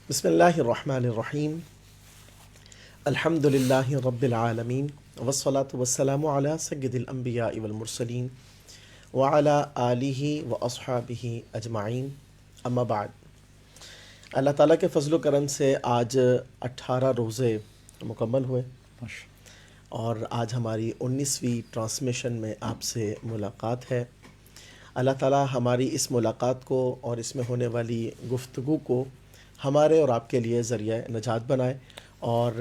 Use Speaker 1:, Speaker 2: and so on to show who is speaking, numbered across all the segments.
Speaker 1: بسم اللہ الرحمن الرحیم الحمد للہ رب العالمین والصلاة والسلام علی سید الانبیاء والمرسلین وعلی آلہ واصحابہ اجمعین اما بعد۔ اللہ تعالیٰ کے فضل و کرم سے آج 18 روزے مکمل ہوئے اور آج ہماری 19ویں ٹرانسمیشن میں آپ سے ملاقات ہے۔ اللہ تعالیٰ ہماری اس ملاقات کو اور اس میں ہونے والی گفتگو کو ہمارے اور آپ کے لیے ذریعہ نجات بنائے، اور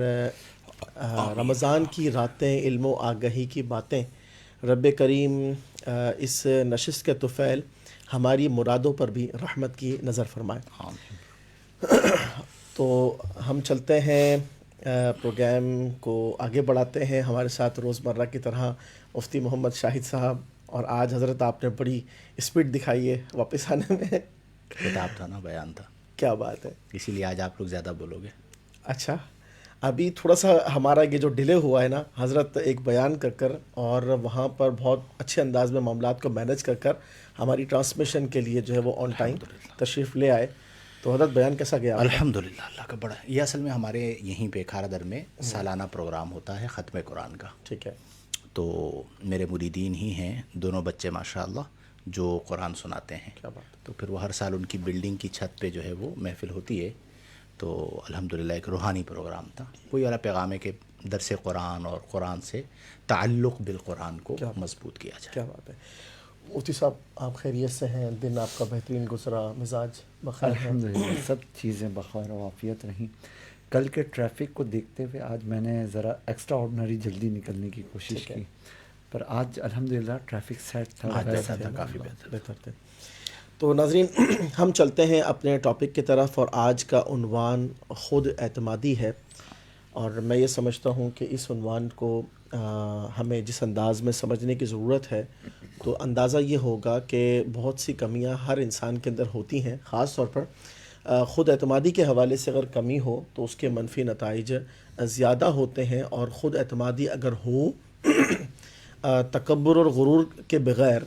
Speaker 1: رمضان کی راتیں، علم و آگہی کی باتیں، رب کریم اس نشست کے طفیل ہماری مرادوں پر بھی رحمت کی نظر فرمائے۔ تو ہم چلتے ہیں، پروگرام کو آگے بڑھاتے ہیں۔ ہمارے ساتھ روزمرہ کی طرح مفتی محمد شاہد صاحب، اور آج حضرت آپ نے بڑی اسپیڈ دکھائی ہے واپس آنے میں۔
Speaker 2: خطاب تھا نا، بیان تھا،
Speaker 1: کیا بات ہے،
Speaker 2: اسی لیے آج آپ لوگ زیادہ بولو گے۔
Speaker 1: اچھا ابھی تھوڑا سا ہمارا یہ جو ڈیلے ہوا ہے نا، حضرت ایک بیان کر اور وہاں پر بہت اچھے انداز میں معاملات کو مینج کر ہماری ٹرانسمیشن کے لیے جو ہے وہ آن ٹائم تشریف لے آئے۔ تو حضرت بیان کیسا گیا؟
Speaker 2: الحمدللہ، اللہ کا بڑا۔ یہ اصل میں ہمارے یہیں پہ کھارا در میں سالانہ پروگرام ہوتا ہے ختم قرآن کا۔
Speaker 1: ٹھیک ہے،
Speaker 2: تو میرے مریدین ہی ہیں، دونوں بچے ماشاءاللہ جو قرآن سناتے ہیں۔
Speaker 1: کیا بات ہے۔
Speaker 2: تو پھر وہ ہر سال ان کی بلڈنگ کی چھت پہ جو ہے وہ محفل ہوتی ہے۔ تو الحمدللہ ایک روحانی پروگرام تھا، کوئی والا پیغام ہے کہ درس قرآن اور قرآن سے تعلق بالقرآن کو مضبوط کیا جائے۔
Speaker 1: کیا بات ہے۔ مفتی صاحب آپ خیریت سے ہیں؟ دن آپ کا بہترین گزرا، مزاج بخیر ہے؟
Speaker 3: الحمدللہ سب چیزیں بخیر و عافیت رہیں۔ کل کے ٹریفک کو دیکھتے ہوئے آج میں نے ذرا ایکسٹرا آرڈنری جلدی نکلنے کی کوشش کی، پر آج الحمدللہ ٹریفک سیٹ تھا،
Speaker 2: بہتر تھا، کافی بہتر
Speaker 1: تھے۔ تو ناظرین، ہم چلتے ہیں اپنے ٹاپک کی طرف، اور آج کا عنوان خود اعتمادی ہے۔ اور میں یہ سمجھتا ہوں کہ اس عنوان کو ہمیں جس انداز میں سمجھنے کی ضرورت ہے، تو اندازہ یہ ہوگا کہ بہت سی کمیاں ہر انسان کے اندر ہوتی ہیں، خاص طور پر خود اعتمادی کے حوالے سے اگر کمی ہو تو اس کے منفی نتائج زیادہ ہوتے ہیں، اور خود اعتمادی اگر ہو تکبر اور غرور کے بغیر،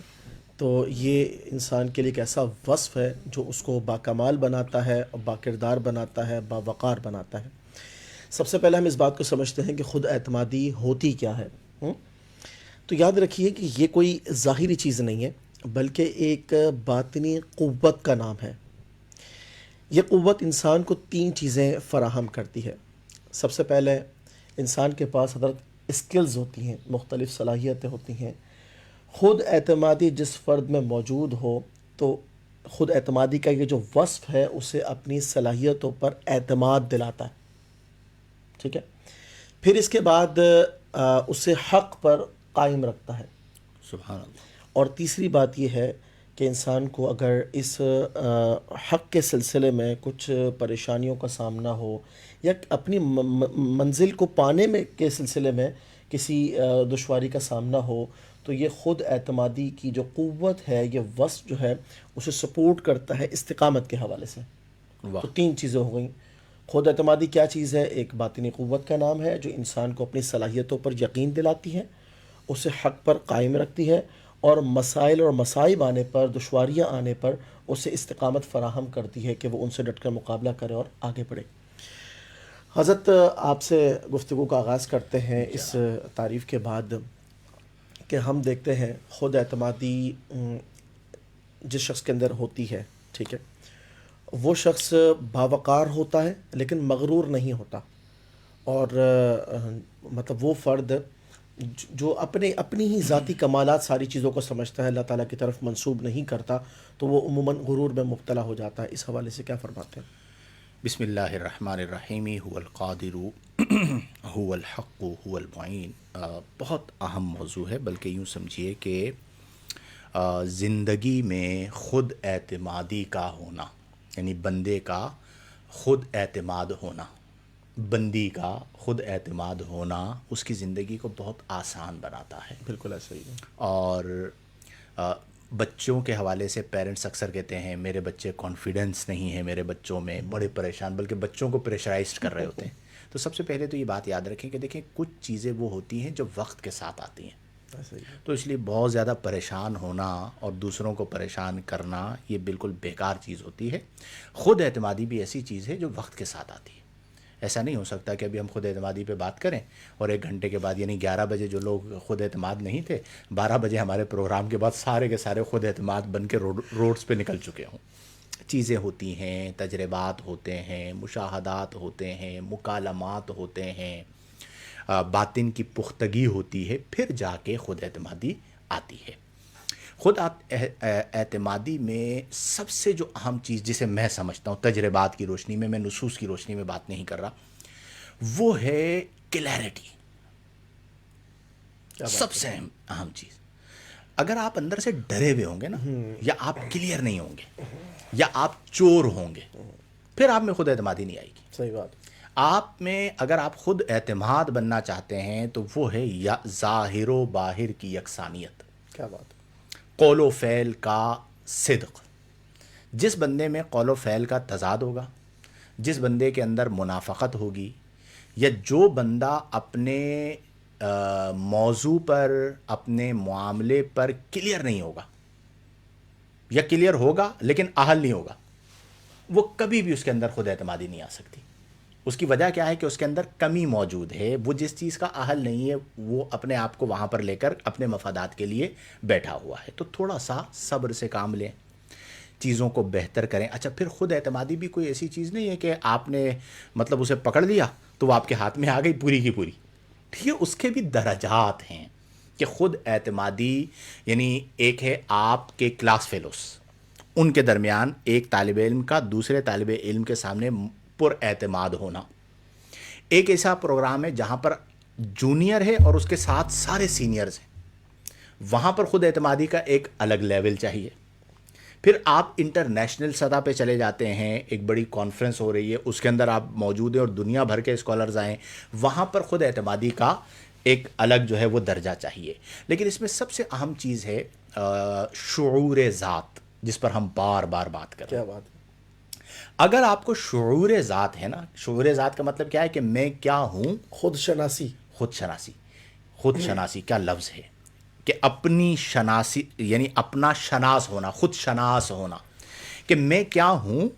Speaker 1: تو یہ انسان کے لیے ایک ایسا وصف ہے جو اس کو باکمال بناتا ہے، باکردار بناتا ہے، باوقار بناتا ہے۔ سب سے پہلے ہم اس بات کو سمجھتے ہیں کہ خود اعتمادی ہوتی کیا ہے۔ تو یاد رکھیے کہ یہ کوئی ظاہری چیز نہیں ہے، بلکہ ایک باطنی قوت کا نام ہے۔ یہ قوت انسان کو 3 چیزیں فراہم کرتی ہے۔ سب سے پہلے انسان کے پاس حضرت اسکلز ہوتی ہیں، مختلف صلاحیتیں ہوتی ہیں۔ خود اعتمادی جس فرد میں موجود ہو، تو خود اعتمادی کا یہ جو وصف ہے اسے اپنی صلاحیتوں پر اعتماد دلاتا ہے، ٹھیک ہے۔ پھر اس کے بعد اسے حق پر قائم رکھتا ہے۔
Speaker 2: سبحان اللہ۔
Speaker 1: اور تیسری بات یہ ہے کہ انسان کو اگر اس حق کے سلسلے میں کچھ پریشانیوں کا سامنا ہو، یا اپنی منزل کو پانے میں کے سلسلے میں کسی دشواری کا سامنا ہو، تو یہ خود اعتمادی کی جو قوت ہے، یہ وصف جو ہے اسے سپورٹ کرتا ہے استقامت کے حوالے سے۔ تو 3 چیزیں ہو گئیں۔ خود اعتمادی کیا چیز ہے؟ ایک باطنی قوت کا نام ہے جو انسان کو اپنی صلاحیتوں پر یقین دلاتی ہے، اسے حق پر قائم رکھتی ہے، اور مسائل اور مصائب آنے پر، دشواریاں آنے پر اسے استقامت فراہم کرتی ہے کہ وہ ان سے ڈٹ کر مقابلہ کرے اور آگے بڑھے۔ حضرت آپ سے گفتگو کا آغاز کرتے ہیں اس تعریف کے بعد کہ ہم دیکھتے ہیں خود اعتمادی جس شخص کے اندر ہوتی ہے، ٹھیک ہے، وہ شخص باوقار ہوتا ہے لیکن مغرور نہیں ہوتا، اور مطلب وہ فرد جو اپنی ہی ذاتی کمالات ساری چیزوں کو سمجھتا ہے، اللہ تعالیٰ کی طرف منسوب نہیں کرتا، تو وہ عموماً غرور میں مبتلا ہو جاتا ہے۔ اس حوالے سے کیا فرماتے ہیں؟
Speaker 2: بسم اللہ الرحمن الرحیم۔ هو القادر هو الحق هو المعین۔ بہت اہم موضوع ہے، بلکہ یوں سمجھیے کہ زندگی میں خود اعتمادی کا ہونا، یعنی بندے کا خود اعتماد ہونا، بندی کا خود اعتماد ہونا اس کی زندگی کو بہت آسان بناتا ہے۔
Speaker 1: بالکل ایسا ہی ہے۔
Speaker 2: اور بچوں کے حوالے سے پیرنٹس اکثر کہتے ہیں میرے بچے کانفیڈنس نہیں ہے، میرے بچوں میں بڑے پریشان، بلکہ بچوں کو پریشرائزڈ کر رہے ہوتے ہیں۔ تو سب سے پہلے تو یہ بات یاد رکھیں کہ دیکھیں کچھ چیزیں وہ ہوتی ہیں جو وقت کے ساتھ آتی ہیں،
Speaker 1: ایسا ہی ہے.
Speaker 2: تو اس لیے بہت زیادہ پریشان ہونا اور دوسروں کو پریشان کرنا یہ بالکل بیکار چیز ہوتی ہے. خود اعتمادی بھی ایسی چیز ہے جو وقت کے ساتھ آتی ہے. ایسا نہیں ہو سکتا کہ ابھی ہم خود اعتمادی پہ بات کریں اور 1 گھنٹے کے بعد، یعنی 11 بجے جو لوگ خود اعتماد نہیں تھے، 12 بجے ہمارے پروگرام کے بعد سارے کے سارے خود اعتماد بن کے روڈز پہ نکل چکے ہوں. چیزیں ہوتی ہیں، تجربات ہوتے ہیں، مشاہدات ہوتے ہیں، مکالمات ہوتے ہیں، باطن کی پختگی ہوتی ہے، پھر جا کے خود اعتمادی آتی ہے. خود اعتمادی میں سب سے جو اہم چیز جسے میں سمجھتا ہوں تجربات کی روشنی میں نصوص کی روشنی میں بات نہیں کر رہا، وہ ہے کلیئرٹی. سب سے اہم چیز. اگر آپ اندر سے ڈرے ہوئے ہوں گے نا، یا آپ کلیئر نہیں ہوں گے، یا آپ چور ہوں گے، پھر آپ میں خود اعتمادی نہیں آئے گی.
Speaker 1: صحیح بات.
Speaker 2: آپ میں اگر آپ خود اعتماد بننا چاہتے ہیں تو وہ ہے یا ظاہر و باہر کی یکسانیت،
Speaker 1: کیا بات ہے.
Speaker 2: قول و فعل کا صدق. جس بندے میں قول و فعل کا تضاد ہوگا، جس بندے کے اندر منافقت ہوگی، یا جو بندہ اپنے موضوع پر، اپنے معاملے پر کلیئر نہیں ہوگا، یا کلیئر ہوگا لیکن اہل نہیں ہوگا، وہ کبھی بھی اس کے اندر خود اعتمادی نہیں آ سکتی. اس کی وجہ کیا ہے کہ اس کے اندر کمی موجود ہے. وہ جس چیز کا اہل نہیں ہے وہ اپنے آپ کو وہاں پر لے کر اپنے مفادات کے لیے بیٹھا ہوا ہے. تو تھوڑا سا صبر سے کام لیں، چیزوں کو بہتر کریں. اچھا، پھر خود اعتمادی بھی کوئی ایسی چیز نہیں ہے کہ آپ نے مطلب اسے پکڑ لیا تو وہ آپ کے ہاتھ میں آ گئی پوری کی پوری. ٹھیک ہے، اس کے بھی درجات ہیں کہ خود اعتمادی یعنی ایک ہے آپ کے کلاس فیلوز، ان کے درمیان ایک طالب علم کا دوسرے طالب علم کے سامنے پر اعتماد ہونا. ایک ایسا پروگرام ہے جہاں پر جونیئر ہے اور اس کے ساتھ سارے سینئرز ہیں، وہاں پر خود اعتمادی کا ایک الگ لیول چاہیے. پھر آپ انٹرنیشنل سطح پہ چلے جاتے ہیں، ایک بڑی کانفرنس ہو رہی ہے، اس کے اندر آپ موجود ہیں اور دنیا بھر کے اسکالرز آئیں، وہاں پر خود اعتمادی کا ایک الگ جو ہے وہ درجہ چاہیے. لیکن اس میں سب سے اہم چیز ہے شعور ذات، جس پر ہم بار بار بات کر رہے ہیں.
Speaker 1: کیا بات ہے.
Speaker 2: اگر آپ کو شعور ذات ہے نا، شعور ذات کا مطلب کیا ہے کہ میں کیا ہوں.
Speaker 1: خود شناسی.
Speaker 2: خود شناسی. خود شناسی کیا لفظ ہے کہ اپنی شناسی، یعنی اپنا شناس ہونا، خود شناس ہونا، کہ میں کیا ہوں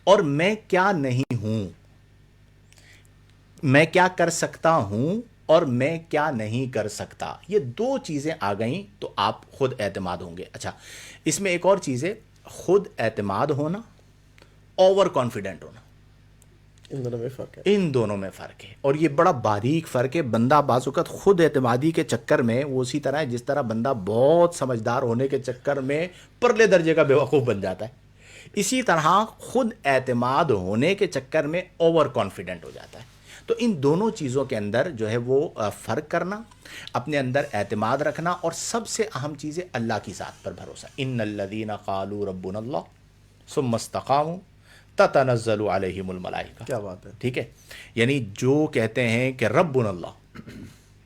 Speaker 2: اور میں کیا نہیں ہوں، میں کیا کر سکتا ہوں اور میں کیا نہیں کر سکتا. یہ 2 چیزیں آ گئیں تو آپ خود اعتماد ہوں گے. اچھا، اس میں ایک اور چیز ہے، خود اعتماد ہونا، اوور کانفیڈنٹ ہونا.
Speaker 1: ان دونوں میں فرق ہے.
Speaker 2: ان دونوں میں فرق ہے، اور یہ بڑا باریک فرق ہے. بندہ بعض اوقات خود اعتمادی کے چکر میں وہ اسی طرح ہے جس طرح بندہ بہت سمجھدار ہونے کے چکر میں پرلے درجے کا بیوقوف بن جاتا ہے، اسی طرح خود اعتماد ہونے کے چکر میں اوور کانفیڈنٹ ہو جاتا ہے. تو ان دونوں چیزوں کے اندر جو ہے وہ فرق کرنا، اپنے اندر اعتماد رکھنا، اور سب سے اہم چیز ہے اللہ کی ذات پر بھروسہ. ان الذین قالوا ربنا اللہ ثم استقاموا تتنزل علیہم الملائکہ.
Speaker 1: کیا بات ہے.
Speaker 2: ٹھیک ہے، یعنی جو کہتے ہیں کہ ربنا اللہ،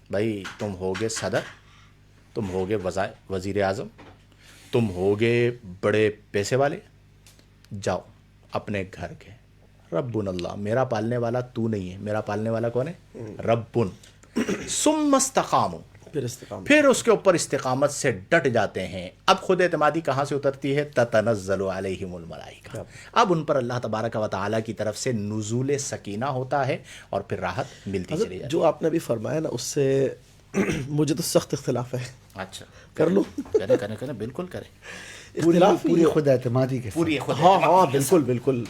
Speaker 2: بھائی تم ہوگے صدر، تم ہوگے وزیر اعظم، تم ہوگے بڑے پیسے والے، جاؤ اپنے گھر کے. ربنا اللہ، میرا پالنے والا تو نہیں ہے، میرا پالنے والا کون ہے؟ ربن. ثم استقاموا،
Speaker 1: پھر استقامت.
Speaker 2: پھر اس کے اوپر استقامت سے ڈٹ جاتے ہیں. اب خود اعتمادی کہاں سے اترتی ہے؟ تتنزل علیہم الملائکہ. اب ان پر اللہ تبارک و تعالیٰ کی طرف سے نزول سکینہ ہوتا ہے اور پھر راحت ملتی چلی جاتی ہے.
Speaker 1: جو آپ نے ابھی فرمایا نا، اس سے مجھے تو سخت اختلاف ہے.
Speaker 2: اچھا،
Speaker 1: کر لوں؟
Speaker 2: کریں بالکل کریں.
Speaker 1: اختلاف
Speaker 3: پوری
Speaker 1: یہ-
Speaker 3: خود اعتمادی کے
Speaker 2: پوری خود
Speaker 1: ہاں بالکل بالکل.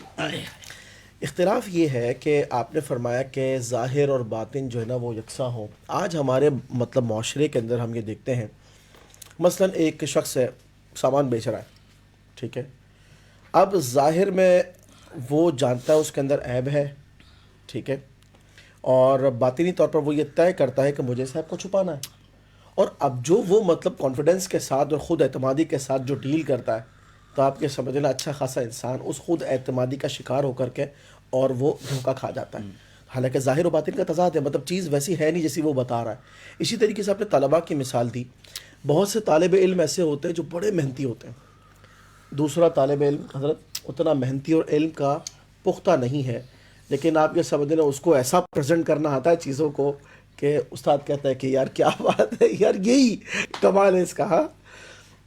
Speaker 1: اختلاف یہ ہے کہ آپ نے فرمایا کہ ظاہر اور باطن جو ہے نا وہ یکساں ہوں. آج ہمارے مطلب معاشرے کے اندر ہم یہ دیکھتے ہیں، مثلا ایک شخص ہے، سامان بیچ رہا ہے، ٹھیک ہے. اب ظاہر میں وہ جانتا ہے اس کے اندر عیب ہے، ٹھیک ہے، اور باطنی طور پر وہ یہ طے کرتا ہے کہ مجھے صاحب کو چھپانا ہے. اور اب جو وہ مطلب کانفیڈنس کے ساتھ اور خود اعتمادی کے ساتھ جو ڈیل کرتا ہے، تو آپ کے سمجھ لینا اچھا خاصا انسان اس خود اعتمادی کا شکار ہو کر کے اور وہ دھوکہ کھا جاتا ہے. حالانکہ ظاہر و باطن کا تضاد ہے، مطلب چیز ویسی ہے نہیں جیسی وہ بتا رہا ہے. اسی طریقے سے آپ نے طلباء کی مثال دی. بہت سے طالب علم ایسے ہوتے ہیں جو بڑے محنتی ہوتے ہیں، دوسرا طالب علم حضرت اتنا محنتی اور علم کا پختہ نہیں ہے، لیکن آپ یہ سمجھ لیں اس کو ایسا پریزنٹ کرنا آتا ہے چیزوں کو کہ استاد کہتا ہے کہ یار کیا بات ہے یار، یہی کمال ہے اس کا. ہاں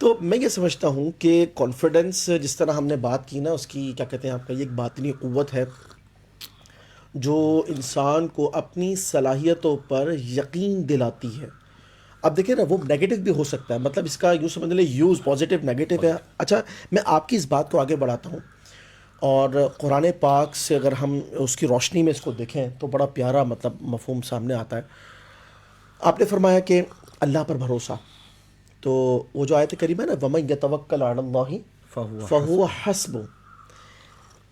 Speaker 1: تو میں یہ سمجھتا ہوں کہ کانفیڈنس جس طرح ہم نے بات کی نا، اس کی کیا کہتے ہیں آپ کا، یہ ایک باطنی قوت ہے جو انسان کو اپنی صلاحیتوں پر یقین دلاتی ہے. اب دیکھیں نا، وہ نیگیٹو بھی ہو سکتا ہے، مطلب اس کا یوں سمجھ لیں یوز پازیٹیو نیگیٹو ہے. اچھا میں آپ کی اس بات کو آگے بڑھاتا ہوں، اور قرآن پاک سے اگر ہم اس کی روشنی میں اس کو دیکھیں تو بڑا پیارا مطلب مفہوم سامنے آتا ہے. آپ نے فرمایا کہ اللہ پر بھروسہ، تو وہ جو آیت کریمہ ہے نا، وَمَن يَتَوَكَّلْ عَلَى اللَّهِ
Speaker 3: فَهُوَ
Speaker 1: فَهُوَ حَسْبُهُ،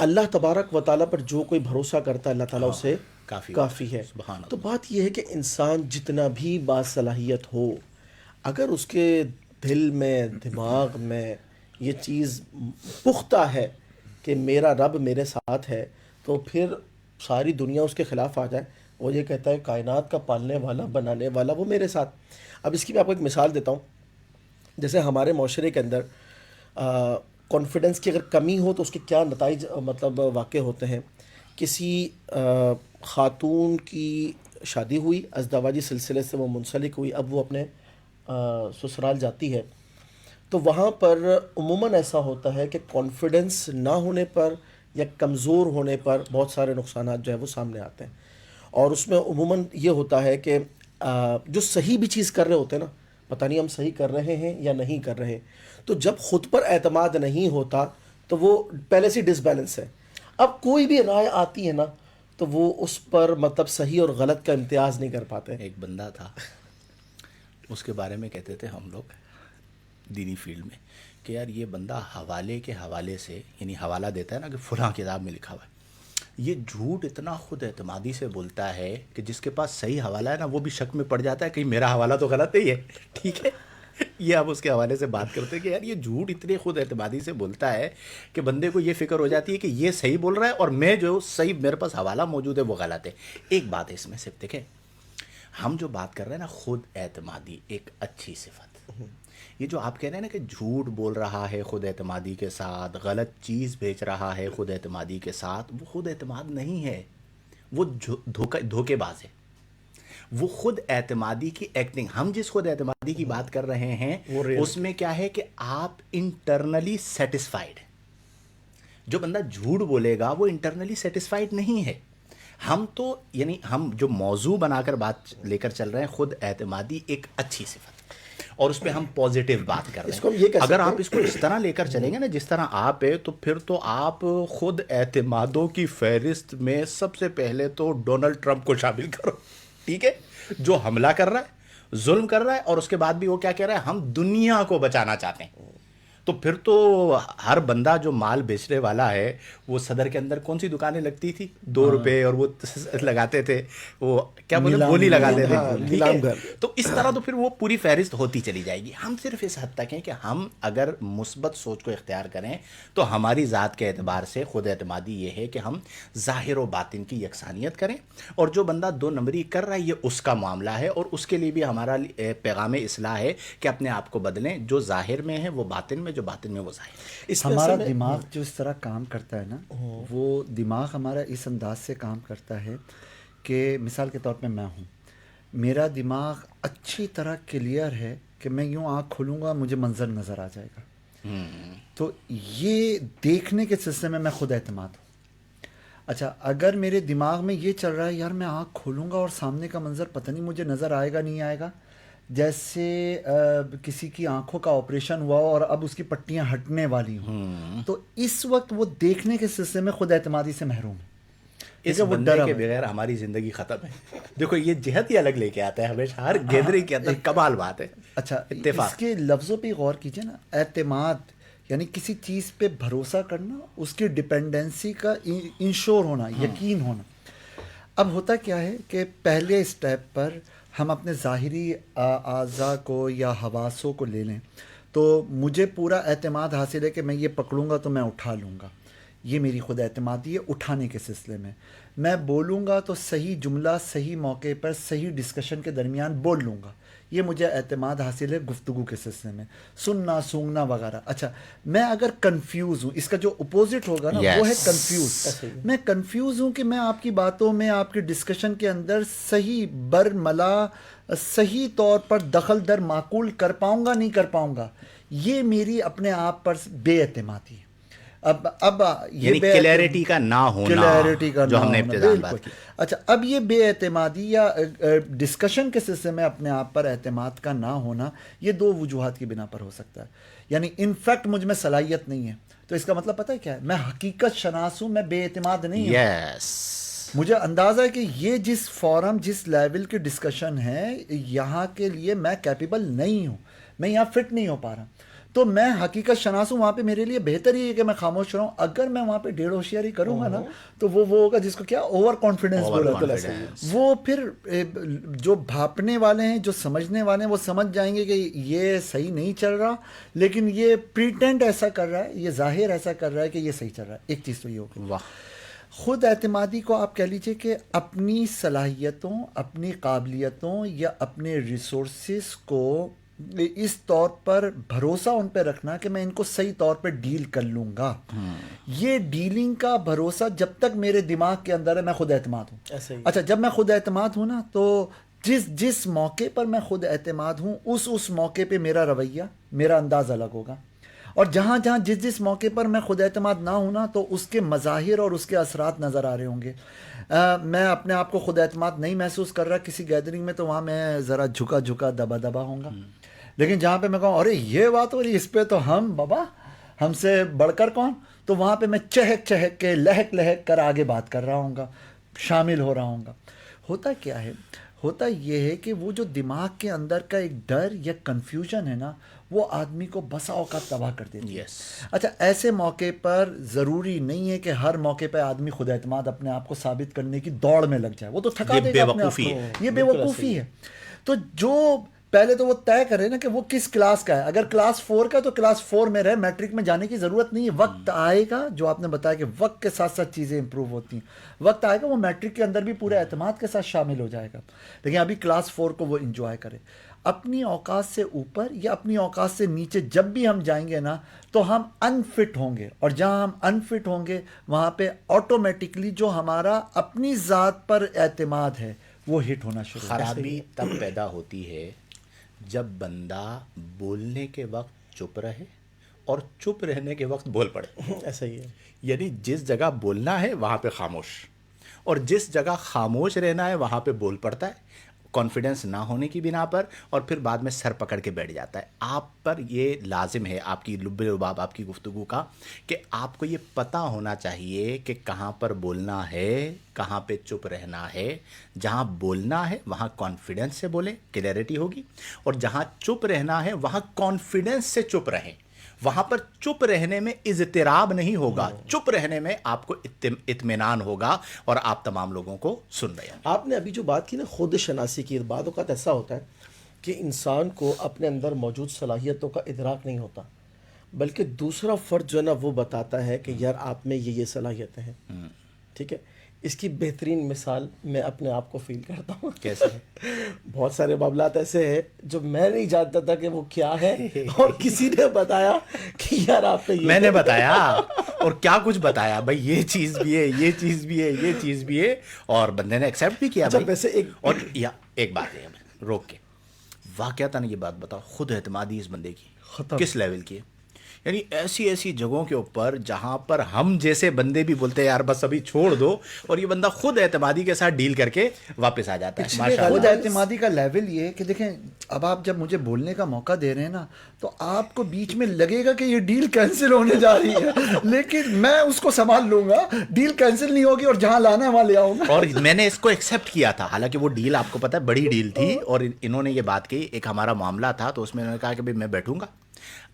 Speaker 1: اللہ تبارک و تعالیٰ پر جو کوئی بھروسہ کرتا ہے اللہ تعالیٰ
Speaker 2: ہاں
Speaker 1: اسے
Speaker 2: کافی
Speaker 1: کافی ہے.
Speaker 2: سبحان
Speaker 1: تو
Speaker 2: اللہ.
Speaker 1: بات یہ ہے کہ انسان جتنا بھی باصلاحیت ہو، اگر اس کے دل میں دماغ میں یہ چیز پختہ ہے کہ میرا رب میرے ساتھ ہے، تو پھر ساری دنیا اس کے خلاف آ جائے، وہ یہ کہتا ہے کائنات کا پالنے والا بنانے والا وہ میرے ساتھ. اب اس کی میں آپ کو ایک مثال دیتا ہوں. جیسے ہمارے معاشرے کے اندر کانفیڈنس کی اگر کمی ہو تو اس کے کیا نتائج مطلب واقع ہوتے ہیں. کسی خاتون کی شادی ہوئی، ازدواجی سلسلے سے وہ منسلک ہوئی، اب وہ اپنے سسرال جاتی ہے، تو وہاں پر عموماً ایسا ہوتا ہے کہ کانفیڈنس نہ ہونے پر یا کمزور ہونے پر بہت سارے نقصانات جو ہے وہ سامنے آتے ہیں. اور اس میں عموماً یہ ہوتا ہے کہ جو صحیح بھی چیز کر رہے ہوتے ہیں نا، پتہ نہیں ہم صحیح کر رہے ہیں یا نہیں کر رہے، تو جب خود پر اعتماد نہیں ہوتا تو وہ پہلے سے ڈس بیلنس ہے. اب کوئی بھی رائے آتی ہے نا تو وہ اس پر مطلب صحیح اور غلط کا امتیاز نہیں کر پاتے.
Speaker 2: ایک بندہ تھا، اس کے بارے میں کہتے تھے ہم لوگ دینی فیلڈ میں کہ یار یہ بندہ حوالے کے حوالے سے، یعنی حوالہ دیتا ہے نا کہ فلاں کتاب میں لکھا ہوا ہے، یہ جھوٹ اتنا خود اعتمادی سے بولتا ہے کہ جس کے پاس صحیح حوالہ ہے نا وہ بھی شک میں پڑ جاتا ہے کہ میرا حوالہ تو غلط نہیں ہے. ٹھیک ہے، یہ آپ اس کے حوالے سے بات کرتے ہیں کہ یار یہ جھوٹ اتنے خود اعتمادی سے بولتا ہے کہ بندے کو یہ فکر ہو جاتی ہے کہ یہ صحیح بول رہا ہے اور میں جو صحیح میرے پاس حوالہ موجود ہے وہ غلط ہے. ایک بات ہے اس میں صرف دیکھیں، ہم جو بات کر رہے ہیں نا خود اعتمادی ایک اچھی صفت، یہ جو آپ کہہ رہے ہیں نا کہ جھوٹ بول رہا ہے خود اعتمادی کے ساتھ، غلط چیز بیچ رہا ہے خود اعتمادی کے ساتھ، وہ خود اعتماد نہیں ہے، وہ دھوکے باز ہے. وہ خود اعتمادی کی ایکٹنگ، ہم جس خود اعتمادی کی بات کر رہے ہیں اس میں کیا ہے کہ آپ انٹرنلی سیٹسفائیڈ. جو بندہ جھوٹ بولے گا وہ انٹرنلی سیٹسفائیڈ نہیں ہے. ہم تو یعنی ہم جو موضوع بنا کر بات لے کر چل رہے ہیں خود اعتمادی ایک اچھی صفت، اور اس پہ ہم پازیٹیو بات کر
Speaker 1: اس
Speaker 2: رہے
Speaker 1: کو ہم یہ
Speaker 2: ہیں.
Speaker 1: کہہ
Speaker 2: اگر
Speaker 1: سکتے
Speaker 2: آپ اس کو اس طرح لے کر چلیں گے نا جس طرح آپ ہے، تو پھر تو آپ خود اعتمادوں کی فہرست میں سب سے پہلے تو ڈونلڈ ٹرمپ کو شامل کرو. ٹھیک ہے، جو حملہ کر رہا ہے، ظلم کر رہا ہے، اور اس کے بعد بھی وہ کیا کہہ رہا ہے، ہم دنیا کو بچانا چاہتے ہیں. تو پھر تو ہر بندہ جو مال بیچنے والا ہے، وہ صدر کے اندر کون سی دکانیں لگتی تھی 2 روپے، اور وہ لگاتے تھے، وہ کیا بولے
Speaker 3: نیلام
Speaker 2: بولی لگاتے تھے.
Speaker 1: ہاں،
Speaker 2: ٹھیک
Speaker 1: نیلام
Speaker 2: ہے،
Speaker 1: گھر.
Speaker 2: تو اس طرح تو پھر وہ پوری فہرست ہوتی چلی جائے گی. ہم صرف اس حد تک ہیں کہ ہم اگر مثبت سوچ کو اختیار کریں تو ہماری ذات کے اعتبار سے خود اعتمادی یہ ہے کہ ہم ظاہر و باطن کی یکسانیت کریں، اور جو بندہ 2 نمبری کر رہا ہے یہ اس کا معاملہ ہے، اور اس کے لیے بھی ہمارا پیغام اصلاح ہے کہ اپنے آپ کو بدلیں. جو ظاہر میں ہے وہ باطن میں، جو باطن میں وہ ظاہر.
Speaker 1: اس میں
Speaker 3: ہمارا
Speaker 1: اصل میں
Speaker 3: دماغ جو اس طرح کام کرتا ہے نا، وہ دماغ ہمارا اس انداز سے کام کرتا ہے کہ مثال کے طور پہ میں ہوں، میرا دماغ اچھی طرح کلیئر ہے کہ میں یوں آنکھ کھولوں گا مجھے منظر نظر آ جائے گا. تو یہ دیکھنے کے سلسلے میں خود اعتماد ہوں. اچھا اگر میرے دماغ میں یہ چل رہا ہے یار میں آنکھ کھولوں گا اور سامنے کا منظر پتہ نہیں مجھے نظر آئے گا نہیں آئے گا، جیسے کسی کی آنکھوں کا آپریشن ہوا ہو اور اب اس کی پٹیاں ہٹنے والی ہوں، تو اس وقت وہ دیکھنے کے سلسلے میں خود اعتمادی سے محروم ہے.
Speaker 2: اس بندے کے بغیر ہماری زندگی ختم ہے. دیکھو یہ جہت ہی الگ لے کے آتا ہے ہمیشہ ہر گیدرنگ کے اندر. کمال بات ہے.
Speaker 3: اچھا
Speaker 2: اتفاق.
Speaker 3: اس کے لفظوں پہ غور کیجیے نا، اعتماد یعنی کسی چیز پہ بھروسہ کرنا، اس کی ڈپینڈنسی کا انشور ہونا، یقین ہونا. اب ہوتا کیا ہے کہ پہلے اسٹیپ پر ہم اپنے ظاہری اعضاء کو یا حواسوں کو لے لیں تو مجھے پورا اعتماد حاصل ہے کہ میں یہ پکڑوں گا تو میں اٹھا لوں گا. یہ میری خود اعتمادی ہے اٹھانے کے سلسلے میں. میں بولوں گا تو صحیح جملہ صحیح موقع پر صحیح ڈسکشن کے درمیان بول لوں گا. یہ مجھے اعتماد حاصل ہے گفتگو کے سلسلے میں، سننا سونگنا وغیرہ. اچھا میں اگر کنفیوز ہوں، اس کا جو اپوزٹ ہوگا نا وہ ہے
Speaker 2: Yes.
Speaker 3: کنفیوز. میں کنفیوز ہوں کہ میں آپ کی باتوں میں، آپ کی ڈسکشن کے اندر صحیح برملا صحیح طور پر دخل در معقول کر پاؤں گا نہیں کر پاؤں گا، یہ میری اپنے آپ پر بے اعتمادی ہے. اب یہ
Speaker 2: یعنی کلیئرٹی کا نہ ہونا،
Speaker 3: کلیئرٹی کا
Speaker 2: جو
Speaker 3: نہ
Speaker 2: ہم نے
Speaker 3: ہونا،
Speaker 2: ابتدا میں
Speaker 3: بالکل.
Speaker 2: بات کی.
Speaker 3: اچھا اب یہ بے اعتمادی یا ڈسکشن کے سلسلے میں اپنے آپ پر اعتماد کا نہ ہونا، یہ دو وجوہات کی بنا پر ہو سکتا ہے. یعنی انفیکٹ مجھ میں صلاحیت نہیں ہے، تو اس کا مطلب پتہ ہے کیا ہے، میں حقیقت شناس ہوں، میں بے اعتماد نہیں ہوں.
Speaker 2: یس.
Speaker 3: مجھے اندازہ ہے کہ یہ جس فورم جس لیول کی ڈسکشن ہے یہاں کے لیے میں کیپیبل نہیں ہوں، میں یہاں فٹ نہیں ہو پا رہا، تو میں حقیقت شناس ہوں. وہاں پہ میرے لیے بہتر ہی ہے کہ میں خاموش رہوں. اگر میں وہاں پہ ڈیڑھ ہوشیاری کروں گا نا تو وہ ہوگا جس کو کیا اوور کانفیڈنس بولا جاتا ہے. وہ پھر جو بھاپنے والے ہیں، جو سمجھنے والے ہیں، وہ سمجھ جائیں گے کہ یہ صحیح نہیں چل رہا، لیکن یہ پریٹینڈ ایسا کر رہا ہے، یہ ظاہر ایسا کر رہا ہے کہ یہ صحیح چل رہا ہے. ایک چیز تو یہ ہوگی.
Speaker 2: واہ.
Speaker 3: خود اعتمادی کو آپ کہہ لیجئے کہ اپنی صلاحیتوں، اپنی قابلیتوں یا اپنے ریسورسز کو اس طور پر بھروسہ ان پہ رکھنا کہ میں ان کو صحیح طور پہ ڈیل کر لوں گا. یہ ڈیلنگ کا بھروسہ جب تک میرے دماغ کے اندر ہے میں خود اعتماد ہوں.
Speaker 1: ایسے ہی.
Speaker 3: اچھا جب میں خود اعتماد ہوں نا تو جس موقع پر میں خود اعتماد ہوں اس موقع پہ میرا رویہ، میرا انداز الگ ہوگا. اور جہاں جس موقع پر میں خود اعتماد نہ ہوں نا تو اس کے مظاہر اور اس کے اثرات نظر آ رہے ہوں گے. میں اپنے آپ کو خود اعتماد نہیں محسوس کر رہا کسی گیدرنگ میں تو وہاں میں ذرا جھکا دبا ہوں گا. لیکن جہاں پہ میں کہوں ارے یہ بات ہو رہی اس پہ تو ہم بابا ہم سے بڑھ کر کون، تو وہاں پہ میں چہک کے لہک کر آگے بات کر رہا ہوں گا، شامل ہو رہا ہوں گا. ہوتا کیا ہے، ہوتا یہ ہے کہ وہ جو دماغ کے اندر کا ایک ڈر یا کنفیوژن ہے نا وہ آدمی کو بسا اوقات تباہ کر دیتی ہے.
Speaker 2: یس.
Speaker 3: اچھا ایسے موقع پر ضروری نہیں ہے کہ ہر موقع پہ آدمی خود اعتماد اپنے آپ کو ثابت کرنے کی دوڑ میں لگ جائے، وہ تو تھکا دے گا اپنے آپ کو. یہ بے وقوفی ہے. تو جو پہلے تو وہ طے کرے نا کہ وہ کس کلاس کا ہے. اگر کلاس 4 کا تو کلاس 4 میں رہے، میٹرک میں جانے کی ضرورت نہیں ہے. وقت آئے گا، جو آپ نے بتایا کہ وقت کے ساتھ ساتھ چیزیں امپروو ہوتی ہیں، وقت آئے گا وہ میٹرک کے اندر بھی پورے اعتماد کے ساتھ شامل ہو جائے گا. لیکن ابھی کلاس 4 کو وہ انجوائے کرے. اپنی اوقات سے اوپر یا اپنی اوقات سے نیچے جب بھی ہم جائیں گے نا تو ہم انفٹ ہوں گے، اور جہاں ہم انفٹ ہوں گے وہاں پہ آٹومیٹکلی جو ہمارا اپنی ذات پر اعتماد ہے وہ ہٹ ہونا شروع ہو.
Speaker 2: خرابی تب پیدا ہوتی ہے جب بندہ بولنے کے وقت چپ رہے اور چپ رہنے کے وقت بول پڑے.
Speaker 1: ایسا ہی ہے.
Speaker 2: یعنی جس جگہ بولنا ہے وہاں پہ خاموش، اور جس جگہ خاموش رہنا ہے وہاں پہ بول پڑتا ہے، کانفیڈنس نہ ہونے کی بنا پر، اور پھر بعد میں سر پکڑ کے بیٹھ جاتا ہے. آپ پر یہ لازم ہے، آپ کی لب لباب آپ کی گفتگو کا، کہ آپ کو یہ پتہ ہونا چاہیے کہ کہاں پر بولنا ہے، کہاں پہ چپ رہنا ہے. جہاں بولنا ہے وہاں کانفیڈنس سے بولیں، کلیئرٹی ہوگی، اور جہاں چپ رہنا ہے وہاں کانفیڈنس سے چپ رہیں. وہاں پر چپ رہنے میں اضطراب نہیں ہوگا، چپ رہنے میں آپ کو اطمینان ہوگا اور آپ تمام لوگوں کو سن رہے ہیں.
Speaker 1: آپ نے ابھی جو بات کی نا خود شناسی کی، بعض اوقات ایسا ہوتا ہے کہ انسان کو اپنے اندر موجود صلاحیتوں کا ادراک نہیں ہوتا، بلکہ دوسرا فرد جو ہے نا وہ بتاتا ہے کہ یار آپ میں یہ صلاحیتیں ہیں. ٹھیک ہے، اس کی بہترین مثال میں اپنے آپ کو فیل کرتا ہوں.
Speaker 2: کیسے؟
Speaker 1: بہت سارے معاملات ایسے ہیں جو میں نہیں جانتا تھا کہ وہ کیا ہے، اور کسی نے بتایا کہ یار آپ میں یہ،
Speaker 2: میں نے بتایا، اور کیا کچھ بتایا بھائی، یہ چیز بھی ہے، یہ چیز بھی ہے، یہ چیز بھی ہے، اور بندے نے ایکسیپٹ بھی کیا. بھائی
Speaker 1: ویسے
Speaker 2: اور ایک بات ہے روک کے واقعتاً یہ بات بتاؤ، خود اعتمادی اس بندے کی کس لیول کی ہے؟ یعنی ایسی جگہوں کے اوپر جہاں پر ہم جیسے بندے بھی بولتے ہیں یار بس ابھی چھوڑ دو، اور یہ بندہ خود اعتمادی کے ساتھ ڈیل کر کے واپس آ جاتا ہے. ماشاء
Speaker 3: خود
Speaker 2: اللہ.
Speaker 3: اعتمادی کا لیول یہ ہے کہ دیکھیں اب آپ جب مجھے بولنے کا موقع دے رہے ہیں نا تو آپ کو بیچ میں لگے گا کہ یہ ڈیل کینسل ہونے جا رہی ہے، لیکن میں اس کو سنبھال لوں گا، ڈیل کینسل نہیں ہوگی اور جہاں لانا ہے وہاں لے آؤں گا.
Speaker 2: اور میں نے اس کو ایکسیپٹ کیا تھا، حالانکہ وہ ڈیل آپ کو پتہ ہے بڑی ڈیل تھی، اور انہوں نے یہ بات کی، ایک ہمارا معاملہ تھا تو اس میں انہوں نے کہا کہ بھائی میں بیٹھوں گا.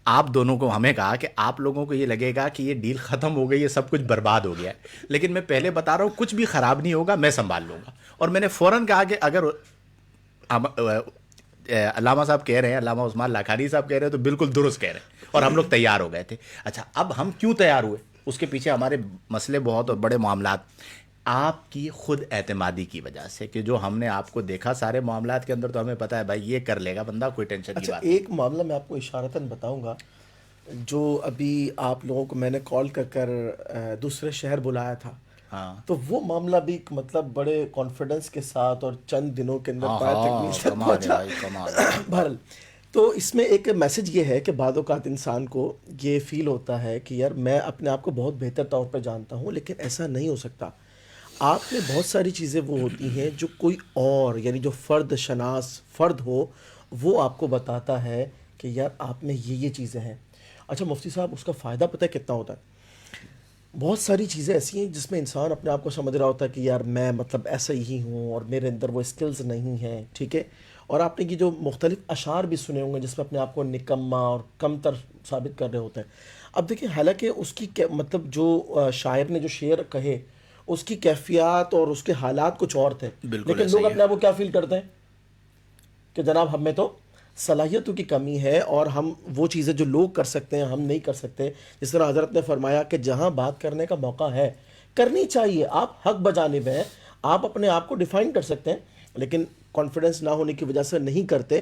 Speaker 2: آپ دونوں کو ہمیں کہا کہ آپ لوگوں کو یہ لگے گا کہ یہ ڈیل ختم ہو گئی ہے، سب کچھ برباد ہو گیا ہے، لیکن میں پہلے بتا رہا ہوں کچھ بھی خراب نہیں ہوگا، میں سنبھال لوں گا. اور میں نے فوراً کہا کہ اگر علامہ صاحب کہہ رہے ہیں، علامہ عثمان لاکھانی صاحب کہہ رہے ہیں تو بالکل درست کہہ رہے ہیں، اور ہم لوگ تیار ہو گئے تھے. اچھا اب ہم کیوں تیار ہوئے، اس کے پیچھے ہمارے مسئلے بہت اور بڑے معاملات. آپ کی خود اعتمادی کی وجہ سے، کہ جو ہم نے آپ کو دیکھا سارے معاملات کے اندر تو ہمیں پتہ ہے بھائی یہ کر لے گا بندہ، کوئی ٹینشن کی
Speaker 1: اچھا
Speaker 2: بات نہیں۔
Speaker 1: ایک معاملہ میں آپ کو اشارتاً بتاؤں گا، جو ابھی آپ لوگوں کو میں نے کال کر دوسرے شہر بلایا تھا،
Speaker 2: ہاں
Speaker 1: تو وہ معاملہ بھی مطلب بڑے کانفیڈنس کے ساتھ اور چند دنوں کے اندر
Speaker 2: ہاں
Speaker 1: پایا تکمیل
Speaker 2: ہاں،
Speaker 1: تک
Speaker 2: کمال ہے
Speaker 1: پہنچا۔
Speaker 2: بھائی، کمال ہے۔
Speaker 1: بہرحال تو اس میں ایک میسج یہ ہے کہ بعض اوقات انسان کو یہ فیل ہوتا ہے کہ یار میں اپنے آپ کو بہت بہتر طور پہ جانتا ہوں، لیکن ایسا نہیں ہو سکتا۔ آپ میں بہت ساری چیزیں وہ ہوتی ہیں جو کوئی اور یعنی جو فرد شناس فرد ہو وہ آپ کو بتاتا ہے کہ یار آپ میں یہ چیزیں ہیں۔ اچھا مفتی صاحب، اس کا فائدہ پتہ ہے کتنا ہوتا ہے؟ بہت ساری چیزیں ایسی ہیں جس میں انسان اپنے آپ کو سمجھ رہا ہوتا ہے کہ یار میں مطلب ایسا ہی ہوں اور میرے اندر وہ اسکلز نہیں ہیں، ٹھیک ہے؟ اور آپ نے یہ جو مختلف اشعار بھی سنے ہوں گے جس میں اپنے آپ کو نکما اور کم تر ثابت کر رہے ہوتے ہیں۔ اب دیکھیں، حالانکہ اس کی مطلب جو شاعر نے جو شعر کہے اس کی کیفیات اور اس کے حالات کچھ اور تھے،
Speaker 2: بالکل
Speaker 1: لیکن
Speaker 2: ایسا
Speaker 1: لوگ
Speaker 2: ہی ہے۔
Speaker 1: اپنے آپ کو کیا فیل کرتے ہیں کہ جناب ہم میں تو صلاحیتوں کی کمی ہے اور ہم وہ چیزیں جو لوگ کر سکتے ہیں ہم نہیں کر سکتے۔ جس طرح حضرت نے فرمایا کہ جہاں بات کرنے کا موقع ہے کرنی چاہیے، آپ حق بجانب ہیں، آپ اپنے آپ کو ڈیفائن کر سکتے ہیں، لیکن کانفیڈنس نہ ہونے کی وجہ سے نہیں کرتے۔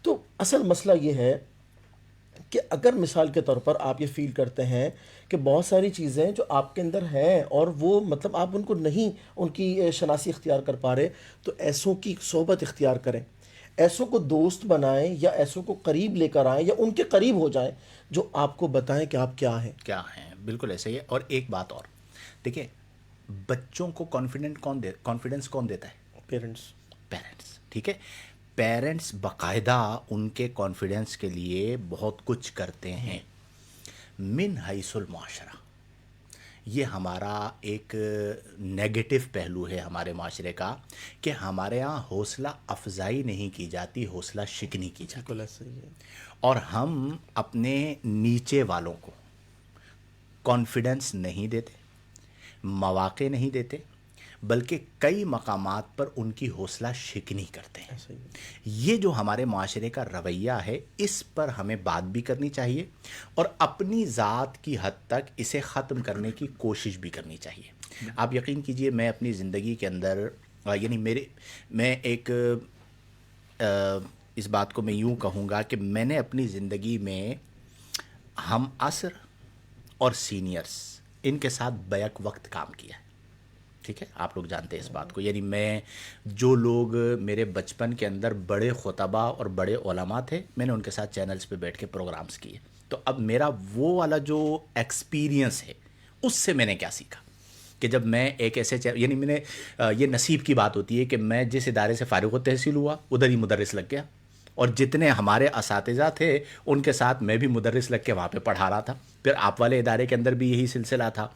Speaker 1: تو اصل مسئلہ یہ ہے کہ اگر مثال کے طور پر آپ یہ فیل کرتے ہیں کہ بہت ساری چیزیں جو آپ کے اندر ہیں اور وہ مطلب آپ ان کو نہیں ان کی شناسی اختیار کر پا رہے، تو ایسوں کی صحبت اختیار کریں، ایسوں کو دوست بنائیں یا ایسوں کو قریب لے کر آئیں یا ان کے قریب ہو جائیں جو آپ کو بتائیں کہ آپ کیا ہیں۔
Speaker 2: کیا ہیں، بالکل ایسا ہی ہے۔ اور ایک بات اور دیکھیں، بچوں کو کانفیڈنس کون دیتا ہے؟
Speaker 1: پیرنٹس۔
Speaker 2: پیرنٹس، ٹھیک ہے؟ پیرنٹس باقاعدہ ان کے کانفیڈنس کے لیے بہت کچھ کرتے ہیں۔ من حیث المعاشرہ، یہ ہمارا ایک نیگیٹو پہلو ہے ہمارے معاشرے کا، کہ ہمارے ہاں حوصلہ افزائی نہیں کی جاتی، حوصلہ شکنی کی جاتی،
Speaker 1: بالکل ایسا ہی ہے۔
Speaker 2: اور ہم اپنے نیچے والوں کو کانفیڈنس نہیں دیتے، مواقع نہیں دیتے، بلکہ کئی مقامات پر ان کی حوصلہ شکنی کرتے ہیں۔
Speaker 1: ایسا ہی ہے۔
Speaker 2: یہ جو ہمارے معاشرے کا رویہ ہے، اس پر ہمیں بات بھی کرنی چاہیے اور اپنی ذات کی حد تک اسے ختم کرنے کی کوشش بھی کرنی چاہیے۔ آپ یقین کیجئے، میں اپنی زندگی کے اندر یعنی میں ایک اس بات کو میں یوں کہوں گا کہ میں نے اپنی زندگی میں ہم عصر اور سینئرز ان کے ساتھ بیک وقت کام کیا ہے، ٹھیک ہے؟ آپ لوگ جانتے ہیں اس بات کو، یعنی میں جو لوگ میرے بچپن کے اندر بڑے خطبہ اور بڑے علماء تھے، میں نے ان کے ساتھ چینلز پہ بیٹھ کے پروگرامز کیے۔ تو اب میرا وہ والا جو ایکسپیرینس ہے اس سے میں نے کیا سیکھا کہ جب میں ایک ایسے یعنی میں نے یہ نصیب کی بات ہوتی ہے کہ میں جس ادارے سے فارغ التحصیل ہوا ادھر ہی مدرس لگ گیا، اور جتنے ہمارے اساتذہ تھے ان کے ساتھ میں بھی مدرس لگ کے وہاں پہ پڑھا رہا تھا۔ پھر آپ والے ادارے کے اندر بھی یہی سلسلہ تھا۔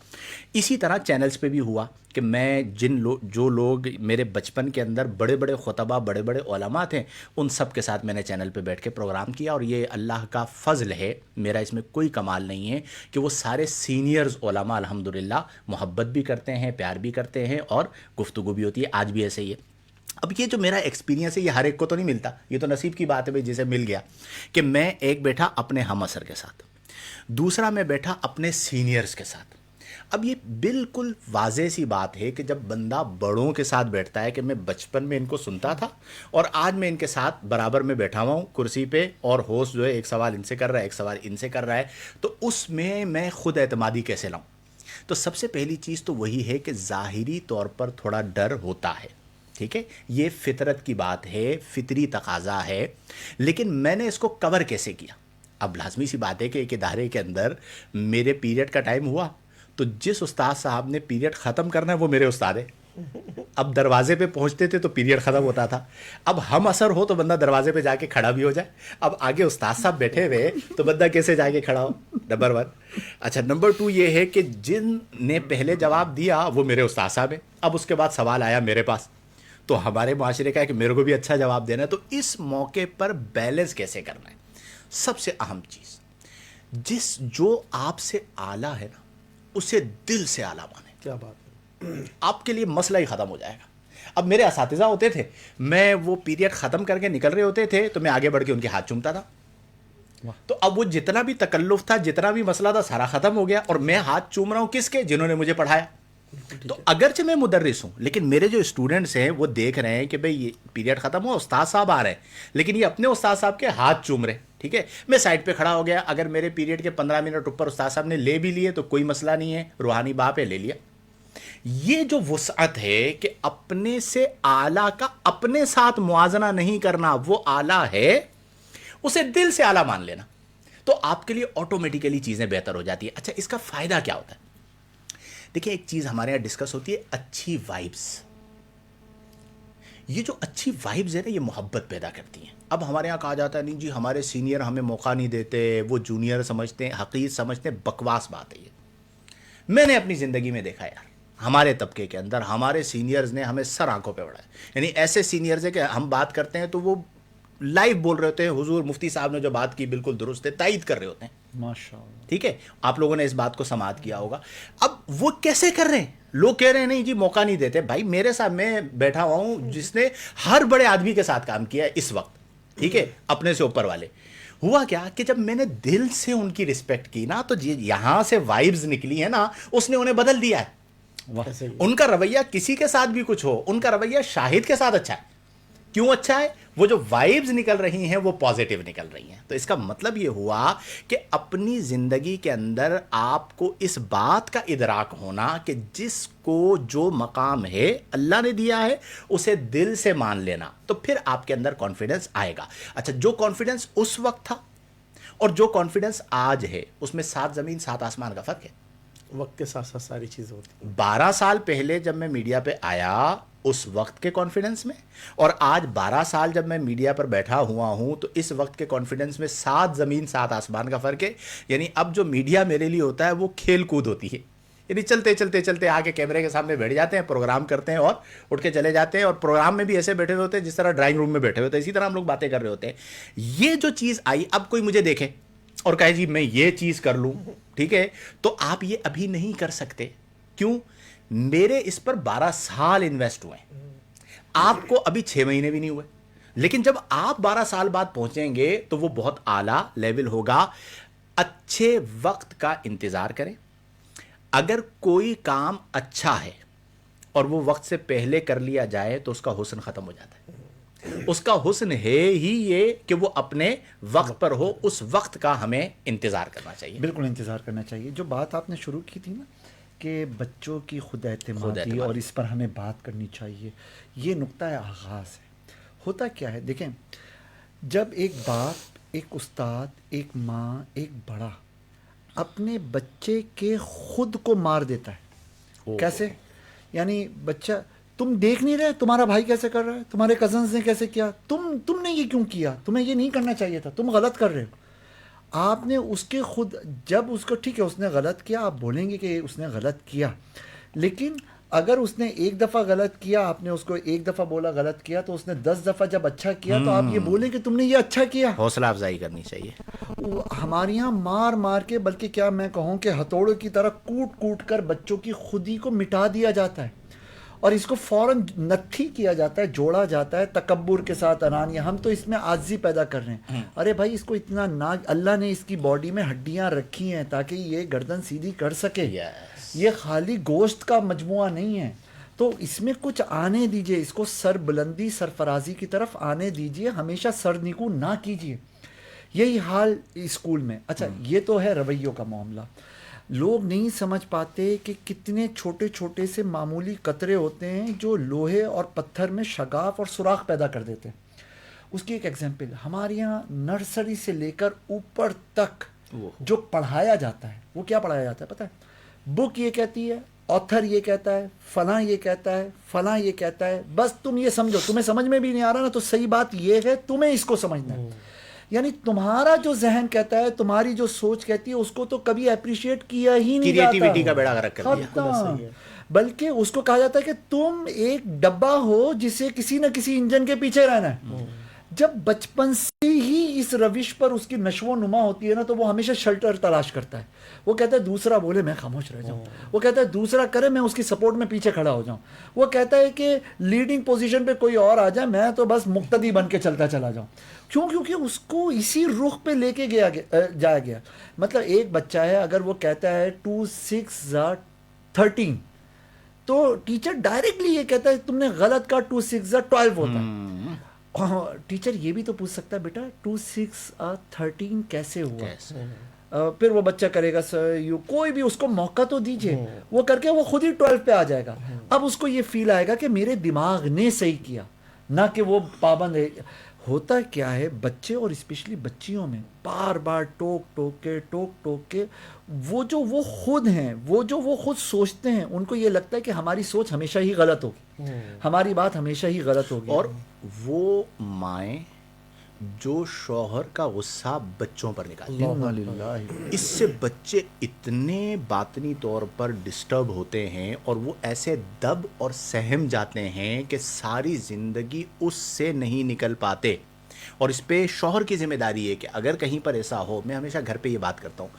Speaker 2: اسی طرح چینلز پہ بھی ہوا کہ میں جو لوگ میرے بچپن کے اندر بڑے بڑے خطبہ بڑے بڑے علماء تھے ان سب کے ساتھ میں نے چینل پہ بیٹھ کے پروگرام کیا، اور یہ اللہ کا فضل ہے، میرا اس میں کوئی کمال نہیں ہے کہ وہ سارے سینئرز علماء الحمدللہ محبت بھی کرتے ہیں، پیار بھی کرتے ہیں اور گفتگو بھی ہوتی ہے، آج بھی ایسے ہی ہے۔ اب یہ جو میرا ایکسپیرینس ہے یہ ہر ایک کو تو نہیں ملتا، یہ تو نصیب کی بات ہے بھائی جسے مل گیا، کہ میں ایک بیٹھا اپنے ہم عصر کے ساتھ، دوسرا میں بیٹھا اپنے سینئرز کے ساتھ۔ اب یہ بالکل واضح سی بات ہے کہ جب بندہ بڑوں کے ساتھ بیٹھتا ہے، کہ میں بچپن میں ان کو سنتا تھا اور آج میں ان کے ساتھ برابر میں بیٹھا ہوا ہوں کرسی پہ، اور ہوسٹ جو ہے ایک سوال ان سے کر رہا ہے ایک سوال ان سے کر رہا ہے، تو اس میں خود اعتمادی کیسے لاؤں؟ تو سب سے پہلی چیز تو وہی ہے کہ ظاہری طور پر تھوڑا ڈر ہوتا ہے، ٹھیک ہے؟ یہ فطرت کی بات ہے، فطری تقاضا ہے، لیکن میں نے اس کو کور کیسے کیا؟ اب لازمی سی بات ہے کہ ایک ادارے کے اندر میرے پیریڈ کا ٹائم ہوا تو جس استاد صاحب نے پیریڈ ختم کرنا ہے وہ میرے استاد ہے۔ اب دروازے پہ پہنچتے تھے تو پیریڈ ختم ہوتا تھا، اب ہم عصر ہو تو بندہ دروازے پہ جا کے کھڑا بھی ہو جائے، اب آگے استاد صاحب بیٹھے ہوئے تو بندہ کیسے جا کے کھڑا ہو؟ نمبر 1۔ اچھا، نمبر 2 یہ ہے کہ جن نے پہلے جواب دیا وہ میرے استاد صاحب ہیں، اب اس کے بعد سوال آیا میرے پاس، تو ہمارے معاشرے کا ہے کہ میرے کو بھی اچھا جواب دینا ہے۔ تو اس موقع پر بیلنس کیسے کرنا ہے؟ سب سے اہم چیز، جو آپ سے اعلیٰ ہے نا اسے دل سے اعلیٰ مانیں،
Speaker 1: کیا بات ہے!
Speaker 2: آپ کے لیے مسئلہ ہی ختم ہو جائے گا۔ اب میرے اساتذہ ہوتے تھے، میں وہ پیریڈ ختم کر کے نکل رہے ہوتے تھے تو میں آگے بڑھ کے ان کے ہاتھ چومتا تھا، تو اب وہ جتنا بھی تکلف تھا جتنا بھی مسئلہ تھا سارا ختم ہو گیا، اور میں ہاتھ چوم رہا ہوں کس کے؟ جنہوں نے مجھے پڑھایا۔ تو اگرچہ میں مدرس ہوں لیکن میرے جو اسٹوڈنٹس ہیں وہ دیکھ رہے ہیں کہ بھئی یہ پیریڈ ختم ہوا, استاد صاحب آ رہے ہیں, لیکن یہ اپنے استاد صاحب کے ہاتھ چوم رہے ہیں. ٹھیک ہے, میں سائڈ پہ کھڑا ہو گیا, اگر میرے پیریڈ کے 15 منٹ اوپر استاد صاحب نے لے بھی لیے تو کوئی مسئلہ نہیں ہے, روحانی باپ ہے, لے لیا. یہ جو وسعت ہے کہ اپنے سے اعلیٰ کا اپنے ساتھ موازنہ نہیں کرنا, وہ اعلیٰ ہے اسے دل سے اعلیٰ مان لینا, تو آپ کے لیے آٹومیٹیکلی چیزیں بہتر ہو جاتی ہیں. اچھا, اس کا فائدہ کیا ہوتا ہے؟ دیکھیں, ایک چیز ہمارے یہاں ڈسکس ہوتی ہے, اچھی وائبس. یہ جو اچھی وائبز ہے نا, یہ محبت پیدا کرتی ہیں. اب ہمارے یہاں کہا جاتا ہے نہیں جی ہمارے سینئر ہمیں موقع نہیں دیتے, وہ جونیئر سمجھتے ہیں, حقیر سمجھتے ہیں. بکواس بات ہے یہ. میں نے اپنی زندگی میں دیکھا یار, ہمارے طبقے کے اندر ہمارے سینئرز نے ہمیں سر آنکھوں پہ اڑایا. یعنی ایسے سینئرز ہیں کہ ہم بات کرتے ہیں تو وہ لائیو بول رہے ہوتے ہیں, حضور مفتی صاحب نے جو بات کی بالکل درست ہے, تائید کر رہے ہوتے ہیں.
Speaker 3: ماشاءاللہ.
Speaker 2: ٹھیک ہے, آپ لوگوں نے اس بات کو سماعت کیا ہوگا. اب وہ کیسے کر رہے ہیں؟ لوگ کہہ رہے ہیں نہیں جی موقع نہیں دیتے. بھائی میرے ساتھ میں بیٹھا ہوا ہوں جس نے ہر بڑے آدمی کے ساتھ کام کیا ہے اس وقت, ٹھیک ہے, اپنے سے اوپر والے. ہوا کیا کہ جب میں نے دل سے ان کی رسپیکٹ کی نا, تو یہاں سے وائبز نکلی ہیں نا, اس نے انہیں بدل دیا ہے. ان کا رویہ کسی کے ساتھ بھی کچھ ہو, ان کا رویہ شاہد کے ساتھ اچھا ہے. کیوں اچھا ہے؟ وہ جو وائبز نکل رہی ہیں وہ پازیٹیو نکل رہی ہیں. تو اس کا مطلب یہ ہوا کہ اپنی زندگی کے اندر آپ کو اس بات کا ادراک ہونا کہ جس کو جو مقام ہے اللہ نے دیا ہے اسے دل سے مان لینا, تو پھر آپ کے اندر کانفیڈنس آئے گا. اچھا, جو کانفیڈنس اس وقت تھا اور جو کانفیڈنس آج ہے اس میں 7 زمین 7 آسمان کا فرق ہے.
Speaker 1: وقت کے ساتھ ساتھ ساری چیزیں ہوتی ہیں.
Speaker 2: 12 سال پہلے جب میں میڈیا پہ آیا اس وقت کے کانفیڈنس میں, اور آج 12 سال جب میں میڈیا پر بیٹھا ہوا ہوں تو اس وقت کے کانفیڈنس میں 7 زمین 7 آسمان کا فرق ہے. یعنی اب جو میڈیا میرے لیے ہوتا ہے وہ کھیل کود ہوتی ہے. یعنی چلتے چلتے چلتے آ کے کیمرے کے سامنے بیٹھ جاتے ہیں, پروگرام کرتے ہیں اور اٹھ کے چلے جاتے ہیں, اور پروگرام میں بھی ایسے بیٹھے ہوئے ہوتے ہیں جس طرح ڈرائنگ روم میں بیٹھے ہوتے ہیں, اسی طرح ہم لوگ باتیں کر رہے ہوتے ہیں. یہ جو چیز آئی, اب کوئی مجھے دیکھے اور کہے جی میں یہ چیز کر لوں, ٹھیک ہے, تو آپ یہ ابھی نہیں کر سکتے. کیوں؟ میرے اس پر 12 سال انویسٹ ہوئے ہیں, آپ کو ابھی 6 مہینے بھی نہیں ہوئے. لیکن جب آپ 12 سال بعد پہنچیں گے تو وہ بہت اعلیٰ لیول ہوگا. اچھے وقت کا انتظار کریں. اگر کوئی کام اچھا ہے اور وہ وقت سے پہلے کر لیا جائے تو اس کا حسن ختم ہو جاتا ہے. اس کا حسن ہے ہی یہ کہ وہ اپنے وقت پر ہو. اس وقت کا ہمیں انتظار کرنا چاہیے.
Speaker 3: بالکل انتظار کرنا چاہیے. جو بات آپ نے شروع کی تھی نا کہ بچوں کی خود اعتمادی اور اس پر ہمیں بات کرنی چاہیے, یہ نقطہ آغاز ہے. ہوتا کیا ہے دیکھیں, جب ایک باپ, ایک استاد, ایک ماں, ایک بڑا اپنے بچے کے خود کو مار دیتا ہے. کیسے؟ یعنی بچہ, تم دیکھ نہیں رہے تمہارا بھائی کیسے کر رہا ہے, تمہارے کزنز نے کیسے کیا, تم نے یہ کیوں کیا, تمہیں یہ نہیں کرنا چاہیے تھا, تم غلط کر رہے ہو. آپ نے اس کے خود, جب اس کو, ٹھیک ہے اس نے غلط کیا, آپ بولیں گے کہ اس نے غلط کیا, لیکن اگر اس نے ایک دفعہ غلط کیا, آپ نے اس کو ایک دفعہ بولا غلط کیا, تو اس نے 10 دفعہ جب اچھا کیا تو آپ یہ بولیں کہ تم نے یہ اچھا کیا.
Speaker 2: حوصلہ افزائی کرنی چاہیے.
Speaker 3: ہمارے یہاں مار مار کے, بلکہ کیا میں کہوں کہ ہتھوڑے کی طرح کوٹ کوٹ کر بچوں کی خودی کو مٹا دیا جاتا ہے, اور اس کو فوراً نتھی کیا جاتا ہے, جوڑا جاتا ہے تکبر کے ساتھ, انانیہ. ہم تو اس میں عاجزی پیدا کر رہے ہیں. ارے بھائی اس کو اتنا نہ, اللہ نے اس کی باڈی میں ہڈیاں رکھی ہیں تاکہ یہ گردن سیدھی کر سکے. یہ خالی گوشت کا مجموعہ نہیں ہے. تو اس میں کچھ آنے دیجئے, اس کو سر بلندی سرفرازی کی طرف آنے دیجئے, ہمیشہ سر نیکو نہ کیجئے. یہی حال اسکول میں. اچھا یہ تو ہے رویوں کا معاملہ. لوگ نہیں سمجھ پاتے کہ کتنے چھوٹے چھوٹے سے معمولی قطرے ہوتے ہیں جو لوہے اور پتھر میں شگاف اور سوراخ پیدا کر دیتے ہیں. اس کی ایک ایگزامپل, ہمارے یہاں نرسری سے لے کر اوپر تک جو پڑھایا جاتا ہے, وہ کیا پڑھایا جاتا ہے پتہ ہے؟ بک یہ کہتی ہے, آتھر یہ کہتا ہے, فلاں یہ کہتا ہے, فلاں یہ کہتا ہے. بس تم یہ سمجھو, تمہیں سمجھ میں بھی نہیں آ رہا نا, تو صحیح بات یہ ہے تمہیں اس کو سمجھنا ہے. یعنی تمہارا جو ذہن کہتا ہے, تمہاری جو سوچ کہتی ہے, اس کو تو کبھی اپریشیٹ کیا ہی نہیں جاتا.
Speaker 2: کریٹیوٹی کا بیڑا غرق کر دیا.
Speaker 3: بلکہ اس کو کہا جاتا ہے کہ تم ایک ڈبہ ہو جسے کسی نہ کسی انجن کے پیچھے رہنا ہے. جب بچپن سے ہی اس روش پر اس کی نشو و نما ہوتی ہے نا, تو وہ ہمیشہ شیلٹر تلاش کرتا ہے. وہ کہتا ہے دوسرا بولے میں خاموش رہ جاؤں, وہ کہتا ہے دوسرا کرے میں اس کی سپورٹ میں پیچھے کھڑا ہو جاؤں, وہ کہتا ہے کہ لیڈنگ پوزیشن پہ کوئی اور آ جائے میں تو بس مقتدی بن کے چلتا چلا جاؤں. کیوں؟ کیونکہ اس کو اسی رخ پہ لے کے جایا گیا. مطلب ایک بچہ ہے, اگر وہ کہتا ہے 2 6 13, تو ٹیچر ڈائریکٹلی یہ کہتا ہے تم نے غلط کہا 2 6 12 ہوتا ہے. ٹیچر یہ بھی تو پوچھ سکتا ہے بیٹا 2 6 13 کیسے ہوا. پھر وہ بچہ کرے گا سر کوئی بھی اس کو موقع تو دیجیے, وہ کر کے وہ خود ہی 12 پہ آ جائے گا. اب اس کو یہ فیل آئے گا کہ میرے دماغ نے صحیح کیا, نہ کہ وہ پابند ہے. ہوتا کیا ہے بچے اور اسپیشلی بچیوں میں بار بار ٹوک ٹوک کے وہ خود ہیں, وہ خود سوچتے ہیں, ان کو یہ لگتا ہے کہ ہماری سوچ ہمیشہ ہی غلط ہوگی, ہماری بات ہمیشہ ہی غلط ہوگی.
Speaker 2: اور وہ مائیں جو شوہر کا غصہ بچوں پر نکالتی ہیں, اس سے بچے اتنے باطنی طور پر ڈسٹرب ہوتے ہیں اور وہ ایسے دب اور سہم جاتے ہیں کہ ساری زندگی اس سے نہیں نکل پاتے. اور اس پہ شوہر کی ذمہ داری ہے کہ اگر کہیں پر ایسا ہو, میں ہمیشہ گھر پہ یہ بات کرتا ہوں,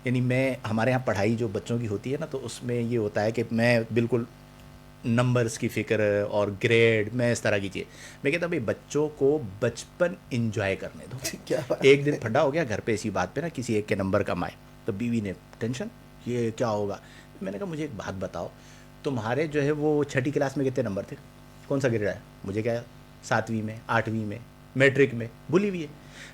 Speaker 2: یعنی میں ہمارے یہاں پڑھائی جو بچوں کی ہوتی ہے نا, تو اس میں یہ ہوتا ہے کہ میں بالکل نمبرز کی فکر اور گریڈ, میں اس طرح کی چیز, میں کہتا ہوں بھائی بچوں کو بچپن انجوائے کرنے دو. ایک دن پھڈا ہو گیا گھر پہ اسی بات پہ نا, کسی ایک کے نمبر کم آئے تو بیوی نے ٹینشن, یہ کیا ہوگا. میں نے کہا مجھے ایک بات بتاؤ, تمہارے جو ہے وہ 6ٹھی کلاس میں کتنے نمبر تھے, کون سا گریڈ آیا؟ مجھے کیا 7ویں میں 8ویں میں میٹرک میں بھولی ہوئی ہے.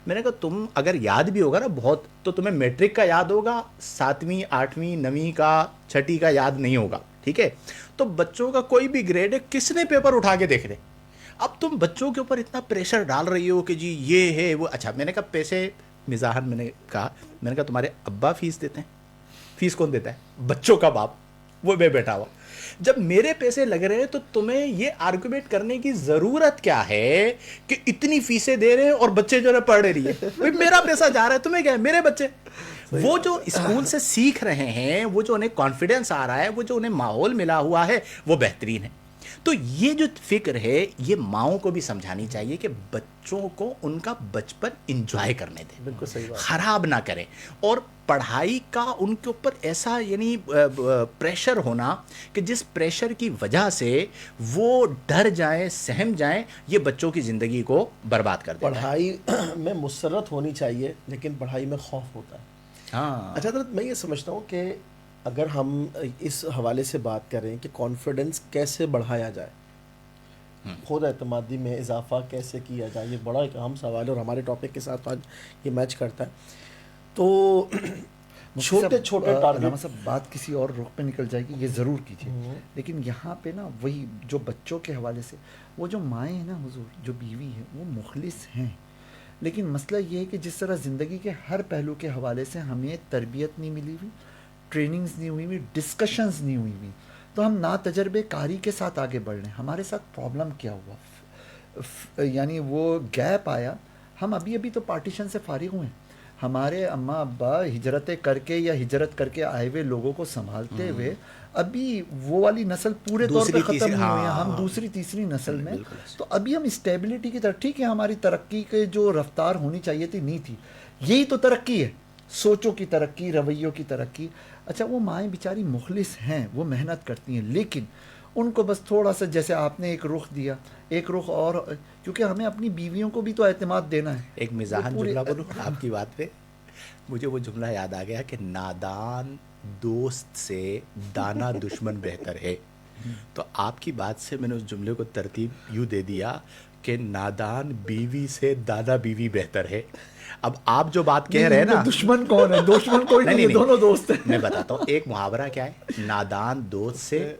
Speaker 2: میں نے کہا تم اگر یاد بھی ہوگا نا بہت, تو تمہیں میٹرک کا یاد ہوگا, 7ویں 8ویں 9ویں کا 6ٹھی کا یاد نہیں ہوگا, ٹھیک ہے. تو بچوں کا کوئی بھی گریڈ ہے, کس نے پیپر اٹھا کے دیکھ لے. اب تم بچوں کے اوپر اتنا پریشر ڈال رہی ہو کہ جی یہ ہے وہ. اچھا میں نے کہا پیسے مزاحن میں نے کہا تمہارے ابا فیس دیتے ہیں؟ فیس کون دیتا ہے؟ بچوں کا باپ, وہ میں بیٹھا ہوا. جب میرے پیسے لگ رہے ہیں تو تمہیں یہ آرگومنٹ کرنے کی ضرورت کیا ہے کہ اتنی فیسیں دے رہے ہیں اور بچے جو ہے پڑھ رہی ہے. میرا پیسہ جا رہا ہے, تمہیں کیا ہے, میرے بچے. وہ جو اسکول سے سیکھ رہے ہیں, وہ جو انہیں کانفیڈنس آ رہا ہے, وہ جو انہیں ماحول ملا ہوا ہے, وہ بہترین ہے. تو یہ جو فکر ہے یہ ماؤں کو بھی سمجھانی چاہیے کہ بچوں کو ان کا بچپن انجوائے کرنے دیں,
Speaker 1: بالکل صحیح بات,
Speaker 2: خراب نہ کریں. اور پڑھائی کا ان کے اوپر ایسا یعنی پریشر ہونا کہ جس پریشر کی وجہ سے وہ ڈر جائیں, سہم جائیں, یہ بچوں کی زندگی کو برباد کر دیتا ہے.
Speaker 1: پڑھائی میں مسرت ہونی چاہیے لیکن پڑھائی میں خوف ہوتا ہے.
Speaker 2: ہاں
Speaker 1: اچھا حضرت, میں یہ سمجھتا ہوں کہ اگر ہم اس حوالے سے بات کریں کہ کانفیڈنس کیسے بڑھایا جائے, خود اعتمادی میں اضافہ کیسے کیا جائے, یہ بڑا ایک اہم سوال ہے اور ہمارے ٹاپک کے ساتھ آج یہ میچ کرتا ہے. تو چھوٹے چھوٹے ٹارگیٹ,
Speaker 3: صاحب بات کسی اور رخ پہ نکل جائے گی, یہ ضرور کیجیے, لیکن یہاں پہ نا وہی جو بچوں کے حوالے سے, وہ جو مائیں ہیں نا حضور, جو بیوی ہے وہ مخلص ہیں, لیکن مسئلہ یہ ہے کہ جس طرح زندگی کے ہر پہلو کے حوالے سے ہمیں تربیت نہیں ملی ہوئی, ٹریننگز نہیں ہوئی ہوئی, ڈسکشنز نہیں ہوئی ہوئی, تو ہم نا تجربے کاری کے ساتھ آگے بڑھ رہے ہیں. ہمارے ساتھ پرابلم کیا ہوا, یعنی وہ گیپ آیا, ہم ابھی تو پارٹیشن سے فارغ ہوئے ہیں. ہمارے اماں ابا ہجرتیں کر کے یا ہجرت کر کے آئے ہوئے لوگوں کو سنبھالتے ہوئے ابھی وہ والی نسل پورے طور پہ ختم نہیں ہوئی ہے, ہم دوسری تیسری نسل میں. تو ابھی ہم اسٹیبلٹی کی طرف, ٹھیک ہے ہماری ترقی کے جو رفتار ہونی چاہیے تھی نہیں تھی, یہی تو ترقی ہے, سوچوں کی ترقی, رویوں کی ترقی. اچھا وہ مائیں بیچاری مخلص ہیں, وہ محنت کرتی ہیں, لیکن ان کو بس تھوڑا سا, جیسے آپ نے ایک رخ دیا, ایک رخ اور, کیونکہ ہمیں اپنی بیویوں کو بھی تو اعتماد دینا ہے.
Speaker 2: ایک مزاحن جملہ بولوں آپ کی بات پہ, مجھے وہ جملہ یاد آ گیا کہ نادان دوست سے دانا دشمن بہتر ہے. تو آپ کی بات سے میں نے اس جملے کو ترتیب یوں دے دیا کہ نادان بیوی سے دانا بیوی بہتر ہے. اب آپ جو بات کہہ رہے ہیں نا,
Speaker 3: دشمن کون ہے, دشمن کوئی نہیں, دونوں دوست ہیں.
Speaker 2: میں بتاتا ہوں, ایک محاورہ کیا ہے, نادان دوست سے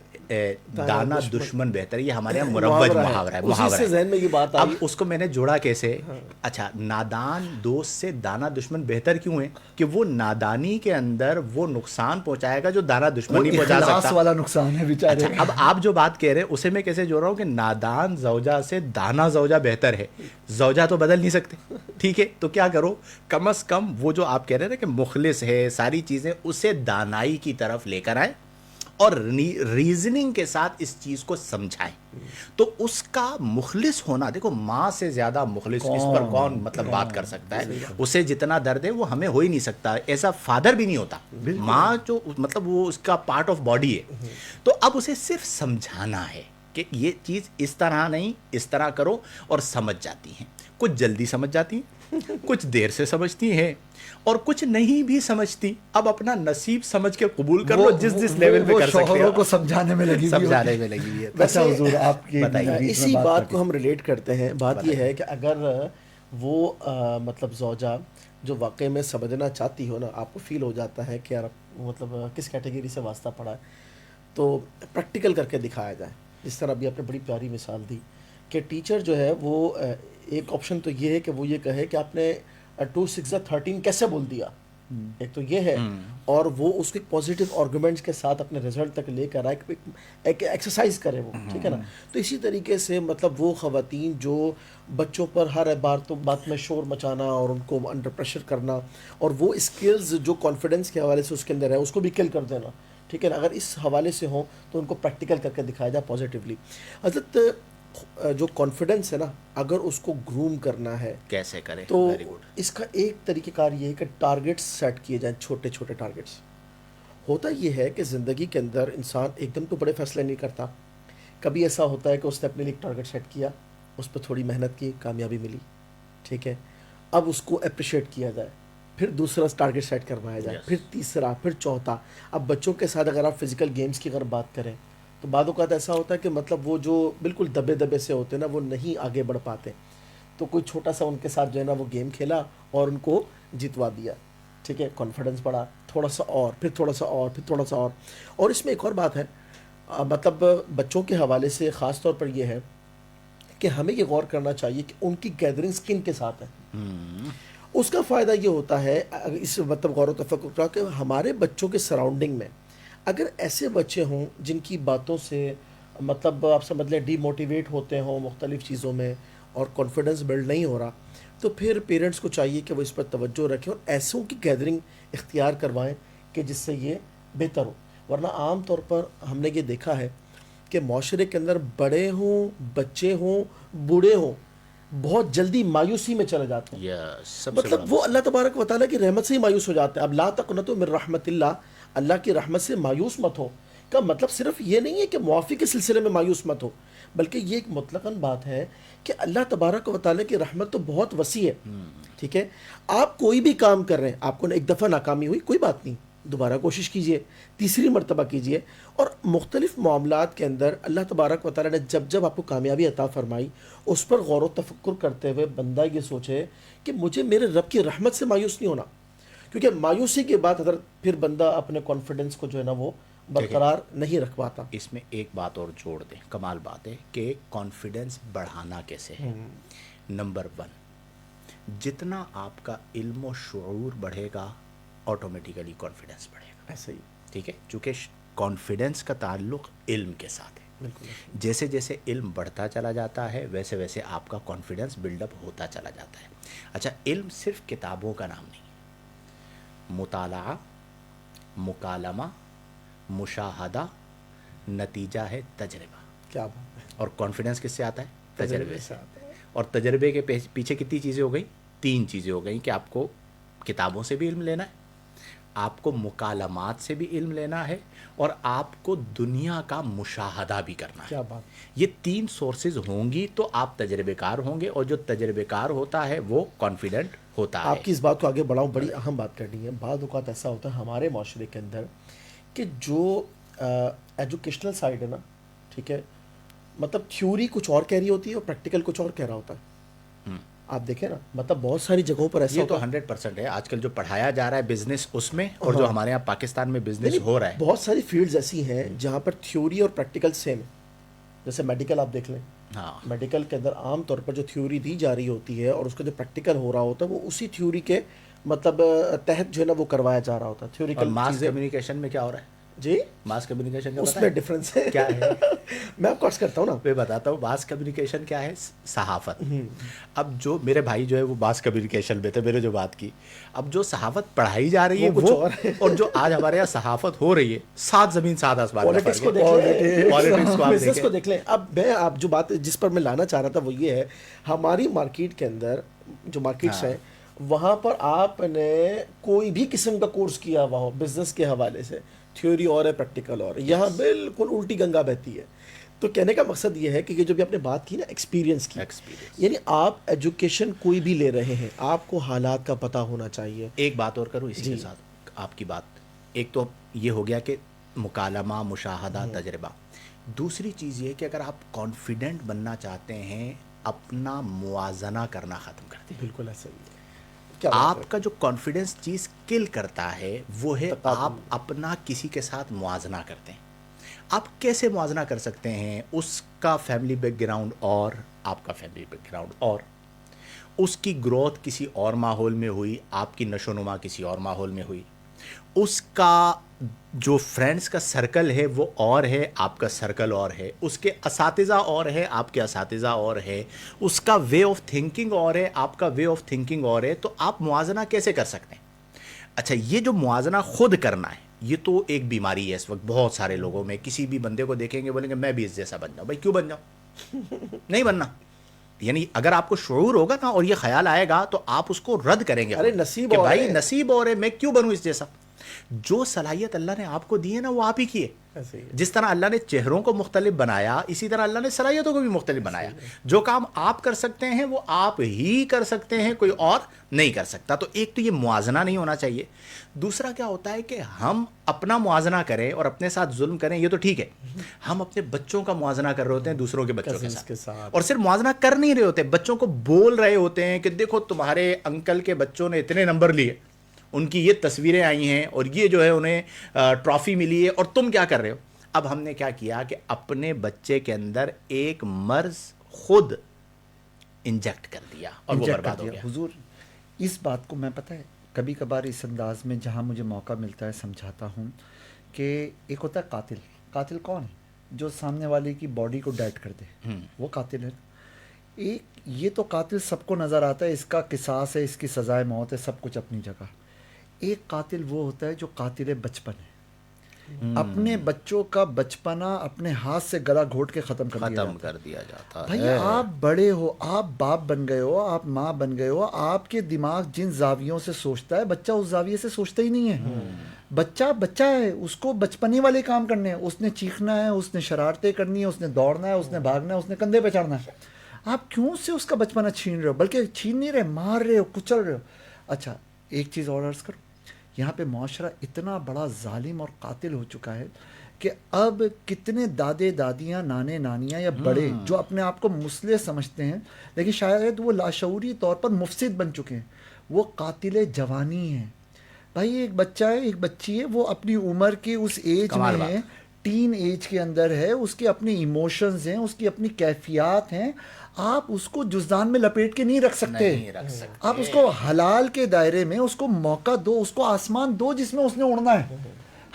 Speaker 2: دانا دشمن بہتر ہے, یہ ہمارے یہاں مروج محاورہ ہے.
Speaker 1: اسی سے ذہن میں یہ بات آئی.
Speaker 2: اب اس کو میں نے جوڑا کیسے, اچھا نادان دوست سے دانا دشمن بہتر کیوں ہے کہ وہ نادانی کے اندر وہ نقصان پہنچائے گا جو دانا دشمن نہیں پہنچا سکتا.
Speaker 3: اخلاص والا نقصان ہے بیچارے.
Speaker 2: اچھا اب آپ جو بات کہہ رہے ہیں اسے میں کیسے جوڑ رہا ہوں کہ نادان زوجہ سے دانا زوجہ بہتر ہے. زوجہ تو بدل نہیں سکتے, ٹھیک ہے, تو کیا کرو, کم از کم وہ جو آپ کہہ رہے ہیں کہ مخلص ہے ساری چیزیں, اسے دانائی کی طرف لے کر آئیں اور ریزننگ کے ساتھ اس چیز کو سمجھائیں. تو اس کا مخلص ہونا, دیکھو ماں سے زیادہ مخلص اس پر کون مطلب بات کر سکتا ہے, اسے جتنا درد ہے وہ ہمیں ہو ہی نہیں سکتا, ایسا فادر بھی نہیں ہوتا. ماں جو مطلب وہ اس کا پارٹ آف باڈی ہے. تو اب اسے صرف سمجھانا ہے کہ یہ چیز اس طرح نہیں, اس طرح کرو, اور سمجھ جاتی ہیں. کچھ جلدی سمجھ جاتی ہیں, کچھ دیر سے سمجھتی ہیں اور کچھ نہیں بھی سمجھتی. اب اپنا نصیب سمجھ کے قبول کر لو جس لیول پہ
Speaker 3: وہ
Speaker 2: کر سکتے
Speaker 3: شوہروں کو
Speaker 2: ہو.
Speaker 3: سمجھانے میں لگی ہوئی
Speaker 2: سمجھانے میں لگی ہوئی ہے.
Speaker 3: اچھا حضور آپ کی
Speaker 1: اسی بات کو ہم ریلیٹ کرتے ہیں. بات یہ ہے کہ اگر وہ مطلب زوجہ جو واقعی میں سمجھنا چاہتی ہو نا, آپ کو فیل ہو جاتا ہے کہ یار مطلب کس کیٹیگری سے واسطہ پڑا ہے, تو پریکٹیکل کر کے دکھایا جائے. جس طرح ابھی آپ نے بڑی پیاری مثال دی کہ ٹیچر جو ہے وہ ایک آپشن تو یہ ہے کہ وہ یہ کہے کہ آپ نے 2 6 13 کیسے بول دیا, ایک تو یہ ہے, اور وہ اس کو ایک پازیٹیو آرگومنٹس کے ساتھ اپنے رزلٹ تک لے کر آئے, ایک ایکسرسائز کرے وہ, ٹھیک ہے نا. تو اسی طریقے سے مطلب وہ خواتین جو بچوں پر ہر بات میں شور مچانا اور ان کو انڈر پریشر کرنا, اور وہ اسکلز جو کانفیڈنس کے حوالے سے اس کے اندر ہے اس کو بھی کل کر دینا, ٹھیک ہے نا, اگر اس حوالے سے ہوں تو ان کو پریکٹیکل کر کے دکھایا جائے پازیٹیولی. حضرت جو کانفیڈنس ہے نا, اگر اس کو گروم کرنا ہے
Speaker 2: کیسے کرے,
Speaker 1: تو
Speaker 2: ویری گڈ.
Speaker 1: اس کا ایک طریقہ کار یہ ہے کہ ٹارگیٹس سیٹ کیے جائیں, چھوٹے چھوٹے ٹارگیٹس. ہوتا یہ ہے کہ زندگی کے اندر انسان ایک دم تو بڑے فیصلے نہیں کرتا. کبھی ایسا ہوتا ہے کہ اس نے اپنے لیے ایک ٹارگیٹ سیٹ کیا, اس پہ تھوڑی محنت کی, کامیابی ملی, ٹھیک ہے, اب اس کو اپریشیٹ کیا جائے, پھر دوسرا ٹارگیٹ سیٹ کروایا جائے, پھر تیسرا, پھر چوتھا. اب بچوں کے ساتھ اگر آپ فزیکل گیمز کی اگر بات کریں تو بعض اوقات ایسا ہوتا ہے کہ مطلب وہ جو بالکل دبے دبے سے ہوتے ہیں نا, وہ نہیں آگے بڑھ پاتے, تو کوئی چھوٹا سا ان کے ساتھ جو ہے نا وہ گیم کھیلا اور ان کو جتوا دیا, ٹھیک ہے, کانفیڈنس بڑھا, تھوڑا سا اور, پھر تھوڑا سا اور, پھر تھوڑا سا اور. اور اس میں ایک اور بات ہے, مطلب بچوں کے حوالے سے خاص طور پر یہ ہے کہ ہمیں یہ غور کرنا چاہیے کہ ان کی گیدرنگز کن کے ساتھ ہیں. اس کا فائدہ یہ ہوتا ہے اس مطلب غور و تفکر کا کہ ہمارے بچوں کے سراؤنڈنگ میں اگر ایسے بچے ہوں جن کی باتوں سے مطلب آپ سمجھ لیں ڈی موٹیویٹ ہوتے ہوں مختلف چیزوں میں اور کانفیڈنس بلڈ نہیں ہو رہا, تو پھر پیرنٹس کو چاہیے کہ وہ اس پر توجہ رکھیں اور ایسوں کی گیدرنگ اختیار کروائیں کہ جس سے یہ بہتر ہو. ورنہ عام طور پر ہم نے یہ دیکھا ہے کہ معاشرے کے اندر بڑے ہوں, بچے ہوں, بوڑھے ہوں, بہت جلدی مایوسی میں چلے جاتے ہیں. مطلب وہ اللہ تبارک و تعالیٰ کی رحمت سے ہی مایوس ہو جاتے ہیں. اب لا تقنطوا من رحمت اللہ, اللہ کی رحمت سے مایوس مت ہو کا مطلب صرف یہ نہیں ہے کہ معافی کے سلسلے میں مایوس مت ہو, بلکہ یہ ایک مطلقاً بات ہے کہ اللہ تبارک و تعالیٰ کی رحمت تو بہت وسیع ہے, ٹھیک ہے. آپ کوئی بھی کام کر رہے ہیں, آپ کو ایک دفعہ ناکامی ہوئی, کوئی بات نہیں, دوبارہ کوشش کیجئے, تیسری مرتبہ کیجئے, اور مختلف معاملات کے اندر اللہ تبارک و تعالیٰ نے جب جب آپ کو کامیابی عطا فرمائی اس پر غور و تفکر کرتے ہوئے بندہ یہ سوچے کہ مجھے میرے رب کی رحمت سے مایوس نہیں ہونا, کیونکہ مایوسی کے بعد حضرت پھر بندہ اپنے کانفیڈنس کو جو ہے نا وہ برقرار نہیں رکھ پاتا.
Speaker 2: اس میں ایک بات اور جوڑ دیں, کمال بات ہے کہ کانفیڈنس بڑھانا کیسے ہے. نمبر 1, جتنا آپ کا علم و شعور بڑھے گا آٹومیٹیکلی کانفیڈنس بڑھے گا.
Speaker 1: ایسے ہی,
Speaker 2: ٹھیک ہے, چونکہ کانفیڈنس کا تعلق علم کے ساتھ ہے. جیسے جیسے علم بڑھتا چلا جاتا ہے ویسے ویسے آپ کا کانفیڈنس بلڈ اپ ہوتا چلا جاتا ہے. اچھا, علم صرف کتابوں کا نام نہیں, مطالعہ, مکالمہ, مشاہدہ, نتیجہ ہے تجربہ.
Speaker 1: کیا بات ہے.
Speaker 2: اور کانفیڈنس کس سے آتا ہے؟ تجربے سے.
Speaker 1: آتا ہے.
Speaker 2: اور تجربے کے پیچھے کتنی چیزیں ہو گئی؟ 3 چیزیں ہو گئیں کہ آپ کو کتابوں سے بھی علم لینا ہے, آپ کو مکالمات سے بھی علم لینا ہے, اور آپ کو دنیا کا مشاہدہ بھی کرنا ہے.
Speaker 1: کیا بات.
Speaker 2: یہ 3 سورسز ہوں گی تو آپ تجربے کار ہوں گے, اور جو تجربے کار ہوتا ہے وہ کانفیڈنٹ ہوتا ہے.
Speaker 1: آپ کی اس بات کو آگے بڑھاؤں, بڑی اہم بات کرنی ہے. بعض اوقات ایسا ہوتا ہے ہمارے معاشرے کے اندر کہ جو ایجوکیشنل سائڈ ہے نا, ٹھیک ہے, مطلب تھیوری کچھ اور کہہ رہی ہوتی ہے اور پریکٹیکل کچھ اور کہہ رہا ہوتا ہے. آپ دیکھیں نا, مطلب بہت ساری جگہوں پر ایسا
Speaker 2: یہ تو
Speaker 1: ہوتا ہے.
Speaker 2: 100% ہے. آج کل جو پڑھایا جا رہا ہے بزنس اس میں, اور جو ہمارے یہاں پاکستان میں بزنس ہو رہا ہے,
Speaker 1: بہت ساری فیلڈز ایسی ہیں جہاں پر تھیوری اور پریکٹیکل سیم ہے. جیسے میڈیکل آپ دیکھ لیں, میڈیکل کے اندر عام طور پر جو تھیوری دی جا رہی ہوتی ہے اور اس کا جو پریکٹیکل ہو رہا ہوتا ہے وہ اسی تھیوری کے مطلب تحت جو ہے نا وہ کروایا جا رہا ہوتا ہے. تھیوریکل
Speaker 2: ماس کمیونیکیشن میں کیا ہو رہا ہے؟
Speaker 1: جی,
Speaker 2: ماس کمیونیکیشن کا
Speaker 1: اس میں ڈفرینس ہے.
Speaker 2: کیا ہے؟
Speaker 1: میں آپ کو عرض کرتا ہوں نا,
Speaker 2: میں بتاتا ہوں. ماس کمیونیکیشن کیا ہے؟ صحافت. اب جو میرے بھائی جو ہے وہ ماس کمیونیکیشن میں تھے, میں نے جو بات کی, اب جو صحافت پڑھائی جا رہی ہے وہ اور جو آج ہمارے یہاں صحافت ہو رہی ہے, 7 زمین 7 آسمان.
Speaker 1: پالیٹکس کو بزنس کو دیکھ لیں. اب میں آپ جو بات جس پر میں لانا چاہ رہا تھا وہ یہ ہے, ہماری مارکیٹ کے اندر جو مارکیٹس ہیں وہاں پر آپ نے کوئی بھی قسم کا کورس کیا ہوا ہو بزنس کے حوالے سے, تھیوری اور ہے پریکٹیکل اور ہے. یہاں بالکل الٹی گنگا بہتی ہے. تو کہنے کا مقصد یہ ہے کہ یہ جو بھی آپ نے بات کی نا ایکسپیرینس کی, یعنی آپ ایجوکیشن کوئی بھی لے رہے ہیں آپ کو حالات کا پتہ ہونا چاہیے.
Speaker 2: ایک بات اور کروں اسی کے ساتھ آپ کی بات, ایک تو یہ ہو گیا کہ مکالمہ, مشاہدہ, تجربہ. دوسری چیز یہ کہ اگر آپ کانفیڈنٹ بننا چاہتے ہیں اپنا موازنہ کرنا ختم کر دیں.
Speaker 1: بالکل ایسا ہی ہے. کیا بات
Speaker 2: آپ کا جو کانفیڈنس چیز کل کرتا ہے وہ ہے آپ اپنا کسی کے ساتھ موازنہ کرتے ہیں. آپ کیسے موازنہ کر سکتے ہیں؟ اس کا فیملی بیک گراؤنڈ اور آپ کا فیملی بیک گراؤنڈ اور اس کی گروتھ کسی اور ماحول میں ہوئی, آپ کی نشو و نما کسی اور ماحول میں ہوئی, اس کا جو فرینڈس کا سرکل ہے وہ اور ہے, آپ کا سرکل اور ہے, اس کے اساتذہ اور ہے, آپ کے اساتذہ اور ہے, اس کا وے آف تھنکنگ اور ہے, آپ کا وے آف تھنکنگ اور ہے. تو آپ موازنہ کیسے کر سکتے ہیں؟ اچھا, یہ جو موازنہ خود کرنا ہے یہ تو ایک بیماری ہے اس وقت بہت سارے لوگوں میں. کسی بھی بندے کو دیکھیں گے بولیں گے میں بھی اس جیسا بن جاؤں. بھائی کیوں بن جاؤں؟ نہیں بننا. یعنی اگر آپ کو شعور ہوگا نا اور یہ خیال آئے گا تو آپ اس کو رد کریں گے.
Speaker 1: ارے نصیب
Speaker 2: کہ
Speaker 1: اور
Speaker 2: بھائی
Speaker 1: ہے.
Speaker 2: نصیب اور ہے, میں کیوں بنوں اس جیسا؟ جو صلاحیت اللہ نے آپ کو دی ہے نا وہ آپ ہی کی ہے.
Speaker 1: ایسے ہی ہے.
Speaker 2: جس طرح اللہ نے چہروں کو مختلف بنایا اسی طرح اللہ نے صلاحیتوں کو بھی مختلف بنایا. جو کام آپ کر سکتے ہیں وہ آپ ہی کر سکتے ہیں, کوئی اور نہیں کر سکتا. تو ایک تو یہ موازنہ نہیں ہونا چاہیے. دوسرا کیا ہوتا ہے کہ ہم اپنا موازنہ کریں اور اپنے ساتھ ظلم کریں, یہ تو ٹھیک ہے. ہم اپنے بچوں کا موازنہ کر رہے ہوتے ہیں دوسروں کے بچوں کے ساتھ, اور صرف موازنہ کر نہیں رہے ہوتے, بچوں کو بول رہے ہوتے ہیں کہ دیکھو تمہارے انکل کے بچوں نے اتنے نمبر لیے, ان کی یہ تصویریں آئی ہیں اور یہ جو ہے انہیں ٹرافی ملی ہے, اور تم کیا کر رہے ہو. اب ہم نے کیا کیا کہ اپنے بچے کے اندر ایک مرض خود انجیکٹ کر دیا اور وہ برباد ہو گیا.
Speaker 3: حضور اس بات کو میں پتہ ہے کبھی کبھار اس انداز میں جہاں مجھے موقع ملتا ہے سمجھاتا ہوں کہ ایک ہوتا ہے قاتل. قاتل کون ہے؟ جو سامنے والے کی باڈی کو ڈیڈ کر دے, وہ قاتل ہے. ایک یہ تو قاتل سب کو نظر آتا ہے, اس کا قصاص ہے, اس کی سزائے موت ہے, سب کچھ اپنی جگہ. ایک قاتل وہ ہوتا ہے جو قاتل بچپن ہے. اپنے بچوں کا بچپنا اپنے ہاتھ سے گلا گھونٹ کے ختم کر
Speaker 2: دیا جاتا ہے.
Speaker 3: بھائی آپ بڑے ہو, آپ باپ بن گئے ہو, آپ ماں بن گئے ہو, آپ کے دماغ جن زاویوں سے سوچتا ہے بچہ اس زاویے سے سوچتا ہی نہیں ہے. بچہ ہے, اس کو بچپنے والے کام کرنے ہیں. اس نے چیخنا ہے, اس نے شرارتیں کرنی ہے, اس نے دوڑنا ہے, اس نے بھاگنا ہے, اس نے کندھے پہ چڑھنا ہے. آپ کیوں سے اس کا بچپنا چھین رہے ہو؟ بلکہ چھین نہیں رہے, مار رہے ہو, کچل رہے ہو. اچھا ایک چیز اور عرض کرو, یہاں پہ معاشرہ اتنا بڑا ظالم اور قاتل ہو چکا ہے کہ اب کتنے دادے دادیاں, نانے نانیاں یا بڑے جو اپنے آپ کو مصلح سمجھتے ہیں لیکن شاید وہ لاشعوری طور پر مفسد بن چکے ہیں, وہ قاتل جوانی ہیں. بھائی ایک بچہ ہے, ایک بچی ہے, وہ اپنی عمر کے اس ایج میں ہے, ٹین ایج کے اندر ہے, اس کے اپنے ایموشنز ہیں, اس کی اپنی کیفیات ہیں. آپ اس کو جزدان میں لپیٹ کے نہیں رکھ سکتے. آپ اس کو حلال کے دائرے میں اس کو موقع دو, اس کو آسمان دو جس میں اس نے اڑنا ہے.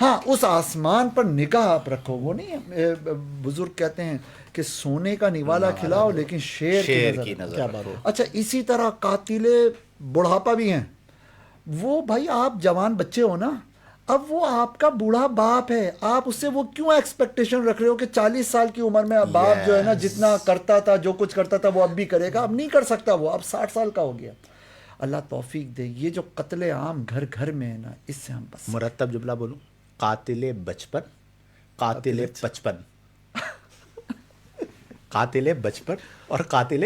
Speaker 3: ہاں اس آسمان پر نگاہ آپ رکھو. وہ نہیں بزرگ کہتے ہیں کہ سونے کا نوالا کھلاؤ لیکن شیر کی نظر.
Speaker 1: کیا بات ہو.
Speaker 3: اچھا اسی طرح قاتل بڑھاپا بھی ہیں. وہ بھائی آپ جوان بچے ہو نا, اب وہ آپ کا بوڑھا باپ ہے, آپ اس سے وہ کیوں ایکسپیکٹیشن رکھ رہے ہو کہ 40 سال کی عمر میں اب باپ جو ہے نا جتنا کرتا تھا, جو کچھ کرتا تھا وہ اب بھی کرے گا. اب نہیں کر سکتا, وہ اب 60 سال کا ہو گیا. اللہ توفیق دے. یہ جو قتل عام گھر گھر میں ہے نا, اس سے ہم بس.
Speaker 2: مرتب جملہ بولوں, قاتل بچپن, قاتل بچپن, قاتل بچپن اور قاتل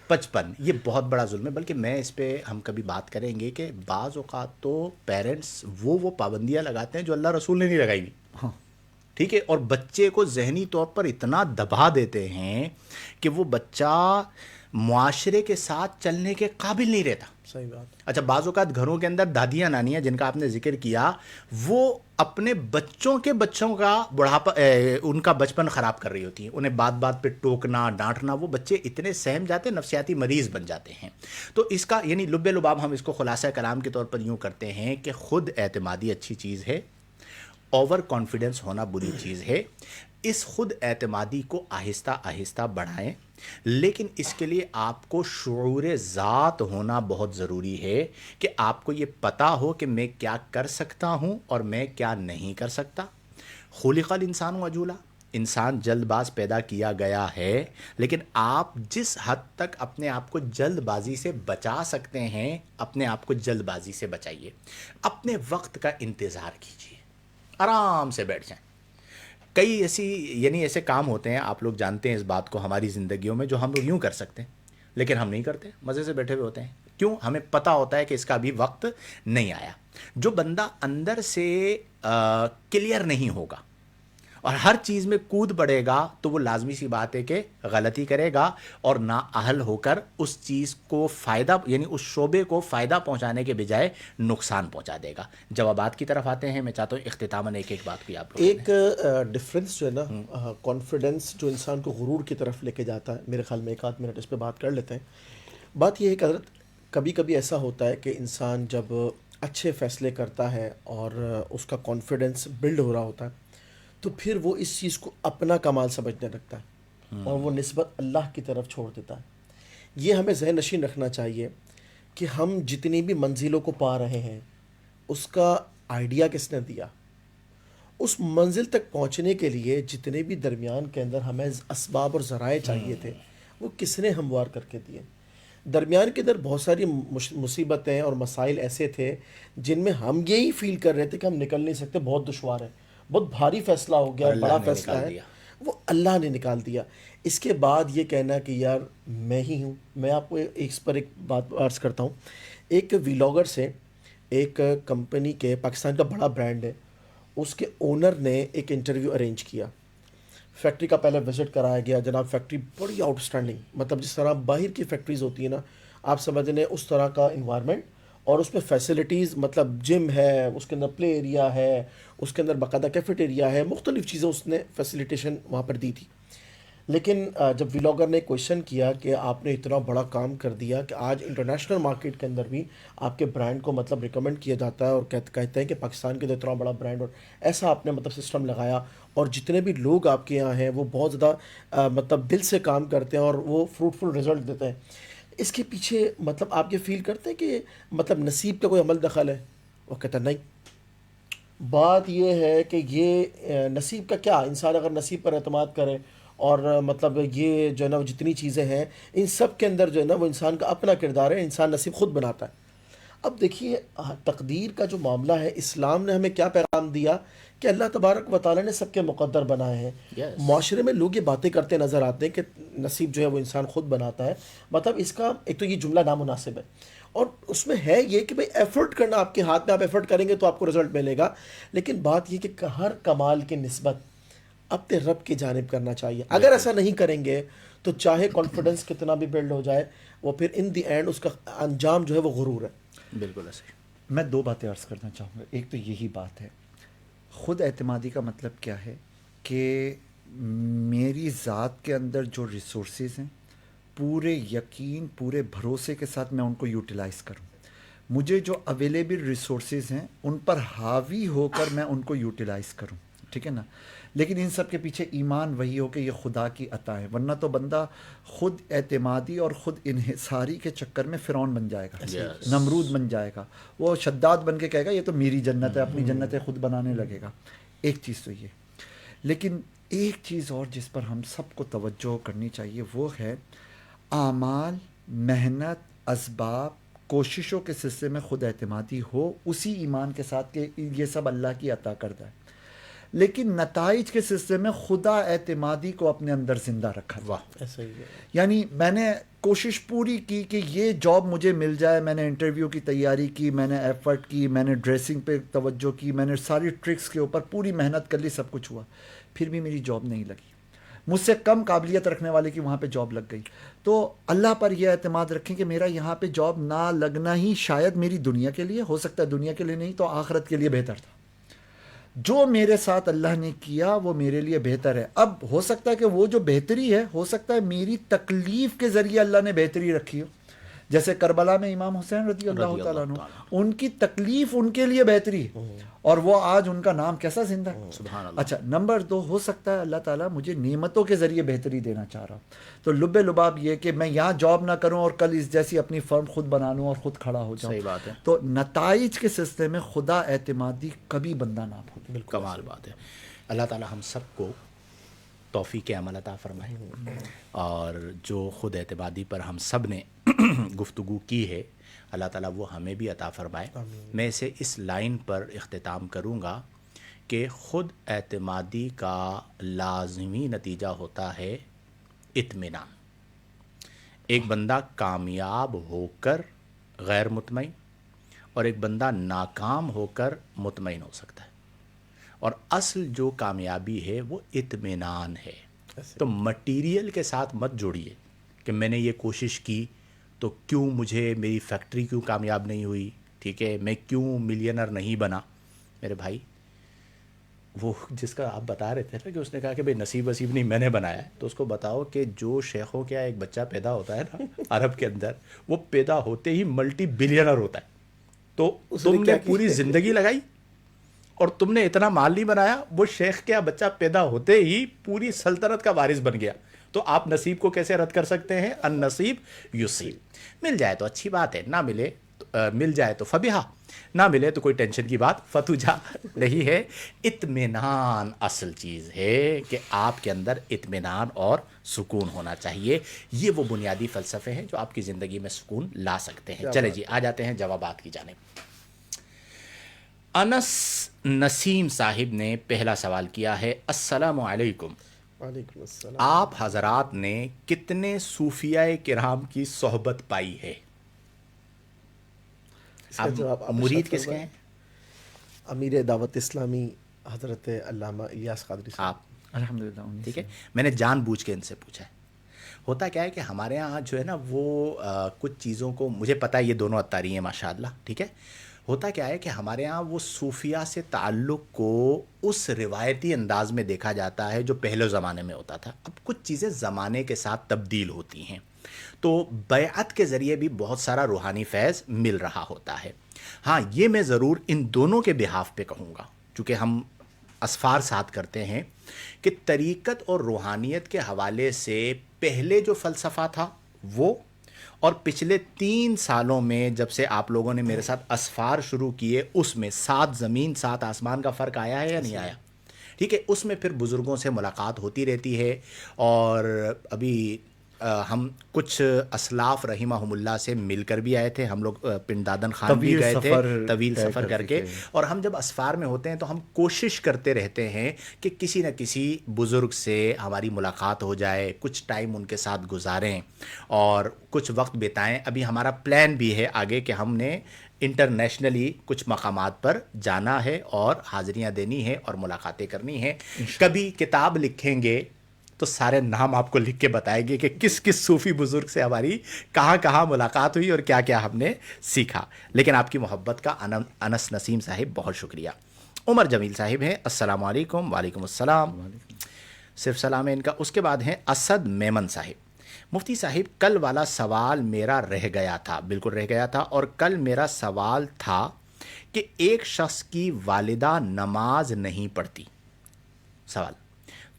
Speaker 2: 55, یہ بہت بڑا ظلم ہے. بلکہ میں اس پہ ہم کبھی بات کریں گے کہ بعض اوقات تو پیرنٹس وہ پابندیاں لگاتے ہیں جو اللہ رسول نے نہیں لگائی ہوئی. ٹھیک ہے, اور بچے کو ذہنی طور پر اتنا دبا دیتے ہیں کہ وہ بچہ معاشرے کے ساتھ چلنے کے قابل نہیں رہتا.
Speaker 1: صحیح بات.
Speaker 2: اچھا بعض اوقات گھروں کے اندر دادیاں نانیاں جن کا آپ نے ذکر کیا, وہ اپنے بچوں کے بچوں کا بڑھاپا, ان کا بچپن خراب کر رہی ہوتی ہیں. انہیں بات بات پہ ٹوکنا, ڈانٹنا, وہ بچے اتنے سہم جاتے ہیں, نفسیاتی مریض بن جاتے ہیں. تو اس کا یعنی لب لباب ہم اس کو خلاصہ کلام کے طور پر یوں کرتے ہیں کہ خود اعتمادی اچھی چیز ہے, اوور کانفیڈنس ہونا بری چیز ہے. اس خود اعتمادی کو آہستہ آہستہ بڑھائیں, لیکن اس کے لیے آپ کو شعور ذات ہونا بہت ضروری ہے کہ آپ کو یہ پتہ ہو کہ میں کیا کر سکتا ہوں اور میں کیا نہیں کر سکتا. خلق الانسان عجولا, انسان جلد باز پیدا کیا گیا ہے, لیکن آپ جس حد تک اپنے آپ کو جلد بازی سے بچا سکتے ہیں اپنے آپ کو جلد بازی سے بچائیے. اپنے وقت کا انتظار کیجیے, آرام سے بیٹھ جائیں. کئی ایسی یعنی ایسے کام ہوتے ہیں, آپ لوگ جانتے ہیں اس بات کو, ہماری زندگیوں میں جو ہم لوگ یوں کر سکتے ہیں لیکن ہم نہیں کرتے, مزے سے بیٹھے ہوئے ہوتے ہیں. کیوں؟ ہمیں پتہ ہوتا ہے کہ اس کا ابھی وقت نہیں آیا. جو بندہ اندر سے کلیئر نہیں ہوگا اور ہر چیز میں کود پڑے گا تو وہ لازمی سی بات ہے کہ غلطی کرے گا اور نااہل ہو کر اس چیز کو فائدہ یعنی اس شعبے کو فائدہ پہنچانے کے بجائے نقصان پہنچا دے گا. جوابات کی طرف آتے ہیں. میں چاہتا ہوں اختتاماً ایک ایک بات کو آپ لوگ
Speaker 1: ایک ڈفرینس جو ہے نا, کانفیڈنس جو انسان کو غرور کی طرف لے کے جاتا ہے, میرے خیال میں 1 آدھ منٹ اس پہ بات کر لیتے ہیں. بات یہ ہے کہ حضرت کبھی کبھی ایسا ہوتا ہے کہ انسان جب اچھے فیصلے کرتا ہے اور اس کا کانفیڈنس بلڈ ہو رہا ہوتا ہے تو پھر وہ اس چیز کو اپنا کمال سمجھنے لگتا ہے اور وہ نسبت اللہ کی طرف چھوڑ دیتا ہے. یہ ہمیں ذہن نشین رکھنا چاہیے کہ ہم جتنی بھی منزلوں کو پا رہے ہیں اس کا آئیڈیا کس نے دیا, اس منزل تک پہنچنے کے لیے جتنے بھی درمیان کے اندر ہمیں اسباب اور ذرائع چاہیے تھے وہ کس نے ہموار کر کے دیے. درمیان کے اندر بہت ساری مصیبتیں اور مسائل ایسے تھے جن میں ہم یہی فیل کر رہے تھے کہ ہم نکل نہیں سکتے, بہت دشوار ہے, بہت بھاری فیصلہ ہو گیا, بڑا فیصلہ ہے, وہ اللہ نے نکال دیا. اس کے بعد یہ کہنا کہ یار میں ہی ہوں. میں آپ کو اس پر ایک بات عرض کرتا ہوں. ایک ویلاگر سے ایک کمپنی کے, پاکستان کا بڑا برانڈ ہے, اس کے اونر نے ایک انٹرویو ارینج کیا. فیکٹری کا پہلے وزٹ کرایا گیا. جناب فیکٹری بڑی آؤٹ اسٹینڈنگ, مطلب جس طرح باہر کی فیکٹریز ہوتی ہیں نا, آپ سمجھ لیں اس طرح کا انوائرمنٹ, اور اس میں فیسلٹیز, مطلب جم ہے, اس کے اندر پلے ایریا ہے, اس کے اندر باقاعدہ کیفیٹیریا ہے, مختلف چیزیں اس نے فیسیلیٹیشن وہاں پر دی تھی. لیکن جب ویلاگر نے کویشچن کیا کہ آپ نے اتنا بڑا کام کر دیا کہ آج انٹرنیشنل مارکیٹ کے اندر بھی آپ کے برانڈ کو مطلب ریکمنڈ کیا جاتا ہے اور کہتے ہیں کہ پاکستان کے اندر اتنا بڑا برانڈ, اور ایسا آپ نے مطلب سسٹم لگایا اور جتنے بھی لوگ آپ کے یہاں ہیں وہ بہت زیادہ مطلب دل سے کام کرتے ہیں اور وہ فروٹفل رزلٹ دیتے ہیں. اس کے پیچھے مطلب آپ یہ فیل کرتے ہیں کہ مطلب نصیب کا کوئی عمل دخل ہے؟ وہ کہتا نہیں. بات یہ ہے کہ یہ نصیب کا کیا, انسان اگر نصیب پر اعتماد کرے اور مطلب یہ جو ہے نا وہ جتنی چیزیں ہیں ان سب کے اندر جو ہے نا وہ انسان کا اپنا کردار ہے, انسان نصیب خود بناتا ہے. اب دیکھیے تقدیر کا جو معاملہ ہے, اسلام نے ہمیں کیا پیغام دیا کہ اللہ تبارک و تعالیٰ نے سب کے مقدر بنائے ہیں. معاشرے میں لوگ یہ باتیں کرتے نظر آتے ہیں کہ نصیب جو ہے وہ انسان خود بناتا ہے. مطلب اس کا ایک تو یہ جملہ نامناسب ہے, اور اس میں ہے یہ کہ بھئی ایفرٹ کرنا آپ کے ہاتھ میں, آپ ایفرٹ کریں گے تو آپ کو رزلٹ ملے گا. لیکن بات یہ کہ ہر کمال کی نسبت اپنے رب کی جانب کرنا چاہیے. اگر ایسا نہیں کریں گے تو چاہے کانفیڈنس کتنا بھی بلڈ ہو جائے, وہ پھر ان دی اینڈ اس کا انجام جو ہے وہ غرور ہے.
Speaker 2: بالکل ایسے.
Speaker 3: میں 2 باتیں عرض کرنا چاہوں گا. ایک تو یہی بات ہے, خود اعتمادی کا مطلب کیا ہے کہ میری ذات کے اندر جو ریسورسز ہیں پورے یقین, پورے بھروسے کے ساتھ میں ان کو یوٹیلائز کروں. مجھے جو اویلیبل ریسورسز ہیں ان پر حاوی ہو کر میں ان کو یوٹیلائز کروں, ٹھیک ہے نا. لیکن ان سب کے پیچھے ایمان وہی ہو کہ یہ خدا کی عطا ہے, ورنہ تو بندہ خود اعتمادی اور خود انحصاری کے چکر میں فرعون بن جائے گا, نمرود بن جائے گا, وہ شداد بن کے کہے گا یہ تو میری جنت ہے, اپنی جنتیں خود بنانے لگے گا. ایک چیز تو یہ. لیکن ایک چیز اور جس پر ہم سب کو توجہ کرنی چاہیے وہ ہے اعمال, محنت, اسباب, کوششوں کے سلسلے میں خود اعتمادی ہو, اسی ایمان کے ساتھ کہ یہ سب اللہ کی عطا کردہ ہے. لیکن نتائج کے سلسلے میں خدا اعتمادی کو اپنے اندر زندہ رکھا.
Speaker 2: واہ,
Speaker 1: ایسا ہی ہے.
Speaker 3: یعنی میں نے کوشش پوری کی کہ یہ جاب مجھے مل جائے, میں نے انٹرویو کی تیاری کی, میں نے ایفرٹ کی, میں نے ڈریسنگ پہ توجہ کی, میں نے ساری ٹرکس کے اوپر پوری محنت کر لی, سب کچھ ہوا, پھر بھی میری جاب نہیں لگی. مجھ سے کم قابلیت رکھنے والے کی وہاں پہ جاب لگ گئی. تو اللہ پر یہ اعتماد رکھیں کہ میرا یہاں پہ جاب نہ لگنا ہی شاید میری دنیا کے لیے, ہو سکتا ہے دنیا کے لیے نہیں تو آخرت کے لیے بہتر تھا. جو میرے ساتھ اللہ نے کیا وہ میرے لیے بہتر ہے. اب ہو سکتا ہے کہ وہ جو بہتری ہے, ہو سکتا ہے میری تکلیف کے ذریعے اللہ نے بہتری رکھی ہو. جیسے کربلا میں امام حسین رضی اللہ تعالیٰ عنہ, ان کی تکلیف ان کے لیے بہتری ہے اور وہ آج ان کا نام کیسا زندہ ہے.
Speaker 2: سبحان اللہ.
Speaker 3: اچھا, نمبر 2, ہو سکتا ہے اللہ تعالیٰ مجھے نعمتوں کے ذریعے بہتری دینا چاہ رہا ہوں. تو لب لباب یہ کہ میں یہاں جاب نہ کروں اور کل اس جیسی اپنی فرم خود بنا لوں اور خود کھڑا ہو جاؤں.
Speaker 2: صحیح بات ہے.
Speaker 3: تو نتائج کے سلسلے میں خدا اعتمادی کبھی بندہ نہ بھولے.
Speaker 2: بالکل کمال بات ہے. اللہ تعالیٰ ہم سب کو توفیق عمل عطا فرمائے, اور جو خود اعتمادی پر ہم سب نے گفتگو کی ہے اللہ تعالیٰ وہ ہمیں بھی عطا فرمائے. میں اسے اس لائن پر اختتام کروں گا کہ خود اعتمادی کا لازمی نتیجہ ہوتا ہے اطمینان. ایک بندہ کامیاب ہو کر غیر مطمئن اور ایک بندہ ناکام ہو کر مطمئن ہو سکتا ہے، اور اصل جو کامیابی ہے وہ اطمینان ہے. تو مٹیریل کے ساتھ مت جوڑیے کہ میں نے یہ کوشش کی تو کیوں مجھے میری فیکٹری کیوں کامیاب نہیں ہوئی، ٹھیک ہے، میں کیوں ملینر نہیں بنا. میرے بھائی، وہ جس کا آپ بتا رہے تھے نا کہ اس نے کہا کہ بھائی نصیب وصیب نہیں میں نے بنایا ہے، تو اس کو بتاؤ کہ جو شیخوں کے یہاں ایک بچہ پیدا ہوتا ہے نا عرب کے اندر، وہ پیدا ہوتے ہی ملٹی بلینر ہوتا ہے. تو تم نے پوری زندگی لگائی اور تم نے اتنا مال نہیں بنایا، وہ شیخ کے یہاں بچہ پیدا ہوتے ہی پوری سلطنت کا وارث بن گیا. تو آپ نصیب کو کیسے رد کر سکتے ہیں؟ النصیب یصیب. مل جائے تو اچھی بات ہے، نہ ملے مل جائے تو فبیہا، نہ ملے تو کوئی ٹینشن کی بات فتوجا نہیں ہے. اطمینان اصل چیز ہے کہ آپ کے اندر اطمینان اور سکون ہونا چاہیے. یہ وہ بنیادی فلسفے ہیں جو آپ کی زندگی میں سکون لا سکتے ہیں. چلے جی، آ جاتے ہیں جوابات کی جانب. انس نسیم صاحب نے پہلا سوال کیا ہے. السلام علیکم،
Speaker 1: وعلیکم السلام.
Speaker 2: آپ حضرات نے کتنے صوفیاء کرام کی صحبت پائی ہے؟
Speaker 1: اس کا
Speaker 2: آپ
Speaker 1: جواب آپ
Speaker 2: مرید
Speaker 1: ارشاد
Speaker 2: کس کے
Speaker 1: فرمائیں.
Speaker 2: ہیں؟
Speaker 1: امیر دعوت اسلامی حضرت علامہ الیاس قادری صاحب.
Speaker 2: آپ،
Speaker 3: الحمدللہ انہیں
Speaker 2: ٹھیک
Speaker 3: سے.
Speaker 2: ہے. میں نے جان بوجھ کے ان سے پوچھا ہے. ہوتا کیا ہے کہ ہمارے ہاں جو ہے نا وہ کچھ چیزوں کو، مجھے پتہ ہے یہ دونوں اتاری ہیں ماشاء اللہ، ٹھیک ہے. ہوتا کیا ہے کہ ہمارے ہاں وہ صوفیاء سے تعلق کو اس روایتی انداز میں دیکھا جاتا ہے جو پہلے زمانے میں ہوتا تھا. اب کچھ چیزیں زمانے کے ساتھ تبدیل ہوتی ہیں، تو بیعت کے ذریعے بھی بہت سارا روحانی فیض مل رہا ہوتا ہے. ہاں، یہ میں ضرور ان دونوں کے بہاف پہ کہوں گا، چونکہ ہم اسفار ساتھ کرتے ہیں، کہ طریقت اور روحانیت کے حوالے سے پہلے جو فلسفہ تھا وہ، اور پچھلے 3 سالوں میں جب سے آپ لوگوں نے میرے ساتھ اسفار شروع کیے، اس میں 7 زمین 7 آسمان کا فرق آیا ہے یا نہیں آیا؟ ٹھیک ہے. اس میں پھر بزرگوں سے ملاقات ہوتی رہتی ہے، اور ابھی ہم کچھ اسلاف رحمہم اللہ سے مل کر بھی آئے تھے. ہم لوگ پنڈ دادن خان بھی
Speaker 3: طویل
Speaker 2: گئے تھے،
Speaker 3: سفر
Speaker 2: طویل
Speaker 3: طے
Speaker 2: سفر کر
Speaker 3: کرتے
Speaker 2: کے.
Speaker 3: تھے.
Speaker 2: اور ہم جب اسفار میں ہوتے ہیں تو ہم کوشش کرتے رہتے ہیں کہ کسی نہ کسی بزرگ سے ہماری ملاقات ہو جائے، کچھ ٹائم ان کے ساتھ گزاریں اور کچھ وقت بتائیں. ابھی ہمارا پلان بھی ہے آگے کہ ہم نے انٹرنیشنلی کچھ مقامات پر جانا ہے اور حاضریاں دینی ہے اور ملاقاتیں کرنی ہیں. کبھی کتاب لکھیں گے تو سارے نام آپ کو لکھ کے بتائیں گے کہ کس کس صوفی بزرگ سے ہماری کہاں کہاں ملاقات ہوئی اور کیا کیا ہم نے سیکھا. لیکن آپ کی محبت کا انس نسیم صاحب بہت شکریہ. عمر جمیل صاحب ہیں. السلام علیکم. وعلیکم السلام. صرف سلام ہے ان کا. اس کے بعد ہیں اسد میمن صاحب. مفتی صاحب، کل والا سوال میرا رہ گیا تھا. بالکل رہ گیا تھا. اور کل میرا سوال تھا کہ ایک شخص کی والدہ نماز نہیں پڑھتی، سوال،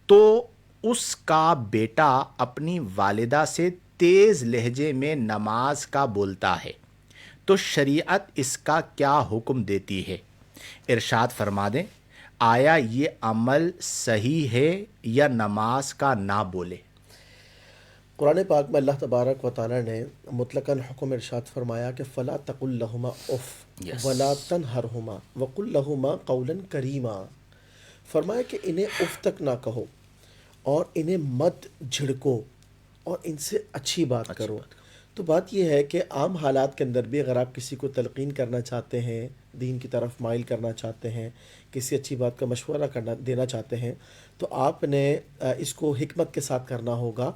Speaker 2: تو اس کا بیٹا اپنی والدہ سے تیز لہجے میں نماز کا بولتا ہے، تو شریعت اس کا کیا حکم دیتی ہے؟ ارشاد فرما دیں، آیا یہ عمل صحیح ہے یا نماز کا نہ بولے؟
Speaker 1: قرآن پاک میں اللہ تبارک و تعالیٰ نے مطلقاً حکم ارشاد فرمایا کہ فلا تقل لہما اف
Speaker 2: Yes.
Speaker 1: ولا تنہرہما وقل لہما قولا کریما. فرمایا کہ انہیں اف تک نہ کہو اور انہیں مت جھڑکو اور ان سے اچھی بات کرو. تو بات یہ ہے کہ عام حالات کے اندر بھی اگر آپ کسی کو تلقین کرنا چاہتے ہیں، دین کی طرف مائل کرنا چاہتے ہیں، کسی اچھی بات کا مشورہ دینا چاہتے ہیں، تو آپ نے اس کو حکمت کے ساتھ کرنا ہوگا.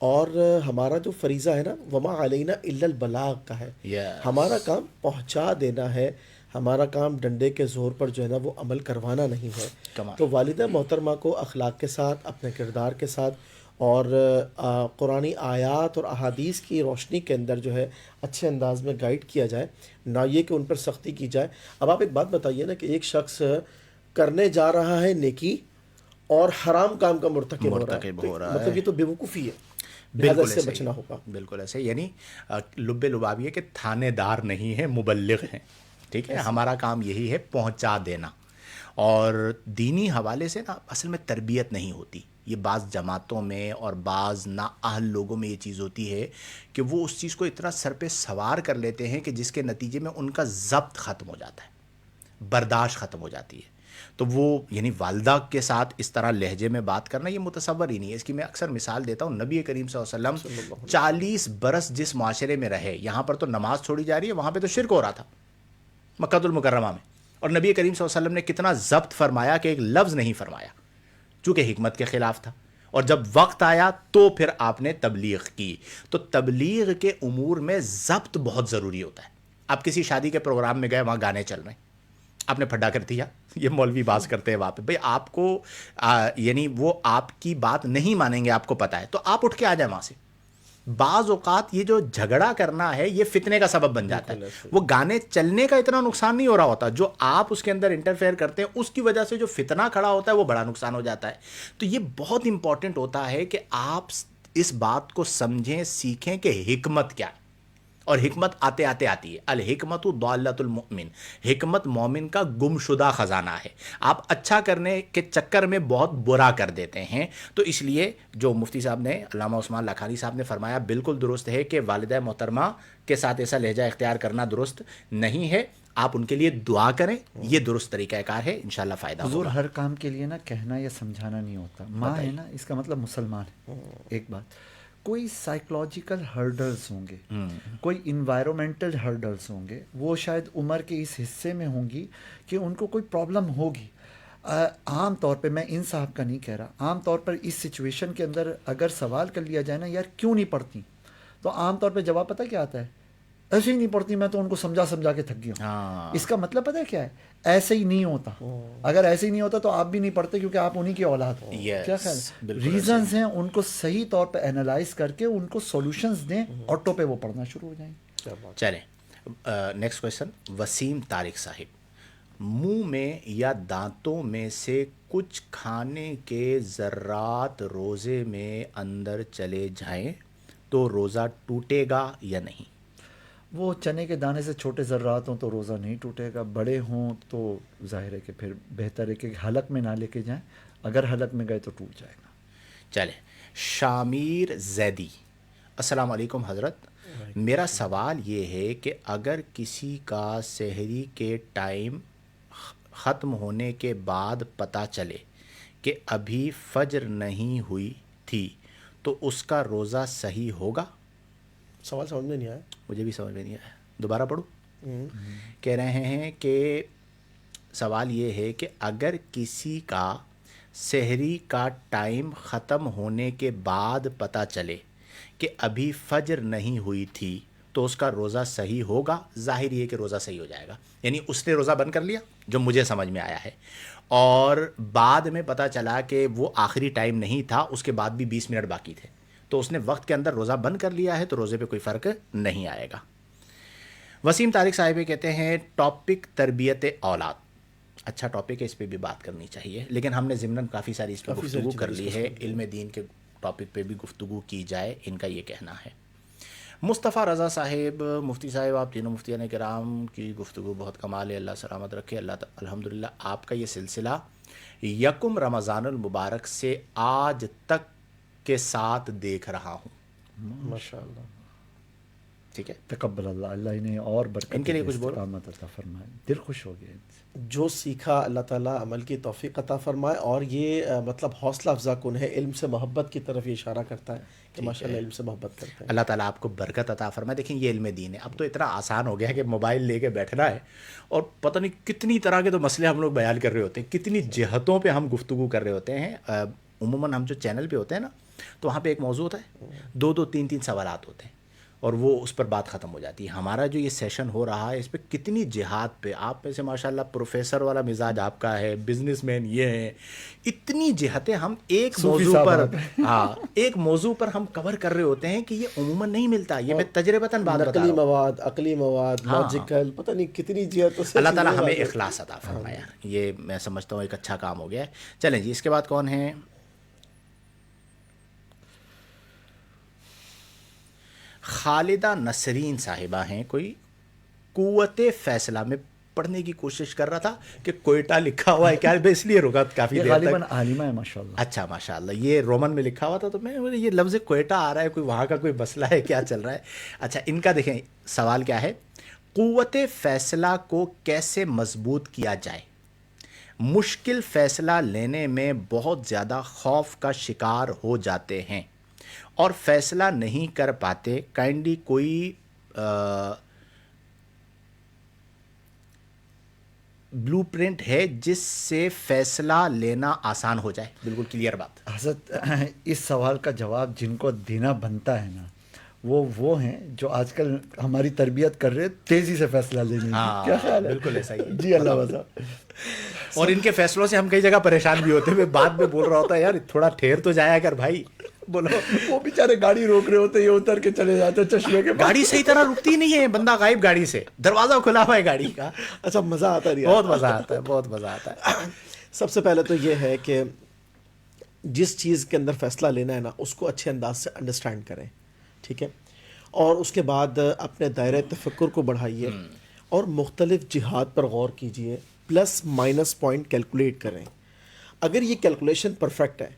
Speaker 1: اور ہمارا جو فریضہ ہے نا، وما علینا الا البلاغ کا ہے.
Speaker 2: Yes.
Speaker 1: ہمارا کام پہنچا دینا ہے. ہمارا کام ڈنڈے کے زور پر جو ہے نا وہ عمل کروانا نہیں ہے.
Speaker 2: کمال.
Speaker 1: تو والدہ محترمہ کو اخلاق کے ساتھ، اپنے کردار کے ساتھ اور قرآنی آیات اور احادیث کی روشنی کے اندر جو ہے اچھے انداز میں گائیڈ کیا جائے، نہ یہ کہ ان پر سختی کی جائے. اب آپ ایک بات بتائیے نا کہ ایک شخص کرنے جا رہا ہے نیکی اور حرام کام کا مرتکب ہو رہا ہے، مطلب یہ تو بے وقوفی ہے. لہذا اس سے بچنا ہوگا.
Speaker 2: بالکل ایسے، یعنی لب لباب یہ کہ تھانے دار نہیں ہے، مبلغ ہیں. ٹھیک ہے، ہمارا کام یہی ہے پہنچا دینا. اور دینی حوالے سے نا اصل میں تربیت نہیں ہوتی. یہ بعض جماعتوں میں اور بعض نااہل لوگوں میں یہ چیز ہوتی ہے کہ وہ اس چیز کو اتنا سر پہ سوار کر لیتے ہیں کہ جس کے نتیجے میں ان کا ضبط ختم ہو جاتا ہے، برداشت ختم ہو جاتی ہے. تو وہ یعنی والدہ کے ساتھ اس طرح لہجے میں بات کرنا یہ متصور ہی نہیں ہے. اس کی میں اکثر مثال دیتا ہوں. نبی کریم صلی اللہ علیہ وسلم 40 برس جس معاشرے میں رہے, یہاں پر تو نماز چھوڑی جا رہی ہے, وہاں پہ تو شرک ہو رہا تھا مکہ المکرمہ میں, اور نبی کریم صلی اللہ علیہ وسلم نے کتنا ضبط فرمایا کہ ایک لفظ نہیں فرمایا, چونکہ حکمت کے خلاف تھا. اور جب وقت آیا تو پھر آپ نے تبلیغ کی. تو تبلیغ کے امور میں ضبط بہت ضروری ہوتا ہے. آپ کسی شادی کے پروگرام میں گئے, وہاں گانے چل رہے ہیں, آپ نے پھڈا کر دیا, یہ مولوی باز کرتے ہیں وہاں پہ, بھئی آپ کو یعنی وہ آپ کی بات نہیں مانیں گے, آپ کو پتہ ہے, تو آپ اٹھ کے آ جائیں وہاں سے. بعض اوقات یہ جو جھگڑا کرنا ہے یہ فتنے کا سبب بن جاتا ہے. وہ گانے چلنے کا اتنا نقصان نہیں ہو رہا ہوتا, جو آپ اس کے اندر انٹرفیئر کرتے ہیں اس کی وجہ سے جو فتنہ کھڑا ہوتا ہے وہ بڑا نقصان ہو جاتا ہے. تو یہ بہت امپورٹنٹ ہوتا ہے کہ آپ اس بات کو سمجھیں, سیکھیں کہ حکمت کیا ہے. اور حکمت آتے آتے آتی ہے. الحکمت ضالۃ المؤمن, حکمت مومن کا گمشدہ خزانہ ہے. آپ اچھا کرنے کے چکر میں بہت برا کر دیتے ہیں. تو اس لیے جو مفتی صاحب نے, علامہ عثمان لاکھانی صاحب نے فرمایا بالکل درست ہے کہ والدہ محترمہ کے ساتھ ایسا لہجہ اختیار کرنا درست نہیں ہے. آپ ان کے لیے دعا کریں, یہ درست طریقہ کار ہے, انشاءاللہ فائدہ
Speaker 3: حضور
Speaker 2: ہوگا.
Speaker 3: ہر کام کے لیے نا کہنا یا سمجھانا نہیں ہوتا. ماں ہے نا, اس کا مطلب مسلمان ہے. ایک بات, کوئی سائیکلوجیکل ہرڈلز ہوں گے, کوئی انوائرمنٹل ہرڈلز ہوں گے, وہ شاید عمر کے اس حصے میں ہوں گی کہ ان کو کوئی پرابلم ہوگی. عام طور پہ, میں ان صاحب کا نہیں کہہ رہا, عام طور پر اس سچویشن کے اندر اگر سوال کر لیا جائے نا, یار کیوں نہیں پڑھتی, تو عام طور پہ جواب پتہ کیا آتا ہے, ایسے ہی نہیں پڑھتی, میں تو ان کو سمجھا سمجھا کے تھک گیا ہوں. اس کا مطلب پتہ ہے کیا ہے, ایسے ہی نہیں ہوتا. اگر ایسے ہی نہیں ہوتا تو آپ بھی نہیں پڑھتے, کیونکہ آپ انہی کی اولاد ہو. کیا خیال, ریزنز ہیں, ان کو صحیح طور پہ اینالائز کر کے ان کو سولوشنز دیں, آٹو پہ وہ پڑھنا شروع ہو جائیں.
Speaker 2: چلیں نیکسٹ کویشچن. وسیم طارق صاحب, منہ میں یا دانتوں میں سے کچھ کھانے کے ذرات روزے میں اندر چلے جائیں تو روزہ ٹوٹے گا یا نہیں؟
Speaker 3: وہ چنے کے دانے سے چھوٹے ذرات ہوں تو روزہ نہیں ٹوٹے گا, بڑے ہوں تو ظاہر ہے کہ پھر بہتر ہے کہ حلق میں نہ لے کے جائیں, اگر حلق میں گئے تو ٹوٹ جائے گا.
Speaker 2: چلیں. شامیر زیدی, السلام علیکم حضرت, میرا سوال یہ ہے کہ اگر کسی کا سحری کے ٹائم ختم ہونے کے بعد پتہ چلے کہ ابھی فجر نہیں ہوئی تھی تو اس کا روزہ صحیح ہوگا؟
Speaker 1: سوال سمجھ میں نہیں آیا.
Speaker 2: مجھے بھی سمجھ میں نہیں آیا, دوبارہ پڑھوں. کہہ رہے ہیں کہ سوال یہ ہے کہ اگر کسی کا سحری کا ٹائم ختم ہونے کے بعد پتہ چلے کہ ابھی فجر نہیں ہوئی تھی تو اس کا روزہ صحیح ہوگا؟ ظاہر یہ کہ روزہ صحیح ہو جائے گا. یعنی اس نے روزہ بند کر لیا, جو مجھے سمجھ میں آیا ہے, اور بعد میں پتہ چلا کہ وہ آخری ٹائم نہیں تھا, اس کے بعد بھی 20 منٹ باقی تھے, تو اس نے وقت کے اندر روزہ بند کر لیا ہے, تو روزے پہ کوئی فرق نہیں آئے گا. وسیم طارق صاحب کہتے ہیں ٹاپک تربیت اولاد, اچھا ٹاپک ہے, اس پہ بھی بات کرنی چاہیے, لیکن ہم نے ضمناً کافی ساری اس پہ گفتگو کر لی ہے. علم دین کے ٹاپک پہ بھی گفتگو کی جائے, ان کا یہ کہنا ہے. مصطفیٰ رضا صاحب, مفتی صاحب آپ تینوں مفتیان کرام کی گفتگو بہت کمال ہے, اللہ سلامت رکھے. اللہ الحمدللہ آپ کا یہ سلسلہ یکم رمضان المبارک سے آج تک کے ساتھ دیکھ رہا ہوں.
Speaker 1: ماشاءاللہ.
Speaker 2: ٹھیک ہے,
Speaker 3: تقبل اللہ, اللہ انہیں اور برکت
Speaker 2: ان کے لیے کچھ بولو.
Speaker 3: استقامت عطا فرمائے. دل خوش ہو گیا.
Speaker 1: جو سیکھا اللہ تعالیٰ عمل کی توفیق عطا فرمائے, اور یہ مطلب حوصلہ افزا کن ہے, علم سے محبت کی طرف یہ اشارہ کرتا ہے کہ ماشاءاللہ علم سے محبت کرتے ہیں.
Speaker 2: اللہ تعالیٰ آپ کو برکت عطا فرمائے. دیکھیں یہ علم دین ہے, اب تو اتنا آسان ہو گیا ہے کہ موبائل لے کے بیٹھنا ہے اور پتہ نہیں کتنی طرح کے تو مسئلے ہم لوگ بیان کر رہے ہوتے ہیں, کتنی جہتوں پہ ہم گفتگو کر رہے ہوتے ہیں. عموماً ہم جو چینل پہ ہوتے ہیں نا, تو وہاں پہ ایک موضوع ہوتا ہے, 2-3 سوالات ہوتے ہیں, اور وہ اس پر بات ختم ہو جاتی ہے. ہمارا جو یہ سیشن ہو رہا ہے اس پہ کتنی جہاد پہ, آپ میں سے ماشاءاللہ پروفیسر والا مزاج آپ کا ہے, بزنس مین یہ ہیں, اتنی جہتیں ہم ایک موضوع پر ایک موضوع پر ہم کور کر رہے ہوتے ہیں کہ یہ عموماً نہیں ملتا. یہ میں تجربتاً بات بتا رہا ہوں.
Speaker 1: مواد, عقلی مواد, لاجیکل, پتہ نہیں کتنی جہتوں سے.
Speaker 2: اللہ تعالیٰ ہمیں اخلاص عطا فرمایا, یہ میں سمجھتا ہوں ایک اچھا کام ہو گیا ہے. چلیں جی, اس کے بعد کون ہیں؟ خالدہ نسرین صاحبہ ہیں. کوئی قوت فیصلہ میں پڑھنے کی کوشش کر رہا تھا کہ کوئٹہ لکھا ہوا ہے کیا, میں اس لیے رکا کافی دیر تک.
Speaker 3: غالباً عالمہ ہے ماشاءاللہ.
Speaker 2: اچھا ماشاءاللہ, یہ رومن میں لکھا ہوا تھا, تو میں یہ لفظ کوئٹہ آ رہا ہے, کوئی وہاں کا کوئی مسئلہ ہے کیا چل رہا ہے. اچھا, ان کا دیکھیں سوال کیا ہے, قوت فیصلہ کو کیسے مضبوط کیا جائے, مشکل فیصلہ لینے میں بہت زیادہ خوف کا شکار ہو جاتے ہیں اور فیصلہ نہیں کر پاتے. کائنڈلی کوئی بلو پرنٹ ہے جس سے فیصلہ لینا آسان ہو جائے؟ بالکل کلیئر بات.
Speaker 3: حضرت اس سوال کا جواب جن کو دینا بنتا ہے نا وہ ہیں جو آج کل ہماری تربیت کر رہے تیزی سے فیصلہ لینے کی. کیا خیال ہے؟
Speaker 2: بالکل ایسا ہی ہے.
Speaker 3: جی اللہ وضع.
Speaker 2: اور ان کے فیصلوں سے ہم کئی جگہ پریشان بھی ہوتے ہیں. میں بعد میں بول رہا ہوتا ہے یار تھوڑا ٹھہر تو جایا کر بھائی. بولو.
Speaker 3: وہ بیچارے گاڑی روک رہے ہوتے یہ اتر کے چلے جاتے چشمے کے.
Speaker 2: گاڑی صحیح طرح رکتی نہیں ہے, بندہ غائب گاڑی سے, دروازہ کھلا ہوا ہے گاڑی کا.
Speaker 1: اچھا مزہ آتا ہے,
Speaker 2: بہت مزہ آتا ہے, بہت مزہ آتا ہے.
Speaker 1: سب سے پہلے تو یہ ہے کہ جس چیز کے اندر فیصلہ لینا ہے نا اس کو اچھے انداز سے انڈرسٹینڈ کریں, ٹھیک ہے, اور اس کے بعد اپنے دائرۂ تفکر کو بڑھائیے اور مختلف جہات پر غور کیجئے, پلس مائنس پوائنٹ کیلکولیٹ کریں. اگر یہ کیلکولیشن پرفیکٹ ہے,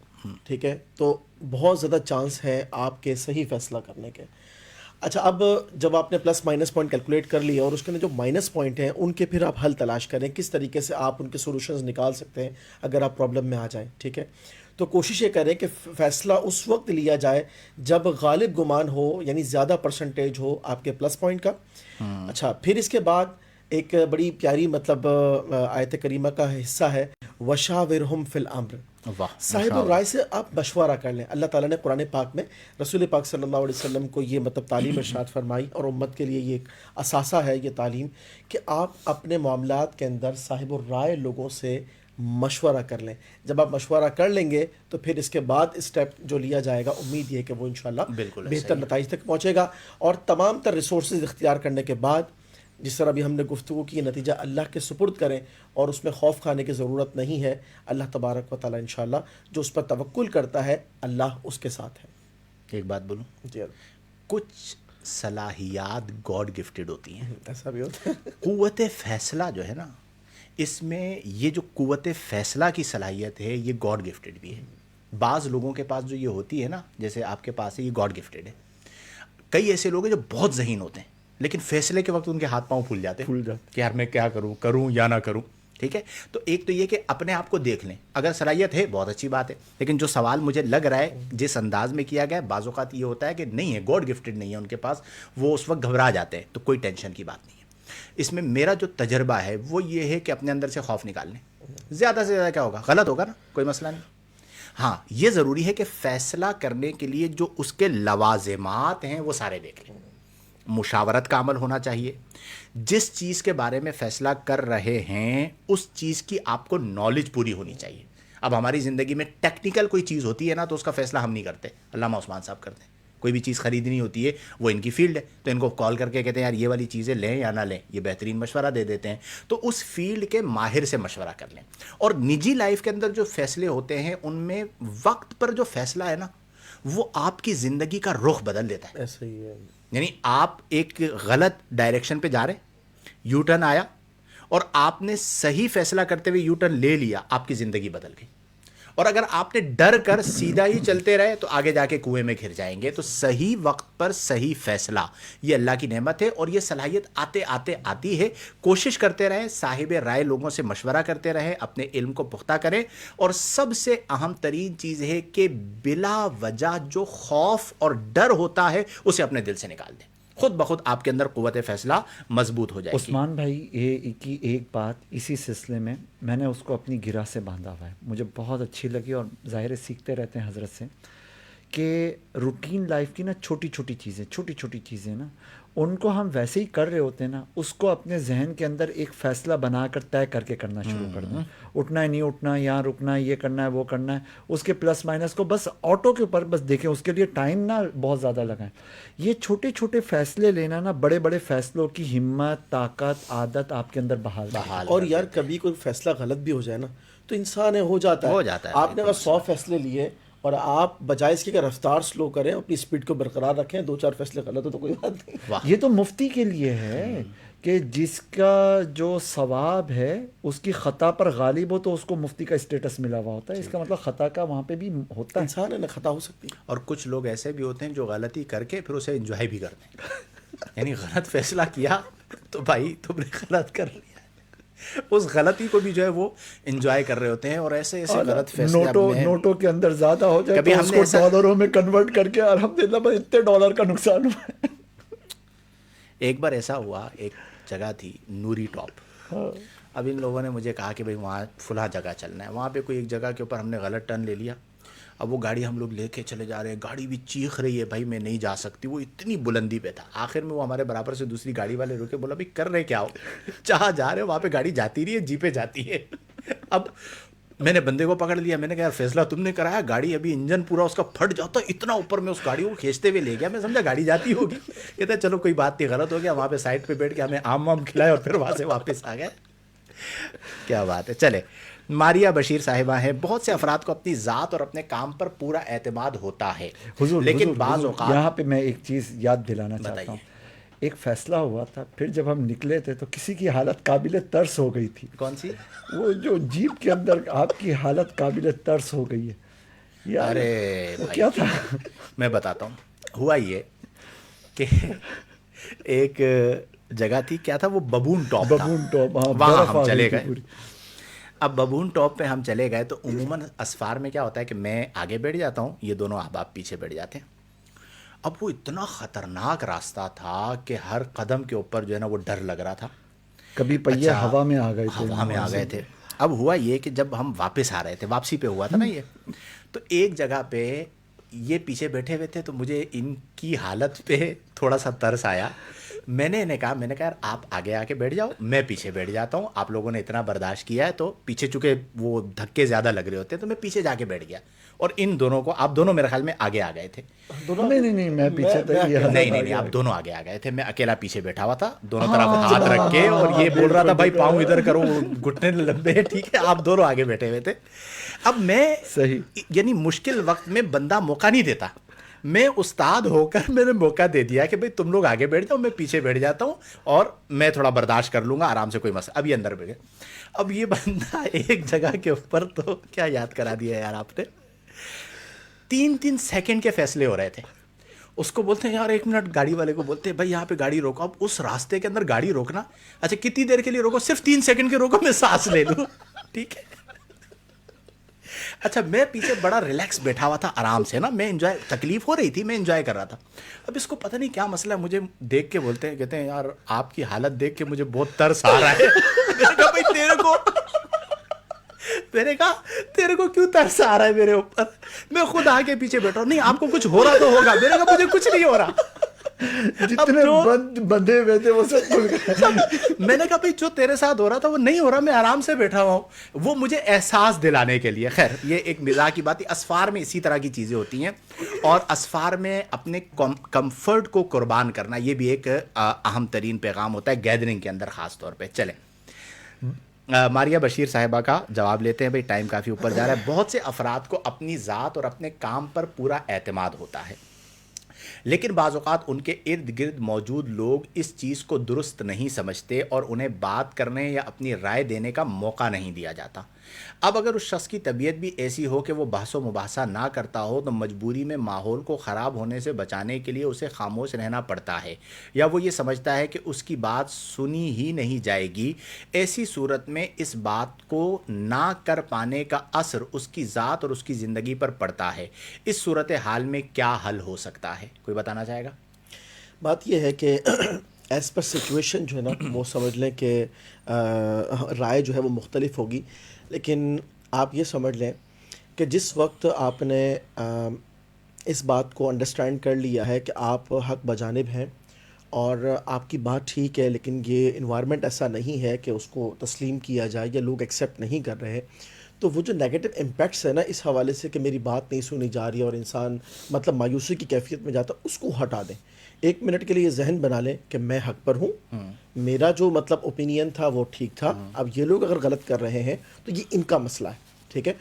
Speaker 1: ٹھیک ہے, تو بہت زیادہ چانس ہے آپ کے صحیح فیصلہ کرنے کے. اچھا, اب جب آپ نے پلس مائنس پوائنٹ کیلکولیٹ کر لیا اور اس کے اندر جو مائنس پوائنٹ ہیں ان کے پھر آپ حل تلاش کریں, کس طریقے سے آپ ان کے سولوشنز نکال سکتے ہیں اگر آپ پرابلم میں آ جائیں, ٹھیک ہے. تو کوشش یہ کریں کہ فیصلہ اس وقت لیا جائے جب غالب گمان ہو, یعنی زیادہ پرسنٹیج ہو آپ کے پلس پوائنٹ کا. اچھا, پھر اس کے بعد ایک بڑی پیاری مطلب آیت کریمہ کا حصہ ہے وَشَاوِرْهُمْ فِي الْأَمْرِ. صاحب الرائے سے آپ مشورہ کر لیں. اللہ تعالیٰ نے قرآن پاک میں رسول پاک صلی اللہ علیہ وسلم کو یہ مطلب تعلیم ارشاد فرمائی, اور امت کے لیے یہ ایک اثاثہ ہے یہ تعلیم کہ آپ اپنے معاملات کے اندر صاحب الرائے لوگوں سے مشورہ کر لیں. جب آپ مشورہ کر لیں گے تو پھر اس کے بعد اسٹیپ جو لیا جائے گا امید یہ ہے کہ وہ انشاءاللہ بہتر نتائج تک پہنچے گا. اور تمام تر ریسورسز اختیار کرنے کے بعد جس طرح بھی ہم نے گفتگو کی, نتیجہ اللہ کے سپرد کریں اور اس میں خوف کھانے کی ضرورت نہیں ہے. اللہ تبارک و تعالیٰ انشاءاللہ جو اس پر توکل کرتا ہے اللہ اس کے ساتھ ہے.
Speaker 2: ایک بات بولوں,
Speaker 1: جی
Speaker 2: کچھ صلاحیات گاڈ گفٹڈ ہوتی ہیں.
Speaker 1: ایسا بھی ہوتا ہے.
Speaker 2: قوت فیصلہ جو ہے نا, اس میں یہ جو قوت فیصلہ کی صلاحیت ہے یہ گاڈ گفٹڈ بھی ہے. بعض لوگوں کے پاس جو یہ ہوتی ہے نا, جیسے آپ کے پاس ہے, یہ گاڈ گفٹڈ ہے. کئی ایسے لوگ ہیں جو بہت ذہین ہوتے ہیں لیکن فیصلے کے وقت ان کے ہاتھ پاؤں پھول جاتے ہیں کہ یار میں کیا کروں, کروں یا نہ کروں, ٹھیک ہے. تو ایک تو یہ کہ اپنے آپ کو دیکھ لیں, اگر صلاحیت ہے بہت اچھی بات ہے, لیکن جو سوال مجھے لگ رہا ہے جس انداز میں کیا گیا ہے, بعض اوقات یہ ہوتا ہے کہ نہیں ہے, گاڈ گفٹڈ نہیں ہے ان کے پاس, وہ اس وقت گھبرا جاتے ہیں. تو کوئی ٹینشن کی بات نہیں ہے. اس میں میرا جو تجربہ ہے وہ یہ ہے کہ اپنے اندر سے خوف نکال لیں. زیادہ سے زیادہ کیا ہوگا, غلط ہوگا نا, کوئی مسئلہ نہیں. ہاں یہ ضروری ہے کہ فیصلہ کرنے کے لیے جو اس کے لوازمات ہیں وہ سارے دیکھ لیں. مشاورت کا عمل ہونا چاہیے. جس چیز کے بارے میں فیصلہ کر رہے ہیں اس چیز کی آپ کو نالج پوری ہونی چاہیے. اب ہماری زندگی میں ٹیکنیکل کوئی چیز ہوتی ہے نا تو اس کا فیصلہ ہم نہیں کرتے, علامہ عثمان صاحب کرتے ہیں. کوئی بھی چیز خریدنی ہوتی ہے وہ ان کی فیلڈ ہے, تو ان کو کال کر کے کہتے ہیں یار یہ والی چیزیں لیں یا نہ لیں, یہ بہترین مشورہ دے دیتے ہیں. تو اس فیلڈ کے ماہر سے مشورہ کر لیں. اور نجی لائف کے اندر جو فیصلے ہوتے ہیں ان میں وقت پر جو فیصلہ ہے نا وہ آپ کی زندگی کا رخ بدل دیتا ہے.
Speaker 1: ایسا ہی ہے.
Speaker 2: یعنی آپ ایک غلط ڈائریکشن پہ جا رہے ہیں, یو ٹرن آیا اور آپ نے صحیح فیصلہ کرتے ہوئے یو ٹرن لے لیا, آپ کی زندگی بدل گئی. اور اگر آپ نے ڈر کر سیدھا ہی چلتے رہے تو آگے جا کے کنویں میں گر جائیں گے. تو صحیح وقت پر صحیح فیصلہ یہ اللہ کی نعمت ہے, اور یہ صلاحیت آتے آتے آتی ہے. کوشش کرتے رہیں, صاحب رائے لوگوں سے مشورہ کرتے رہیں, اپنے علم کو پختہ کریں. اور سب سے اہم ترین چیز ہے کہ بلا وجہ جو خوف اور ڈر ہوتا ہے اسے اپنے دل سے نکال دیں. خود بخود آپ کے اندر قوت فیصلہ مضبوط ہو جائے گی.
Speaker 3: عثمان بھائی یہ کی ایک بات اسی سلسلے میں نے اس کو اپنی گرہ سے باندھا ہوا ہے, مجھے بہت اچھی لگی, اور ظاہر ہے سیکھتے رہتے ہیں حضرت سے, کہ روٹین لائف کی نا چھوٹی چھوٹی چیزیں نا ان کو ہم ویسے ہی کر رہے ہوتے ہیں نا, اس کو اپنے ذہن کے اندر ایک فیصلہ بنا کر طے کر کے کرنا شروع کر دیں. اٹھنا ہے نہیں اٹھنا, یہاں رکنا ہے, یہ کرنا ہے وہ کرنا ہے, اس کے پلس مائنس کو بس آٹو کے اوپر بس دیکھیں, اس کے لیے ٹائم نہ بہت زیادہ لگائیں. یہ چھوٹے چھوٹے فیصلے لینا نا بڑے بڑے فیصلوں کی ہمت, طاقت, عادت آپ کے اندر بحال.
Speaker 1: اور یار کبھی کوئی فیصلہ غلط بھی ہو جائے نا تو انسان ہو جاتا ہے. آپ نے اگر 100 فیصلے لیے اور آپ بجائے اس کی کہ رفتار سلو کریں, اپنی سپیڈ کو برقرار رکھیں, 2-4 فیصلے غلط ہو تو کوئی بات نہیں.
Speaker 3: یہ تو مفتی کے لیے ہے کہ جس کا جو ثواب ہے اس کی خطا پر غالب ہو تو اس کو مفتی کا اسٹیٹس ملا ہوا ہوتا ہے. اس کا مطلب خطا کا وہاں پہ بھی ہوتا ہے.
Speaker 1: انسان ہے نا, خطا ہو سکتی ہے.
Speaker 2: اور کچھ لوگ ایسے بھی ہوتے ہیں جو غلطی کر کے پھر اسے انجوائے بھی کرتے ہیں. یعنی غلط فیصلہ کیا تو بھائی تم نے غلط کر لیا, اس غلطی کو بھی جو ہے وہ انجوائے کر رہے ہوتے ہیں، اور ایسے ایسے غلط فیصلے
Speaker 3: نوٹوں کے اندر زیادہ ہو جائے
Speaker 2: کبھی
Speaker 3: تو
Speaker 2: ہم
Speaker 3: اس
Speaker 2: نے
Speaker 3: کو
Speaker 2: ایسا
Speaker 3: ڈالروں میں کنورٹ کر کے الحمدللہ بس اتنے ڈالر کا نقصان ہوا ہے۔
Speaker 2: ایک بار ایسا ہوا، ایک جگہ تھی نوری ٹاپ، اب ان لوگوں نے مجھے کہا کہ بھائی وہاں فلاں جگہ چلنا ہے، وہاں پہ کوئی ایک جگہ کے اوپر ہم نے غلط ٹرن لے لیا، اب وہ گاڑی ہم لوگ لے کے چلے جا رہے ہیں، گاڑی بھی چیخ رہی ہے بھائی میں نہیں جا سکتی، وہ اتنی بلندی پہ تھا، آخر میں وہ ہمارے برابر سے دوسری گاڑی والے رکے، بولا بھائی کر رہے کیا ہو، جہاں جا رہے ہو وہاں پہ گاڑی جاتی رہی ہے، جیپیں جاتی ہے۔ اب میں نے بندے کو پکڑ لیا، میں نے کہا یار فیصلہ تم نے کرایا، گاڑی ابھی انجن پورا اس کا پھٹ جاتا، اتنا اوپر میں اس گاڑی کو کھینچتے ہوئے لے گیا، میں سمجھا گاڑی جاتی ہوگی، کہتا ہے چلو کوئی بات نہیں، غلط ہو گیا، وہاں پہ سائڈ پہ بیٹھ کے ہمیں آم وام کھلائے اور پھر وہاں سے واپس آ گئے۔ کیا بات ہے۔ چلے، ماریہ بشیر صاحبہ ہیں، بہت سے افراد کو اپنی ذات اور اپنے کام پر پورا اعتماد ہوتا ہے،
Speaker 3: حضور
Speaker 2: لیکن
Speaker 3: حضور
Speaker 2: بعض
Speaker 3: حضور
Speaker 2: اوقات
Speaker 3: یہاں پہ میں ایک چیز یاد دلانا چاہتا
Speaker 2: بتائیے۔
Speaker 3: ہوں۔ ایک فیصلہ ہوا تھا، پھر جب ہم نکلے تھے تو کسی کی حالت قابل ترس ہو گئی تھی،
Speaker 2: کون سی؟
Speaker 3: وہ جو جیپ کے اندر آپ کی حالت قابل ترس ہو گئی ہے یار،
Speaker 2: ارے
Speaker 3: وہ
Speaker 2: بھائی
Speaker 3: کیا تھا؟
Speaker 2: میں بتاتا ہوں، ہوا یہ کہ ایک جگہ تھی، کیا تھا وہ، ببون ٹاپ تھا،
Speaker 3: ببون ٹاپ، ہاں،
Speaker 2: وہاں
Speaker 3: برف
Speaker 2: ہم
Speaker 3: آ گئی
Speaker 2: چلے
Speaker 3: تھی
Speaker 2: گئے۔
Speaker 3: پوری۔
Speaker 2: اب ببون ٹاپ پہ ہم چلے گئے تو عموماً اسفار میں کیا ہوتا ہے کہ میں آگے بیٹھ جاتا ہوں، یہ دونوں احباب پیچھے بیٹھ جاتے ہیں۔ اب وہ اتنا خطرناک راستہ تھا کہ ہر قدم کے اوپر جو ہے نا وہ ڈر لگ رہا تھا۔
Speaker 3: کبھی پہیے
Speaker 2: اچھا،
Speaker 3: ہوا میں آ گئے تھے،
Speaker 2: ہوا میں آ گئے تھے۔ اب ہوا یہ کہ جب ہم واپس آ رہے تھے، واپسی پہ ہوا تھا نا یہ، تو ایک جگہ پہ یہ پیچھے بیٹھے ہوئے تھے، تو مجھے ان کی حالت پہ تھوڑا سا ترس آیا۔ میں نے انہیں کہا، میں نے کہا یار آپ آگے آ کے بیٹھ جاؤ، میں پیچھے بیٹھ جاتا ہوں، آپ لوگوں نے اتنا برداشت کیا ہے تو پیچھے چونکہ وہ دھکے زیادہ لگ رہے ہوتے ہیں تو میں پیچھے جا کے بیٹھ گیا، اور ان دونوں کو، آپ دونوں میرے خیال میں آگے آ گئے تھے۔
Speaker 1: دونوں
Speaker 3: نہیں میں پیچھے تھا، یہ
Speaker 2: نہیں
Speaker 3: حضرت
Speaker 2: نہیں
Speaker 3: آ
Speaker 2: نہیں،
Speaker 3: گیا۔
Speaker 2: آپ دونوں آگے آ گئے تھے، میں اکیلا پیچھے بیٹھا ہوا تھا، دونوں طرف ہاتھ رکھ کے، اور یہ بول رہا تھا بھائی پاؤں ادھر کرو، گھٹنے لمبے ہیں، ٹھیک ہے، آپ دونوں آگے بیٹھے ہوئے تھے۔ اب میں
Speaker 3: صحیح۔
Speaker 2: یعنی مشکل وقت میں بندہ موقع نہیں دیتا، میں استاد ہو کر میں نے موقع دے دیا کہ بھائی تم لوگ آگے بیٹھ جاؤ، میں پیچھے بیٹھ جاتا ہوں اور میں تھوڑا برداشت کر لوں گا آرام سے، کوئی مسئلہ۔ اب یہ اندر بیٹھ گئے، اب یہ بندہ ایک جگہ کے اوپر، تو کیا یاد کرا دیا یار آپ نے، 3 سیکنڈ کے فیصلے ہو رہے تھے۔ اس کو بولتے ہیں یار 1 منٹ، گاڑی والے کو بولتے ہیں بھائی یہاں پہ گاڑی روکو، اب اس راستے کے اندر گاڑی روکنا، اچھا کتنی دیر کے لیے روکو، صرف 3 سیکنڈ کے روکو، میں سانس لے لوں، ٹھیک ہے۔ اچھا میں پیچھے بڑا ریلیکس بیٹھا ہوا تھا، آرام سے نا، میں انجوائے، تکلیف ہو رہی تھی، میں انجوائے کر رہا تھا۔ اب اس کو پتہ نہیں کیا مسئلہ ہے، مجھے دیکھ کے بولتے ہیں، کہتے ہیں یار آپ کی حالت دیکھ کے مجھے بہت ترس آ رہا ہے۔ میں نے کہا بھائی تیرے کو کیوں ترس آ رہا ہے میرے اوپر، میں خود آگے پیچھے بیٹھا ہوں، نہیں آپ کو کچھ ہو رہا تو ہوگا، میں نے کہا مجھے کچھ نہیں ہو رہا۔
Speaker 3: جتنے بندے ہوئے تھے وہ سب کھل گئے۔
Speaker 2: میں نے کہا بھائی جو تیرے ساتھ ہو رہا تھا وہ نہیں ہو رہا، میں آرام سے بیٹھا ہوا ہوں، وہ مجھے احساس دلانے کے لیے۔ خیر یہ ایک مزاح کی بات ہے، اسفار میں اسی طرح کی چیزیں ہوتی ہیں، اور اسفار میں اپنے کمفرٹ کو قربان کرنا یہ بھی ایک اہم ترین پیغام ہوتا ہے گیدرنگ کے اندر خاص طور پہ۔ چلیں ماریہ بشیر صاحبہ کا جواب لیتے ہیں، بھائی ٹائم کافی اوپر جا رہا ہے۔ بہت سے افراد کو اپنی ذات اور اپنے کام پر پورا اعتماد ہوتا ہے، لیکن بعض اوقات ان کے ارد گرد موجود لوگ اس چیز کو درست نہیں سمجھتے اور انہیں بات کرنے یا اپنی رائے دینے کا موقع نہیں دیا جاتا۔ اب اگر اس شخص کی طبیعت بھی ایسی ہو کہ وہ بحث و مباحثہ نہ کرتا ہو تو مجبوری میں ماحول کو خراب ہونے سے بچانے کے لیے اسے خاموش رہنا پڑتا ہے، یا وہ یہ سمجھتا ہے کہ اس کی بات سنی ہی نہیں جائے گی۔ ایسی صورت میں اس بات کو نہ کر پانے کا اثر اس کی ذات اور اس کی زندگی پر پڑتا ہے۔ اس صورتحال میں کیا حل ہو سکتا ہے، کوئی بتانا چاہے گا؟
Speaker 1: بات یہ ہے کہ ایز پر سچویشن جو ہے نا وہ سمجھ لیں کہ رائے جو ہے وہ مختلف ہوگی، لیکن آپ یہ سمجھ لیں کہ جس وقت آپ نے اس بات کو انڈرسٹینڈ کر لیا ہے کہ آپ حق بجانب ہیں اور آپ کی بات ٹھیک ہے، لیکن یہ انوائرمنٹ ایسا نہیں ہے کہ اس کو تسلیم کیا جائے یا لوگ ایکسیپٹ نہیں کر رہے، تو وہ جو نیگیٹو امپیکٹس ہے نا اس حوالے سے کہ میری بات نہیں سنی جا رہی اور انسان مطلب مایوسی کی کیفیت میں جاتا، اس کو ہٹا دیں۔ 1 منٹ کے لیے یہ ذہن بنا لیں کہ میں حق پر ہوں، میرا جو مطلب اوپینین تھا وہ ٹھیک تھا، اب یہ لوگ اگر غلط کر رہے ہیں تو یہ ان کا مسئلہ ہے، ٹھیک ہے۔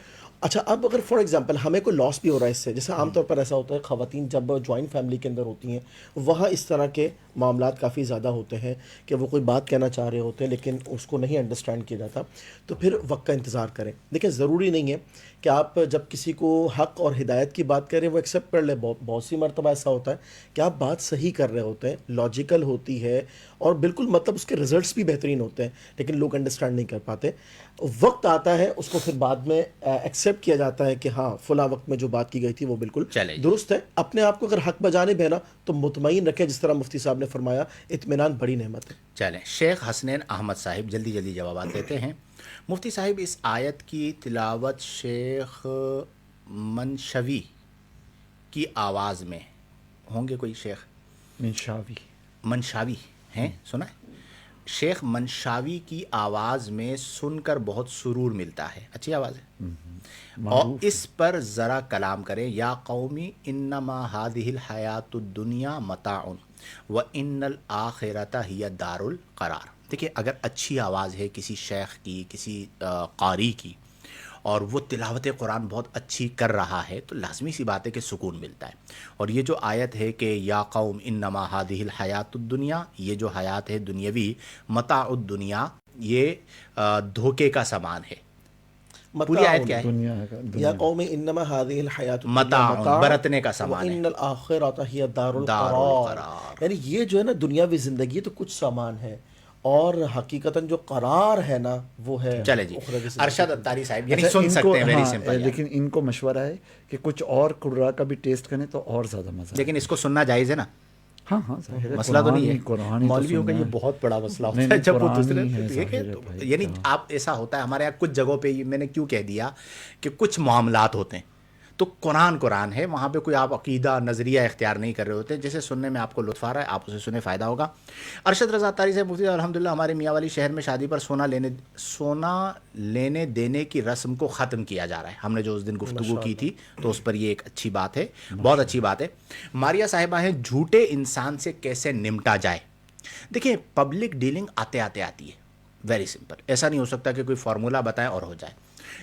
Speaker 1: اچھا اب اگر فار ایگزامپل ہمیں کوئی لاس بھی ہو رہا ہے اس سے، جیسے عام طور پر ایسا ہوتا ہے خواتین جب جوائنٹ فیملی کے اندر ہوتی ہیں وہاں اس طرح کے معاملات کافی زیادہ ہوتے ہیں کہ وہ کوئی بات کہنا چاہ رہے ہوتے ہیں لیکن اس کو نہیں انڈرسٹینڈ کیا جاتا، تو پھر وقت کا انتظار کریں۔ دیکھیں ضروری نہیں ہے کہ آپ جب کسی کو حق اور ہدایت کی بات کریں وہ ایکسیپٹ کر لیں، بہت سی مرتبہ ایسا ہوتا ہے کہ آپ بات صحیح کر رہے ہوتے ہیں، لاجیکل ہوتی ہے اور بالکل مطلب اس کے رزلٹس بھی بہترین ہوتے ہیں، لیکن لوگ انڈرسٹینڈ نہیں کر پاتے. وقت آتا ہے اس کو پھر بعد میں ایکسیپٹ کیا جاتا ہے کہ ہاں فلاں وقت میں جو بات کی گئی تھی وہ بالکل
Speaker 2: چلے جی.
Speaker 1: درست ہے. اپنے آپ کو اگر حق بجانب ہے نا تو مطمئن رکھیں، جس طرح مفتی صاحب نے فرمایا اطمینان بڑی نعمت ہے.
Speaker 2: چلیں شیخ حسنین احمد صاحب جلدی جلدی جوابات دیتے ہیں. مفتی صاحب اس آیت کی تلاوت شیخ منشوی کی آواز میں ہوں گے کوئی؟ شیخ
Speaker 3: منشاوی
Speaker 2: منشاوی ہیں، سنا ہے؟ شیخ منشاوی کی آواز میں سن کر بہت سرور ملتا ہے، اچھی آواز ہے. اور اس پر ذرا کلام کریں. یا قومی انما هذه الحیات الدنیا متاع وان الاخرۃ ہی دار القرار. دیکھیے اگر اچھی آواز ہے کسی شیخ کی، کسی قاری کی، اور وہ تلاوت قرآن بہت اچھی کر رہا ہے تو لازمی سی بات ہے کہ سکون ملتا ہے. اور یہ جو آیت ہے کہ یا قوم انما هذه الحیات الدنیا، یہ جو حیات ہے دنیاوی، متاع الدنیا، یہ دھوکے کا سامان ہے. پوری آیت کیا ہے؟
Speaker 3: دنیا کا
Speaker 1: یا قوم انما هذه الحیات
Speaker 2: متاع، برتنے کا سامان ہے.
Speaker 1: وان الاخرۃ ہی دار
Speaker 2: دار
Speaker 1: القرار.
Speaker 2: القرار.
Speaker 1: یعنی یہ جو ہے نا دنیاوی زندگی تو کچھ سامان ہے، اور حقیقتاً جو قرار ہے نا وہ ہے
Speaker 2: چلے جی
Speaker 1: اخروی زندگی.
Speaker 2: ارشد اتاری صاحب یعنی
Speaker 3: اچھا،
Speaker 2: سن
Speaker 3: ان کو
Speaker 2: سکتے ہیں، ویری
Speaker 3: ہاں،
Speaker 2: سمپل.
Speaker 3: لیکن ان کو مشورہ ہے کہ کچھ اور قرآن کا بھی ٹیسٹ کریں تو اور زیادہ مزہ
Speaker 2: لیکن اس کو سننا جائز ہے نا؟
Speaker 3: ہاں ہاں ظاہر ہے،
Speaker 2: مسئلہ تو نہیں ہے.
Speaker 3: قرآن ہی تو
Speaker 2: مولویوں کا
Speaker 3: سننا
Speaker 2: یہ
Speaker 3: ہے.
Speaker 2: بہت بڑا مسئلہ
Speaker 3: نہیں،
Speaker 2: ہوتا ہے
Speaker 3: نہیں،
Speaker 2: جب وہ
Speaker 3: قرآن
Speaker 2: دوسرے
Speaker 3: ہی ہے،
Speaker 2: ٹھیک ہے.
Speaker 3: ظاہر ہے بھائی.
Speaker 2: یعنی آپ ایسا ہوتا ہے ہمارے یہاں کچھ جگہوں پہ میں نے کیوں کہہ دیا کہ کچھ معاملات ہوتے ہیں تو قرآن ہے، وہاں پہ کوئی آپ عقیدہ نظریہ اختیار نہیں کر رہے ہوتے، جیسے سننے میں آپ کو لطف آ رہا ہے آپ اسے سنیں، فائدہ ہوگا. ارشد رضا اتاری سے مفتی الحمدللہ ہمارے میاں والی شہر میں شادی پر سونا لینے دینے کی رسم کو ختم کیا جا رہا ہے. ہم نے جو اس دن گفتگو کی تھی تو اس پر یہ ایک اچھی بات ہے، بہت اچھی بات ہے. ماریا صاحبہ ہیں جھوٹے انسان سے کیسے نمٹا جائے. دیکھیں پبلک ڈیلنگ آتے آتے آتی ہے، ویری سمپل. ایسا نہیں ہو سکتا کہ کوئی فارمولہ بتائیں اور ہو جائے.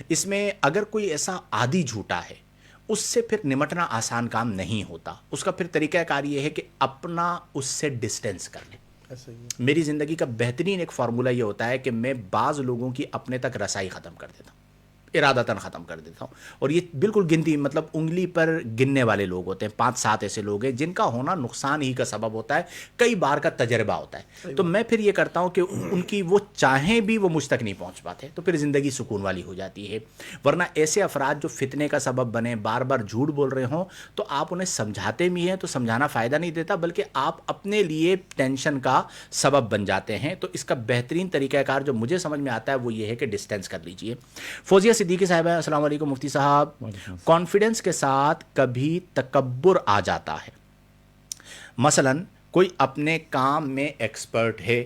Speaker 2: اس میں اگر کوئی ایسا عادی جھوٹا ہے اس سے پھر نمٹنا آسان کام نہیں ہوتا. اس کا پھر طریقہ کار یہ ہے کہ اپنا اس سے ڈسٹینس کر لیں.
Speaker 1: ایسا ہی ہے.
Speaker 2: میری زندگی کا بہترین ایک فارمولہ یہ ہوتا ہے کہ میں بعض لوگوں کی اپنے تک رسائی ختم کر دیتا ہوں، ارادتاً ختم کر دیتا ہوں. اور یہ بالکل گنتی، مطلب انگلی پر گننے والے لوگ ہوتے ہیں، 5-7 ایسے لوگ ہیں جن کا ہونا نقصان ہی کا سبب ہوتا ہے، کئی بار کا تجربہ ہوتا ہے. تو میں پھر یہ کرتا ہوں کہ ان کی وہ چاہیں بھی وہ مجھ تک نہیں پہنچ پاتے، تو پھر زندگی سکون والی ہو جاتی ہے. ورنہ ایسے افراد جو فتنے کا سبب بنے، بار بار جھوٹ بول رہے ہوں، تو آپ انہیں سمجھاتے بھی ہیں تو سمجھانا فائدہ نہیں دیتا، بلکہ آپ اپنے لیے ٹینشن کا سبب بن جاتے ہیں. تو اس کا بہترین طریقہ کار جو مجھے سمجھ میں آتا ہے وہ یہ ہے کہ ڈسٹینس کر لیجئے. فوزیہ صدیقی صاحبہ السلام علیکم مفتی صاحب. کانفیڈنس کے ساتھ کبھی تکبر آ جاتا ہے. مثلا کوئی اپنے کام میں ایکسپرٹ ہے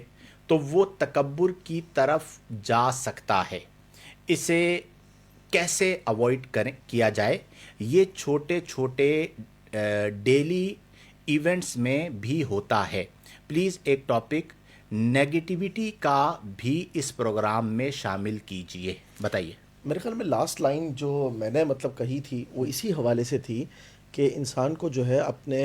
Speaker 2: تو وہ تکبر کی طرف جا سکتا ہے. اسے کیسے اوائڈ کیا جائے؟ یہ چھوٹے چھوٹے ڈیلی ایونٹس میں بھی ہوتا ہے. پلیز ایک ٹاپک نیگیٹیوٹی کا بھی اس پروگرام میں شامل کیجئے. بتائیے.
Speaker 1: میرے خیال میں لاسٹ لائن جو میں نے مطلب کہی تھی وہ اسی حوالے سے تھی کہ انسان کو جو ہے اپنے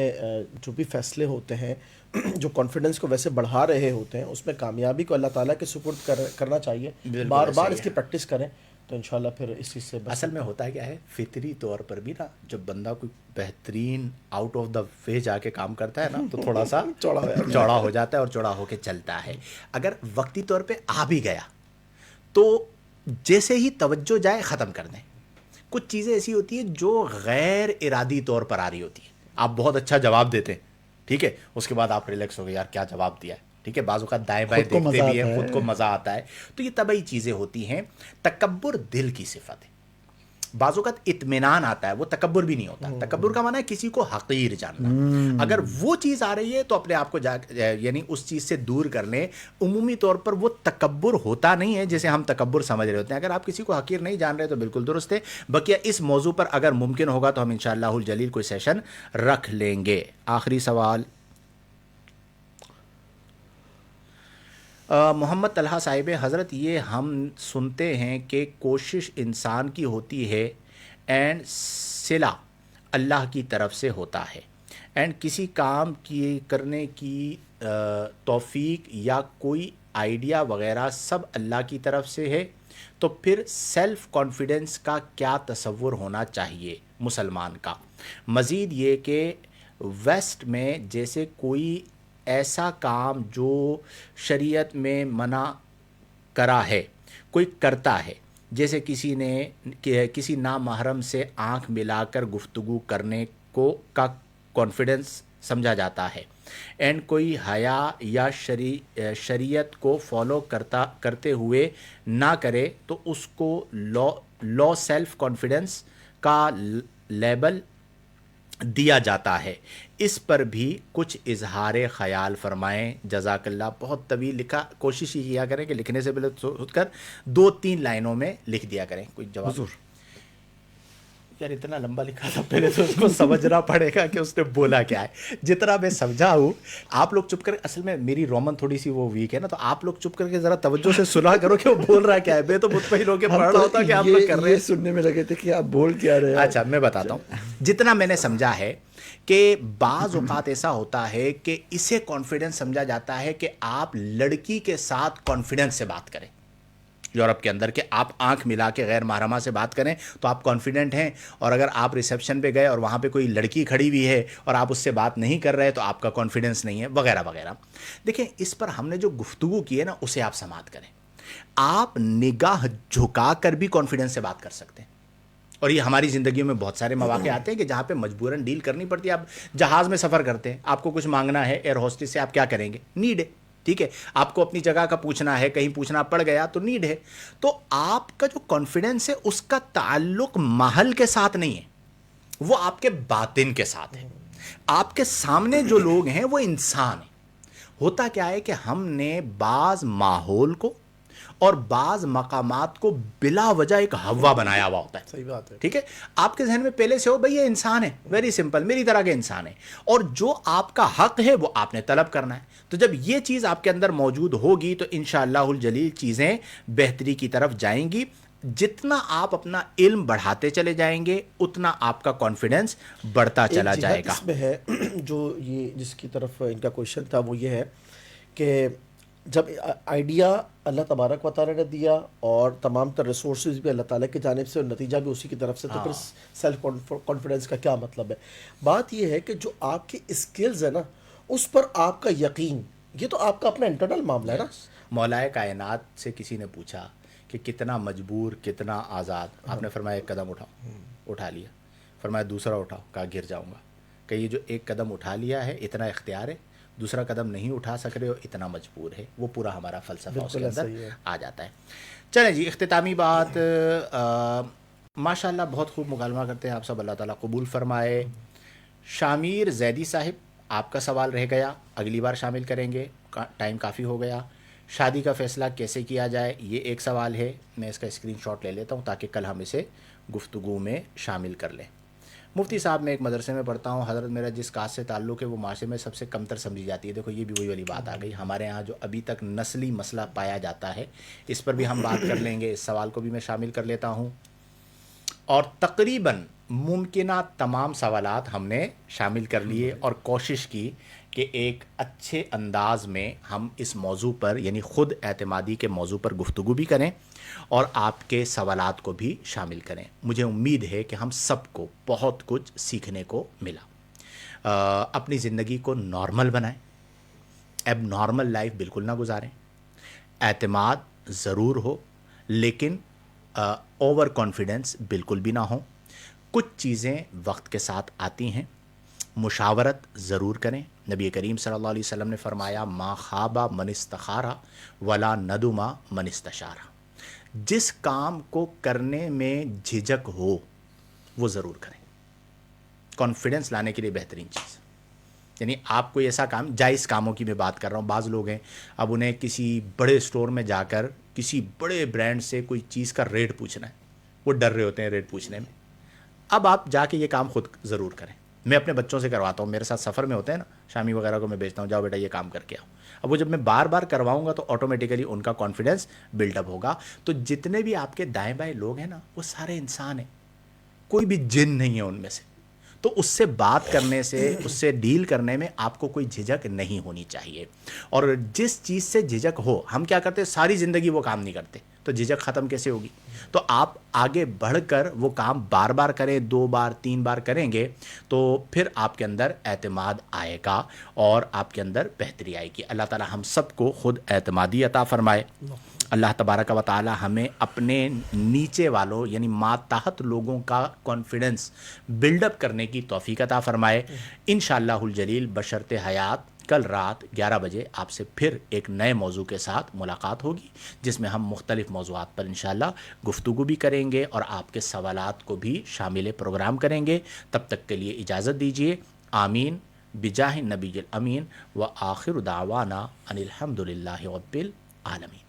Speaker 1: جو بھی فیصلے ہوتے ہیں جو کانفیڈنس کو ویسے بڑھا رہے ہوتے ہیں اس میں کامیابی کو اللہ تعالیٰ کے سپرد کرنا چاہیے. بار بار اس کی پریکٹس کریں تو انشاءاللہ پھر اس چیز سے
Speaker 2: اصل میں ہوتا ہے کیا ہے، فطری طور پر بھی نا جب بندہ کوئی بہترین آؤٹ آف دا وے جا کے کام کرتا ہے نا تو تھوڑا سا چوڑا ہو جاتا ہے اور چوڑا ہو کے چلتا ہے. اگر وقتی طور پہ آ بھی گیا تو جیسے ہی توجہ جائے ختم کر دیں. کچھ چیزیں ایسی ہوتی ہیں جو غیر ارادی طور پر آ رہی ہوتی ہیں. آپ بہت اچھا جواب دیتے ہیں، ٹھیک ہے، اس کے بعد آپ ریلیکس ہو گئے، یار کیا جواب دیا ہے، ٹھیک ہے. بعض اوقات دائیں بائیں دیکھتے بھی ہیں، خود کو مزہ آتا ہے. تو یہ طبعی چیزیں ہوتی ہیں. تکبر دل کی صفت ہے. بعض اوقات اطمینان آتا ہے، وہ تکبر بھی نہیں ہوتا. تکبر کا معنی ہے کسی کو حقیر جاننا. اگر وہ چیز آ رہی ہے تو اپنے آپ کو یعنی اس چیز سے دور کر لیں. عمومی طور پر وہ تکبر ہوتا نہیں ہے جیسے ہم تکبر سمجھ رہے ہوتے ہیں. اگر آپ کسی کو حقیر نہیں جان رہے تو بالکل درست ہے. بقیہ اس موضوع پر اگر ممکن ہوگا تو ہم انشاءاللہ الجلیل کوئی سیشن رکھ لیں گے. آخری سوال محمد طلحہ صاحب حضرت، یہ ہم سنتے ہیں کہ کوشش انسان کی ہوتی ہے اینڈ صلہ اللہ کی طرف سے ہوتا ہے، اینڈ کسی کام کی کرنے کی توفیق یا کوئی آئیڈیا وغیرہ سب اللہ کی طرف سے ہے. تو پھر سیلف کانفیڈنس کا کیا تصور ہونا چاہیے مسلمان کا؟ مزید یہ کہ ویسٹ میں جیسے کوئی ایسا کام جو شریعت میں منع کرا ہے کوئی کرتا ہے، جیسے کسی نے کسی نامحرم سے آنکھ ملا کر گفتگو کرنے کو کا کانفیڈنس سمجھا جاتا ہے، اینڈ کوئی حیا یا شریعت کو فالو کرتے ہوئے نہ کرے تو اس کو لو سیلف کانفیڈنس کا لیبل دیا جاتا ہے۔ اس پر بھی کچھ اظہار خیال فرمائیں، جزاک اللہ۔ بہت طویل لکھا، کوشش ہی کیا کریں کہ لکھنے سے پہلے سوچ کر 2-3 لائنوں میں لکھ دیا کریں۔ کوئی جواب؟
Speaker 3: حضور
Speaker 2: یار اتنا لمبا لکھا تھا، پہلے تو اس کو سمجھنا پڑے گا کہ اس نے بولا کیا ہے۔ جتنا میں سمجھا ہوں آپ لوگ چپ کر، اصل میں میری رومن تھوڑی سی وہ ویک ہے نا، تو آپ لوگ چپ کر کے ذرا توجہ سے سنا کرو کہ وہ بول رہا کیا ہے۔ میں تو مطمئن ہو کے پڑھ رہا ہوتا کہ آپ لوگ کر رہے ہیں،
Speaker 3: سننے میں لگے تھے کہ آپ بول کیا رہے ہیں۔
Speaker 2: اچھا میں بتاتا ہوں، جتنا میں نے سمجھا ہے کہ بعض اوقات ایسا ہوتا ہے کہ اسے کانفیڈنس سمجھا جاتا ہے کہ آپ لڑکی کے ساتھ کانفیڈنس سے بات کریں، یورپ کے اندر، کہ آپ آنکھ ملا کے غیر محرمہ سے بات کریں تو آپ کانفیڈنٹ ہیں، اور اگر آپ ریسیپشن پہ گئے اور وہاں پہ کوئی لڑکی کھڑی ہوئی ہے اور آپ اس سے بات نہیں کر رہے تو آپ کا کانفیڈنس نہیں ہے، وغیرہ وغیرہ۔ دیکھیں اس پر ہم نے جو گفتگو کی ہے نا اسے آپ سماعت کریں۔ آپ نگاہ جھکا کر بھی کانفیڈنس سے بات کر سکتے ہیں، اور یہ ہماری زندگیوں میں بہت سارے مواقع آتے ہیں کہ جہاں پہ مجبوراً ڈیل کرنی پڑتی ہے۔ آپ جہاز میں سفر کرتے ہیں، آپ کو کچھ مانگنا ہے ایئر ہوسٹس سے، آپ کیا کریں گے؟ نیڈ ہے، ٹھیک ہے۔ آپ کو اپنی جگہ کا پوچھنا ہے، کہیں پوچھنا پڑ گیا تو نیڈ ہے۔ تو آپ کا جو کانفیڈنس ہے اس کا تعلق محل کے ساتھ نہیں ہے، وہ آپ کے باطن کے ساتھ ہے۔ آپ کے سامنے جو لوگ ہیں وہ انسان ہیں۔ ہوتا کیا ہے کہ ہم نے بعض ماحول کو اور بعض مقامات کو بلا وجہ ایک ہوا بنایا ہوا ہوتا ہے۔
Speaker 1: صحیح بات ہے۔
Speaker 2: ٹھیک ہے، آپ کے ذہن میں پہلے سے ہو بھئی یہ انسان ہے، ویری سمپل، میری طرح کے انسان ہے، اور جو آپ کا حق ہے وہ آپ نے طلب کرنا ہے۔ تو جب یہ چیز آپ کے اندر موجود ہوگی تو انشاءاللہ الجلیل چیزیں بہتری کی طرف جائیں گی۔ جتنا آپ اپنا علم بڑھاتے چلے جائیں گے اتنا آپ کا کانفیڈنس بڑھتا چلا
Speaker 1: ایک
Speaker 2: جائے
Speaker 1: جہت
Speaker 2: گا۔
Speaker 1: اس میں ہے جو یہ جس کی طرف ان کا کوشچن تھا وہ یہ ہے کہ جب آئیڈیا اللہ تبارک و تعالیٰ نے دیا اور تمام تر ریسورسز بھی اللہ تعالیٰ کی جانب سے اور نتیجہ بھی اسی کی طرف سے، تو پھر سیلف کانفیڈنس کا کیا مطلب ہے؟ بات یہ ہے کہ جو آپ کی اسکلز ہے نا اس پر آپ کا یقین، یہ تو آپ کا اپنا انٹرنل معاملہ ہے نا۔
Speaker 2: مولائے کائنات سے کسی نے پوچھا کہ کتنا مجبور کتنا آزاد، آپ نے فرمایا ایک قدم اٹھاؤ، اٹھا لیا۔ فرمایا دوسرا اٹھاؤ، کہا گر جاؤں گا۔ کہ یہ جو ایک قدم اٹھا لیا ہے اتنا اختیار ہے، دوسرا قدم نہیں اٹھا سک رہے ہو اتنا مجبور ہے۔ وہ پورا ہمارا فلسفہ اس کے اندر آ جاتا ہے۔ چلیں جی، اختتامی بات، ماشاءاللہ بہت خوب مکالمہ کرتے ہیں آپ سب، اللہ تعالیٰ قبول فرمائے۔ شامیر زیدی صاحب، آپ کا سوال رہ گیا، اگلی بار شامل کریں گے، ٹائم کافی ہو گیا۔ شادی کا فیصلہ کیسے کیا جائے، یہ ایک سوال ہے، میں اس کا اسکرین شاٹ لے لیتا ہوں تاکہ کل ہم اسے گفتگو میں شامل کر لیں۔ مفتی صاحب، میں ایک مدرسے میں پڑھتا ہوں، حضرت میرا جس کاسٹ سے تعلق ہے وہ معاشرے میں سب سے کمتر سمجھی جاتی ہے۔ دیکھو یہ بھی وہی والی بات آ گئی، ہمارے یہاں جو ابھی تک نسلی مسئلہ پایا جاتا ہے اس پر بھی ہم بات کر لیں گے، اس سوال کو بھی میں شامل کر لیتا ہوں۔ اور تقریباً ممکنہ تمام سوالات ہم نے شامل کر لیے اور کوشش کی کہ ایک اچھے انداز میں ہم اس موضوع پر یعنی خود اعتمادی کے موضوع پر گفتگو بھی کریں اور آپ کے سوالات کو بھی شامل کریں۔ مجھے امید ہے کہ ہم سب کو بہت کچھ سیکھنے کو ملا۔ اپنی زندگی کو نارمل بنائیں، اب نارمل لائف بالکل نہ گزاریں، اعتماد ضرور ہو لیکن اوور کانفیڈنس بالکل بھی نہ ہو۔ کچھ چیزیں وقت کے ساتھ آتی ہیں، مشاورت ضرور کریں۔ نبی کریم صلی اللہ علیہ وسلم نے فرمایا ما خاب من استخارا ولا ندم من استشارا، جس کام کو کرنے میں جھجک ہو وہ ضرور کریں۔ کانفیڈنس لانے کے لیے بہترین چیز، یعنی آپ کوئی ایسا کام، جائز کاموں کی میں بات کر رہا ہوں، بعض لوگ ہیں اب انہیں کسی بڑے اسٹور میں جا کر کسی بڑے برانڈ سے کوئی چیز کا ریٹ پوچھنا ہے، وہ ڈر رہے ہوتے ہیں ریٹ پوچھنے میں۔ اب آپ جا کے یہ کام خود ضرور کریں۔ میں اپنے بچوں سے کرواتا ہوں، میرے ساتھ سفر میں ہوتے ہیں نا، شامی وغیرہ کو میں بھیجتا ہوں، جاؤ بیٹا یہ کام کر کے آؤ۔ اب وہ جب میں بار بار کرواؤں گا تو آٹومیٹیکلی ان کا کانفیڈنس بلڈ اپ ہوگا۔ تو جتنے بھی آپ کے دائیں بائیں لوگ ہیں نا وہ سارے انسان ہیں، کوئی بھی جن نہیں ہے ان میں سے، تو اس سے بات کرنے سے، اس سے ڈیل کرنے میں آپ کو کوئی جھجک نہیں ہونی چاہیے۔ اور جس چیز سے جھجک ہو، ہم کیا کرتے ہیں ساری زندگی وہ کام نہیں کرتے، تو جھجک ختم کیسے ہوگی؟ تو آپ آگے بڑھ کر وہ کام بار بار کریں، 2 بار 3 بار کریں گے تو پھر آپ کے اندر اعتماد آئے گا اور آپ کے اندر بہتری آئے گی۔ اللہ تعالی ہم سب کو خود اعتمادی عطا فرمائے۔ اللہ تبارک و تعالی ہمیں اپنے نیچے والوں یعنی ماتحت لوگوں کا کانفیڈنس بلڈ اپ کرنے کی توفیق عطا فرمائے۔ انشاءاللہ الجلیل بشرط حیات کل رات 11 بجے آپ سے پھر ایک نئے موضوع کے ساتھ ملاقات ہوگی، جس میں ہم مختلف موضوعات پر انشاءاللہ گفتگو بھی کریں گے اور آپ کے سوالات کو بھی شامل پروگرام کریں گے۔ تب تک کے لیے اجازت دیجیے۔ آمین بجاہ نبی الامین و آخر دعوانا ان الحمد للہ رب العالمین۔